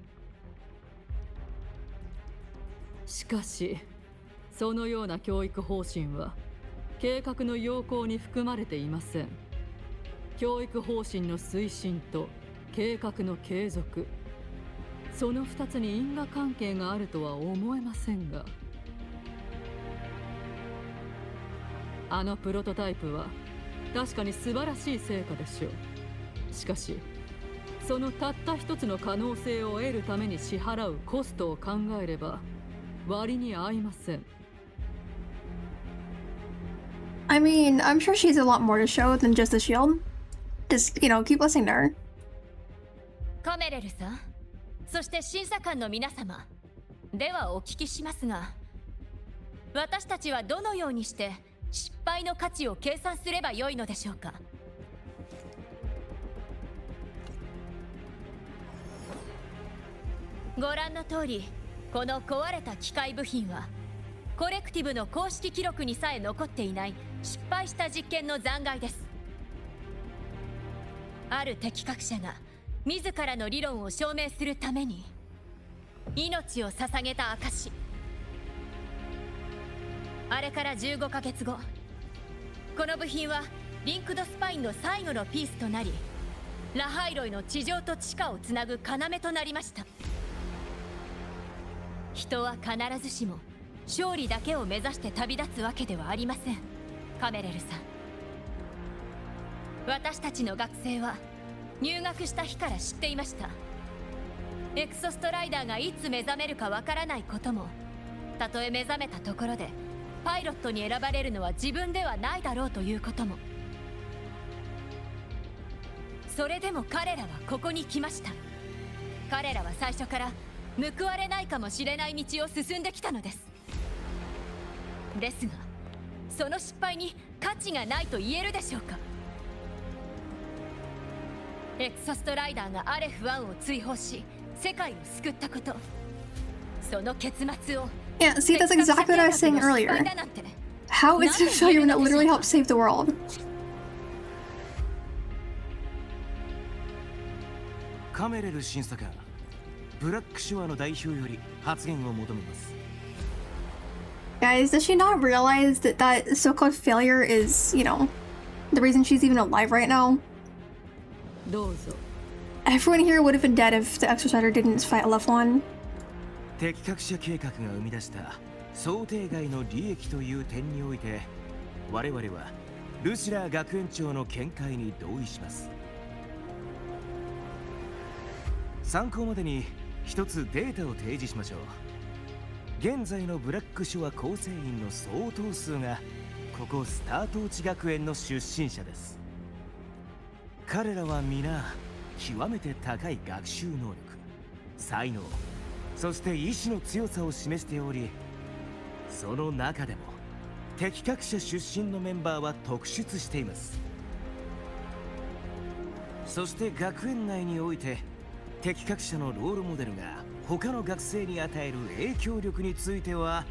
しかしそのような教育方針は計画の要項に含まれていません。教育方針の推進と計画の継続、その2つに因果関係があるとは思えませんが、あのプロトタイプは確かに素晴らしい成果でしょう。しかしそのたった一つの可能性を得るために支払うコストを考えれば割に合いません。I mean, I'm sure she has a lot more to show than just the shield. Just, keep listening to her. カメレルさん、そして審査官の皆様、ではお聞きしますが、私たちはどのようにして失敗の価値を計算すればよいのでしょうか。ご覧の通り、この壊れた機械部品はコレクティブの公式記録にさえ残っていない失敗した実験の残骸です。ある敵格者が自らの理論を証明するために命を捧げた証。あれから15ヶ月後、この部品はリンクドスパインの最後のピースとなり、ラハイロイの地上と地下をつなぐ要となりました。人は必ずしも勝利だけを目指して旅立つわけではありません。カメレルさん、私たちの学生は入学した日から知っていました。エクソストライダーがいつ目覚めるかわからないことも、たとえ目覚めたところでパイロットに選ばれるのは自分ではないだろうということも。それでも彼らはここに来ました。彼らは最初から報われないかもしれない道を進んできたのです。ですがその失敗に価値がないと言えるでしょうか。エクソストライダーがアレフ1を追放し世界を救ったこと、その結末を Yeah, see, that's exactly what I was saying earlier. How is it a failure when it literally helped save the world? カメレル審査官、ブラックシュアの代表より発言を求めます。Guys, does she not realize that that so-called failure is, the reason she's even alive right now? どうぞ。 Everyone here would have been dead if the Exorciser didn't fight Left1. 敵格者計画が生み出した想定外の利益という点において、我々はルシラー学園長の見解に同意します。参考までに一つデータを提示しましょう。現在のブラックシュア構成員の相当数がここスタートーチ学園の出身者です。彼らは皆極めて高い学習能力、才能、そして意志の強さを示しており、その中でも敵格者出身のメンバーは特出しています。そして学園内において敵格者のロールモデルが他の学生に与える影響力については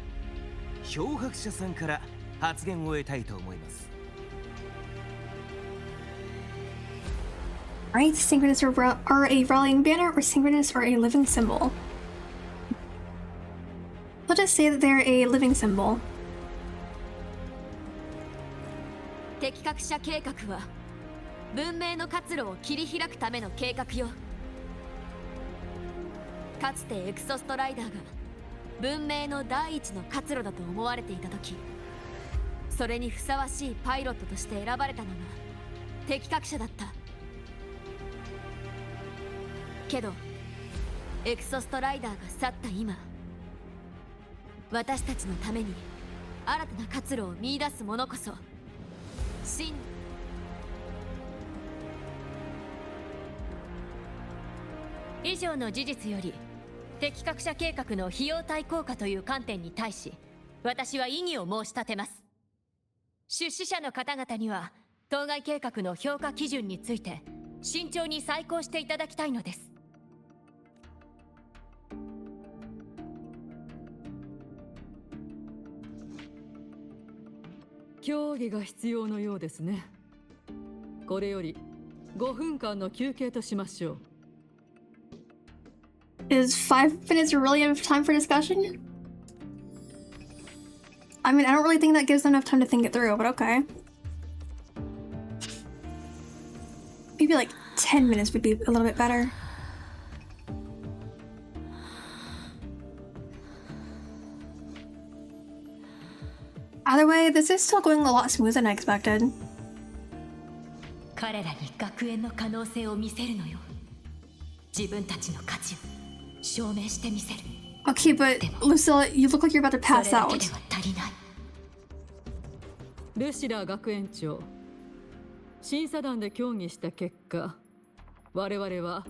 漂白者さんから発言を得たいと思います。Right, synchronous are a rallying banner, or synchronous are a living symbol. We'll just say that they're a living symbol. 敵格者計画は文明の活路を切り開くための計画よ。かつてエクソストライダーが文明の第一の活路だと思われていた時、それにふさわしいパイロットとして選ばれたのが適格者だった。けどエクソストライダーが去った今、私たちのために新たな活路を見出す者こそ真。以上の事実より適格者計画の費用対効果という観点に対し、私は異議を申し立てます。出資者の方々には当該計画の評価基準について慎重に再考していただきたいのです。協議が必要のようですね。これより5分間の休憩としましょう。Is 5 minutes really enough time for discussion? I mean, I don't really think that gives them enough time to think it through, but okay. Maybe like 10 minutes would be a little bit better. Either way, this is still going a lot smoother than I expected. 彼らに学園の可能性を見せるのよ。自分たちの価値を証明してみせる。 Okay, but Lucilla, you look like you're about to pass out. それだけでは足りない。ルシラー学園長、審査団で協議した結果、我々は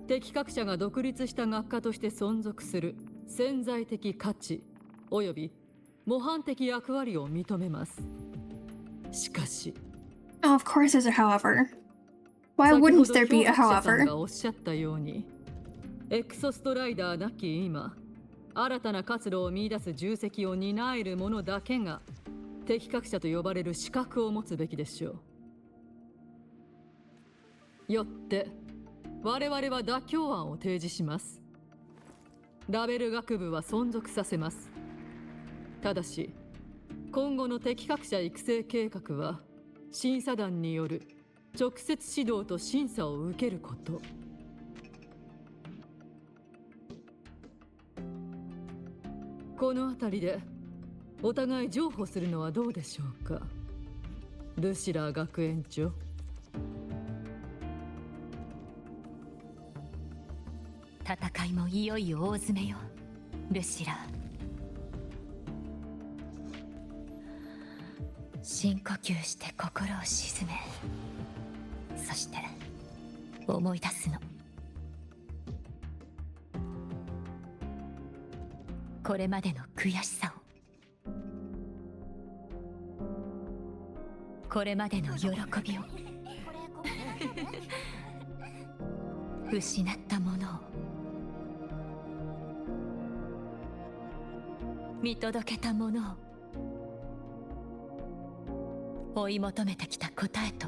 適格者が独立した学科として存続する潜在的価値および模範的役割を認めます。しかし、Oh, of course there's a however. Why wouldn't there be a 先ほど評価者さん however? がおっしゃったように、エクソストライダーなき今、新たな活路を見出す重責を担える者だけが適格者と呼ばれる資格を持つべきでしょう。よって我々は妥協案を提示します。ラベル学部は存続させます。ただし今後の適格者育成計画は審査団による直接指導と審査を受けること。この辺りでお互い譲歩するのはどうでしょうか、ルシラー学園長。戦いもいよいよ大詰めよ、ルシラー。深呼吸して心を静め、そして思い出すの。これまでの悔しさを、これまでの喜びを失ったものを見届けたものを追い求めてきた答えと、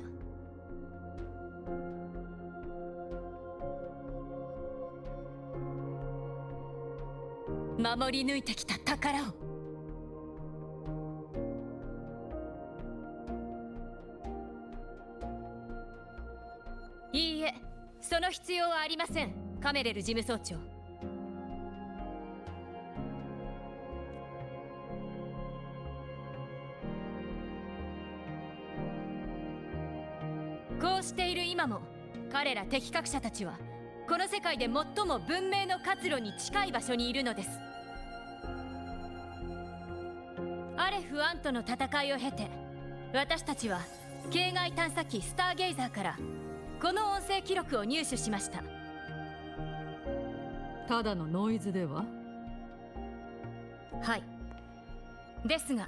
守り抜いてきた宝を。いいえ、その必要はありません、カメレル事務総長。こうしている今も彼ら適格者たちはこの世界で最も文明の活路に近い場所にいるのです。アレフ・アンとの戦いを経て、私たちは系外探査機スターゲイザーからこの音声記録を入手しました。ただのノイズでは？はい。ですが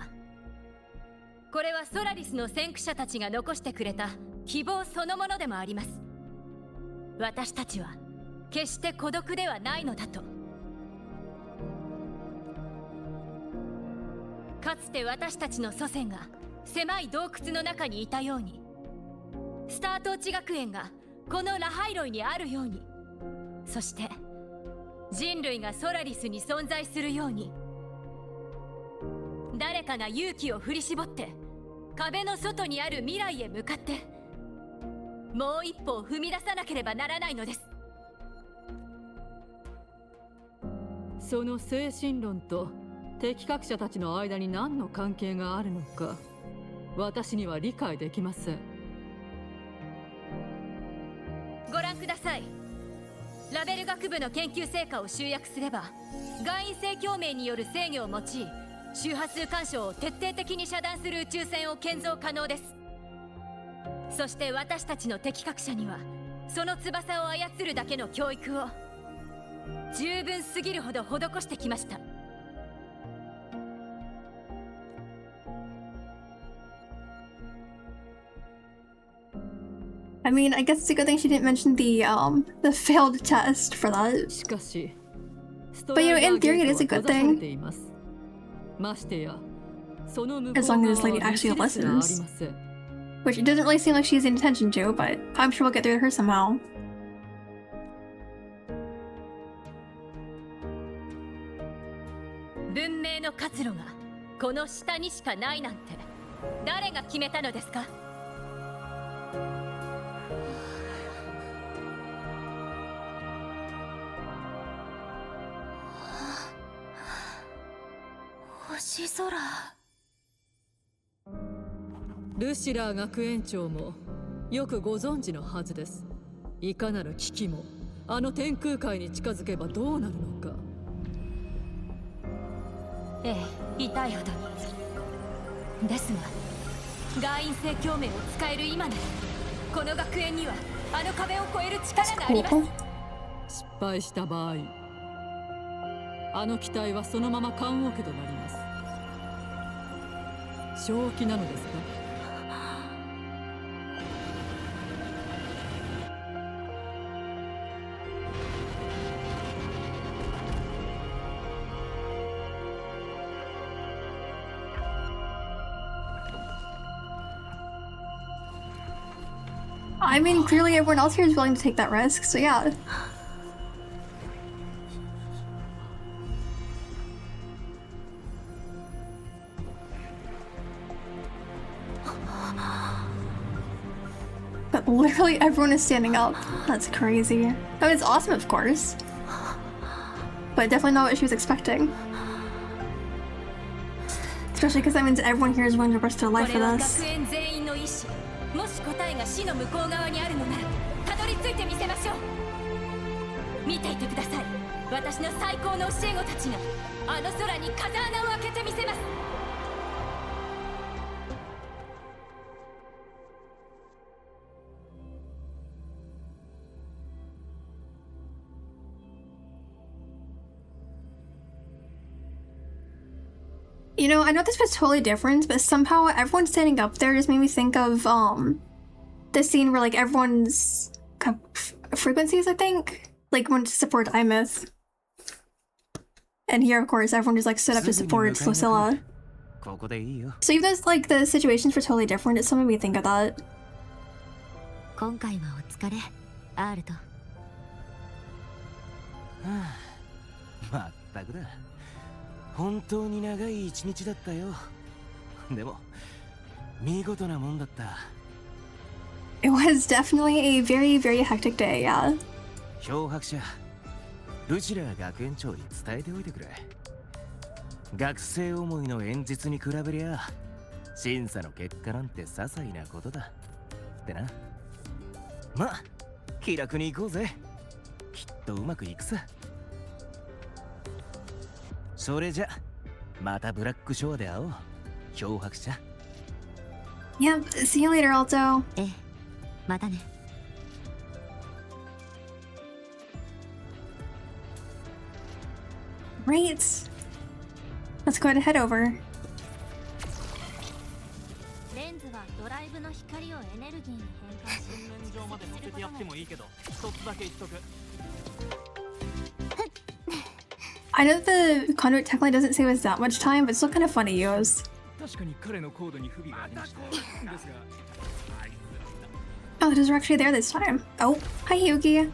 これはソラリスの先駆者たちが残してくれた希望そのものでもあります。私たちは決して孤独ではないのだと。かつて私たちの祖先が狭い洞窟の中にいたように、スタートーチ学園がこのラハイロイにあるように、そして人類がソラリスに存在するように、誰かが勇気を振り絞って壁の外にある未来へ向かってもう一歩を踏み出さなければならないのです。その精神論と適格者たちの間に何の関係があるのか、私には理解できません。ご覧ください。ラベル学部の研究成果を集約すれば、外因性共鳴による制御を用い、周波数干渉を徹底的に遮断する宇宙船を建造可能です。そして私たちの適格者には、その翼を操るだけの教育を十分すぎるほど施してきました。I mean, I guess it's a good thing she didn't mention the failed test for that. しかし、 But you know, in theory, it is a good thing. ましてや、その向こう As long as this lady 側は actually 道ですらありま listens. せん。 Which it doesn't really seem like she's paying attention to, but I'm sure we'll get through to her somehow. 文明の活路がこの下にしかないなんて誰が決めたのですか？星空。ルシラー学園長もよくご存知のはずです。いかなる危機もあの天空海に近づけばどうなるのか。ええ、痛いほどに。ですが、外因性共鳴を使える今なら、この学園にはあの壁を越える力があります。失敗した場合、あの機体はそのまま棺桶となります。正気なのですか？I mean, clearly everyone else here is willing to take that risk, so yeah. But literally everyone is standing up. That's crazy. I mean, it's awesome, of course. But definitely not what she was expecting. Especially because that means everyone here is willing to risk their life for this. もし答えが死の向こう側にあるのなら、たどり着いてみせましょう。見ていてください。私の最高の教え子たちがあの空に風穴を開けてみせます。You know, I know this was totally different, but somehow everyone standing up there just made me think of the scene where like everyone's frequencies, I think, like when to support iMyth. And here, of course, everyone just like stood up to support Lucilla. So even though like the situations were totally different, it still made me think of that. 今回はお疲れ、R と。まったくだ。本当に長い一日だったよ。でも見事なもんだった。It was definitely a very, very hectic day, yeah. 漂白者、ルシラー学園長に伝えておいてくれ。学生思いの演説に比べりゃ、審査の結果なんて些細なことだ。ってな。まあ、気楽に行こうぜ。きっとうまくいくさ。それじゃ、またブラックショアで会おう。漂白者。Yep, see you later, Alto. ええ、またね。Great. Let's go ahead and head over. レンズはドライブの光をエネルギーに変換し、洗面所まで乗せてやってもいいけど、一つだけ言っとく。I know the conduit technically doesn't save us that much time, but it's still kind of fun to use. 確かに彼のコードに不備がありました。ですが、 Oh, those are actually there this time. Oh, hi Yuki.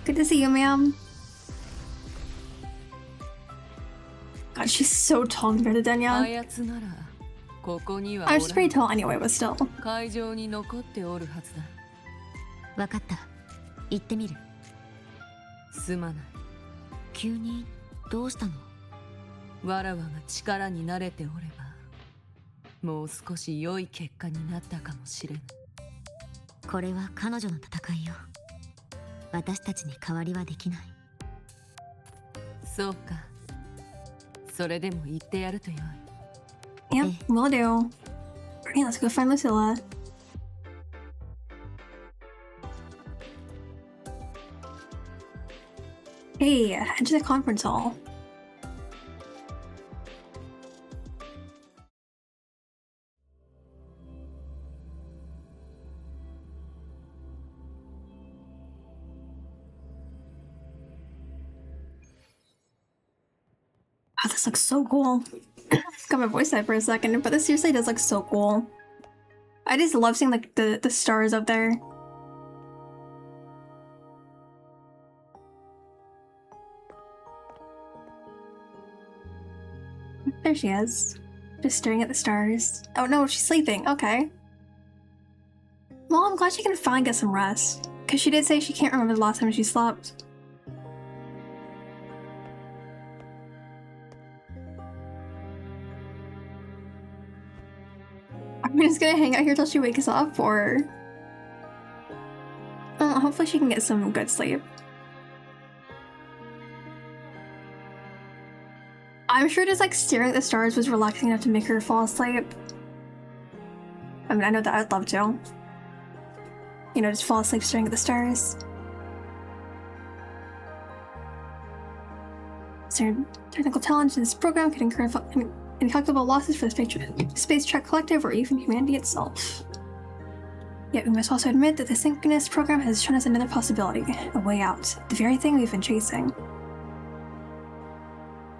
Good to see you, ma'am. God, she's so tall compared to Denya. あやつならここには I was just pretty tall anyway, but still. 会場に残っておるはずだ。わかった。行ってみる。すまない。急にどうしたの？わらわが力に慣れておればもう少し良い結果になったかもしれん。これは彼女の戦いよ。私たちに代わりはできない。そうか。それでも言ってやるとよい。Yep, will do. Alright, let's go find Lucilla. Hey, enter the conference hall. Oh, this looks so cool. Got my voice out for a second, but this seriously does look so cool. I just love seeing like the stars up there. There she is. Just staring at the stars. Oh no, she's sleeping. Okay. Well, I'm glad she can finally get some rest. Because she did say she can't remember the last time she slept. Are we just gonna hang out here till she wakes up, or... hopefully she can get some good sleep. I'm sure just like staring at the stars was relaxing enough to make her fall asleep. I mean, I know that I'd love to. You know, just fall asleep staring at the stars. Certain technical talent in this program can incur incalculable losses for the Space Trek Collective or even humanity itself. Yet we must also admit that the synchronous program has shown us another possibility, a way out, the very thing we've been chasing.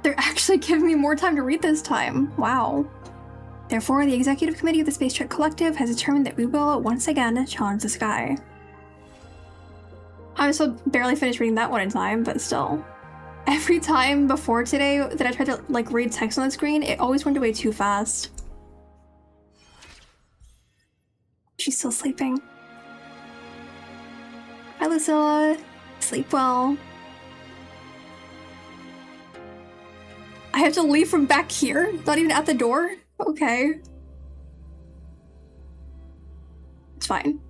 They're actually giving me more time to read this time. Wow. Therefore, the Executive Committee of the Space Trek Collective has determined that we will, once again, challenge the sky. I'm still barely finished reading that one in time, but still. Every time before today that I tried to like read text on the screen, it always went away too fast. She's still sleeping. Hi, Lucilla. Sleep well. I have to leave from back here? Not even at the door? Okay. It's fine.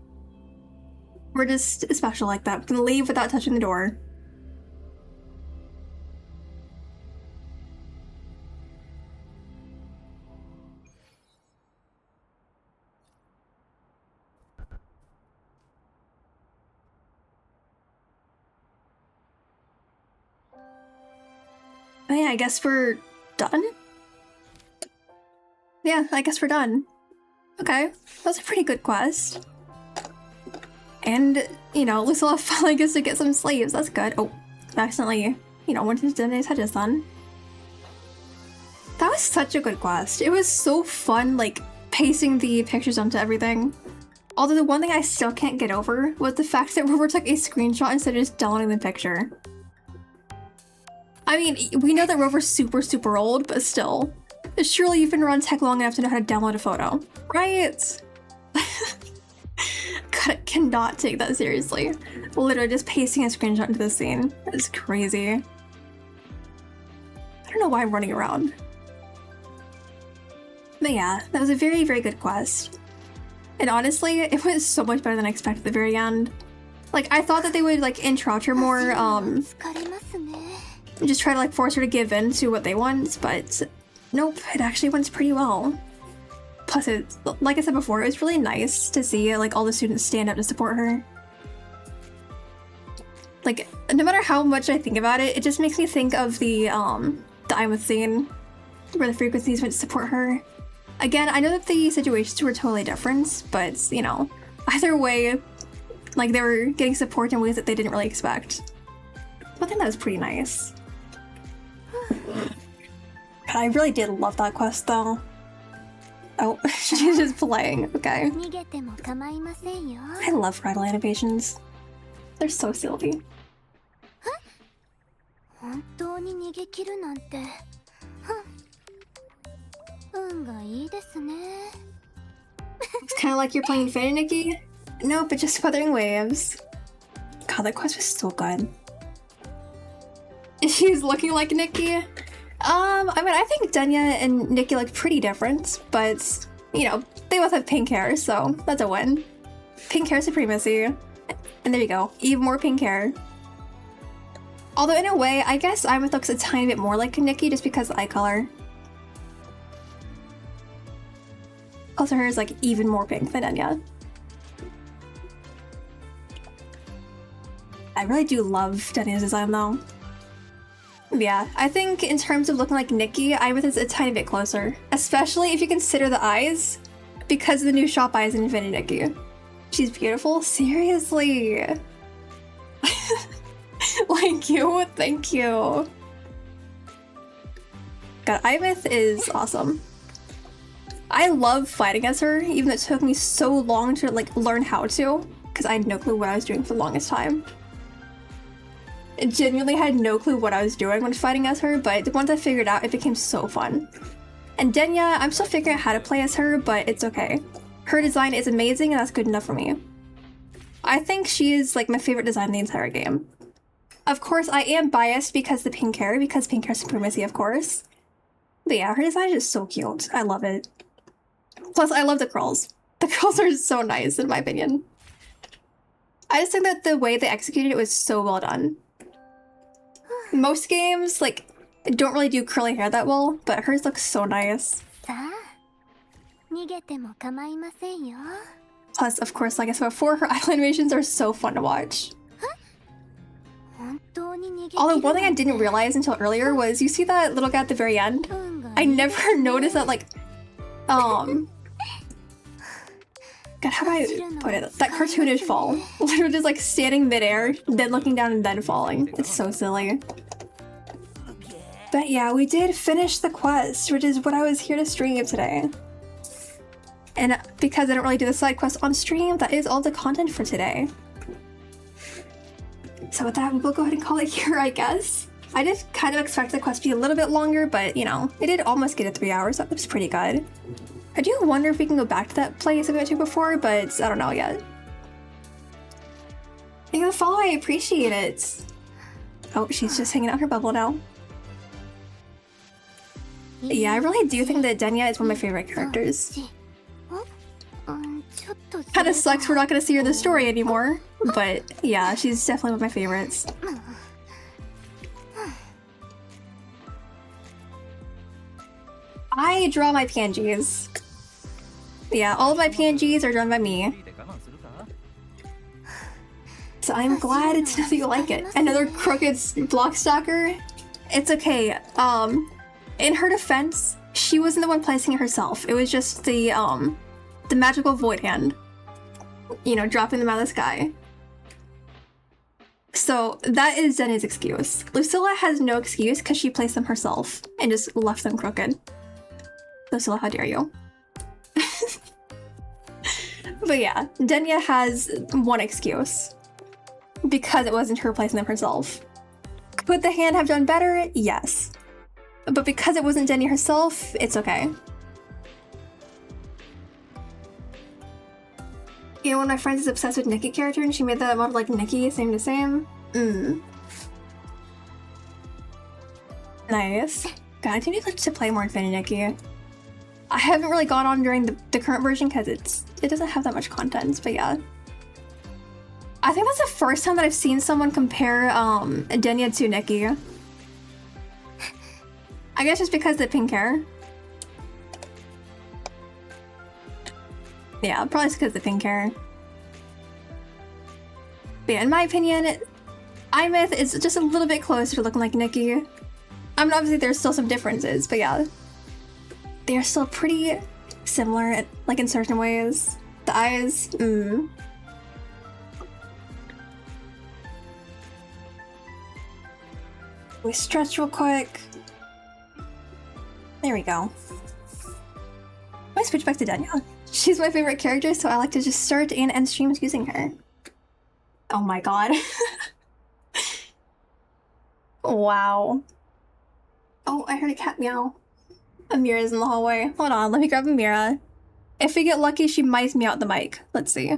We're just special like that. We can leave without touching the door. Oh yeah, I guess we're done? Yeah, I guess we're done. Okay, that was a pretty good quest. And, you know, Lucilla finally gets to get some sleeves. That's good. Oh, I accidentally, you know, went into his touches then. That was such a good quest. It was so fun, like, pasting the pictures onto everything. Although the one thing I still can't get over was the fact that Rover took a screenshot instead of just downloading the picture. I mean, we know that Rover's super old, but still. Surely you've been around tech long enough to know how to download a photo, right? God, I cannot take that seriously. Literally just pasting a screenshot into the scene. That's crazy. I don't know why I'm running around. But yeah, that was a very good quest. And honestly, it was so much better than I expected at the very end. Like, I thought that they would, like, intro her more, just try to, like, force her to give in to what they want, but nope, it actually went pretty well. Plus, it, like I said before, it was really nice to see, like, all the students stand up to support her. Like, no matter how much I think about it, it just makes me think of the I'm With scene, where the frequencies went to support her. Again, I know that the situations were totally different, but, you know, either way, like, they were getting support in ways that they didn't really expect. I think that was pretty nice. I really did love that quest, though. Oh, she's just playing. Okay. I love Rattle animations. They're so silly. It's kind of like you're playing Fate, Nikki. Nope, but just Wuthering Waves. God, that quest was so good. She's looking like Nikki. I mean, I think Denya and Nikki look pretty different, but, you know, they both have pink hair, so that's a win. Pink hair supremacy. And there you go, even more pink hair. Although in a way, I guess Imeth looks a tiny bit more like Nikki just because of eye color. Also, her is like even more pink than Denya. I really do love Denya's design though. Yeah, I think in terms of looking like Nikki, Imeth is a tiny bit closer. Especially if you consider the eyes, because of the new shop eyes in Infinity Nikki. She's beautiful? Seriously? Like you? Thank you. God, Imeth is awesome. I love fighting as her, even though it took me so long to like learn how to, because I had no clue what I was doing for the longest time. I genuinely had no clue what I was doing when fighting as her, but once I figured out, it became so fun. And Denya, I'm still figuring out how to play as her, but it's okay. Her design is amazing and that's good enough for me. I think she is like my favorite design in the entire game. Of course, I am biased because the pink hair, because pink hair supremacy, of course. But yeah, her design is just so cute. I love it. Plus, I love the curls. The curls are so nice, in my opinion. I just think that the way they executed it was so well done. Most games, like, don't really do curly hair that well, but hers looks so nice. Plus, of course, like I said before, her idle animations are so fun to watch. Although one thing I didn't realize until earlier was, you see that little guy at the very end? I never noticed that, like, God, how do I put it? That cartoonish fall. Literally just like standing midair, then looking down and then falling. It's so silly. But yeah, we did finish the quest, which is what I was here to stream today. And because I don't really do the side quests on stream, that is all the content for today. So with that, we'll go ahead and call it here, I guess. I did kind of expect the quest to be a little bit longer, but you know, it did almost get to 3 hours. That was pretty good. I do wonder if we can go back to that place I went to before, but I don't know yet. Thank you for the follow, I appreciate it. Oh, she's just hanging out her bubble now. Yeah, I really do think that Denya is one of my favorite characters. Kinda sucks we're not gonna see her in the story anymore, but yeah, she's definitely one of my favorites. I draw my PNGs. Yeah, all of my PNGs are drawn by me. So I'm glad to know that you like it. Another crooked block stalker? It's okay. In her defense, she wasn't the one placing it herself. It was just the magical void hand. You know, dropping them out of the sky. So that is Zen's excuse. Lucilla has no excuse because she placed them herself and just left them crooked. Lucilla, how dare you? But yeah, Denya has one excuse. Because it wasn't her placing them herself. Could the hand have done better? Yes. But because it wasn't Denya herself, it's okay. You know, one of my friends is obsessed with Nikki character and she made that model like Nikki, same to same. Nice. God, I think I'd like to play more Infinity Nikki. I haven't really gone on during the current version because it doesn't have that much content, but yeah. I think that's the first time that I've seen someone compare Denya to Nikki. I guess just because of the pink hair. Yeah, probably just because of the pink hair. But yeah, in my opinion, Imeth is just a little bit closer to looking like Nikki. I mean, obviously there's still some differences, but yeah. They are still pretty similar, like in certain ways. The eyes, We stretch real quick. There we go. Let me switch back to Denya. She's my favorite character, so I like to just start and end streams using her. Oh my god. Wow. Oh, I heard a cat meow. Amira's in the hallway. Hold on, let me grab Amira. If we get lucky, she might meow at the mic. Let's see.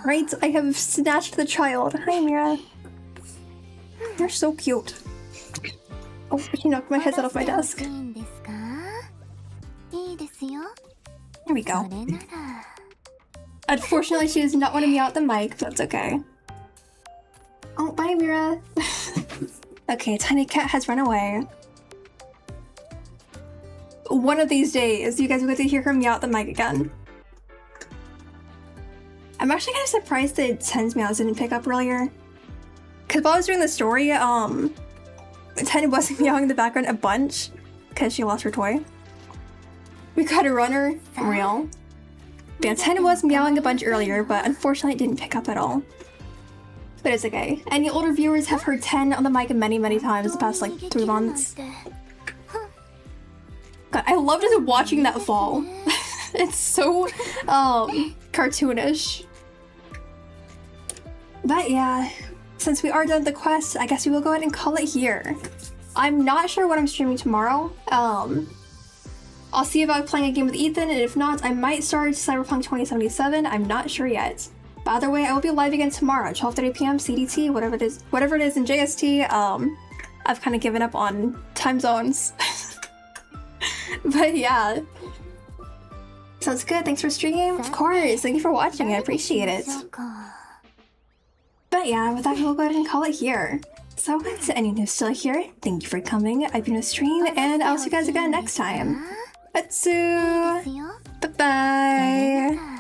Right, I have snatched the child. Hi, Mira. You're so cute. Oh, she knocked my headset off my desk. There we go. Unfortunately, she does not want to meow at the mic, but that's okay. Oh, bye, Mira. Okay, Tiny Cat has run away. One of these days, you guys will get to hear her meow at the mic again. I'm actually kind of surprised that Ten's meows didn't pick up earlier. Because while I was doing the story, Ten wasn't meowing in the background a bunch because she lost her toy. We got a runner, real. But yeah, Ten was meowing a bunch earlier, but unfortunately it didn't pick up at all. But it's okay. Any older viewers have heard 10 on the mic many, many times the past like 3 months. God, I love just watching that fall. It's so cartoonish. But yeah, since we are done with the quest, I guess we will go ahead and call it here. I'm not sure what I'm streaming tomorrow. I'll see about playing a game with Ethan, and if not, I might start Cyberpunk 2077. I'm not sure yet. But either way, I will be live again tomorrow at 12:30 p.m. CDT, whatever it is in JST. I've kind of given up on time zones. But yeah. Sounds good. Thanks for streaming. Of course. Thank you for watching. I appreciate it. But yeah, with that, we'll go ahead and call it here. So, to anyone who's still here, thank you for coming. I've been a stream, and I'll see you guys again next time. Atsu! Bye-bye!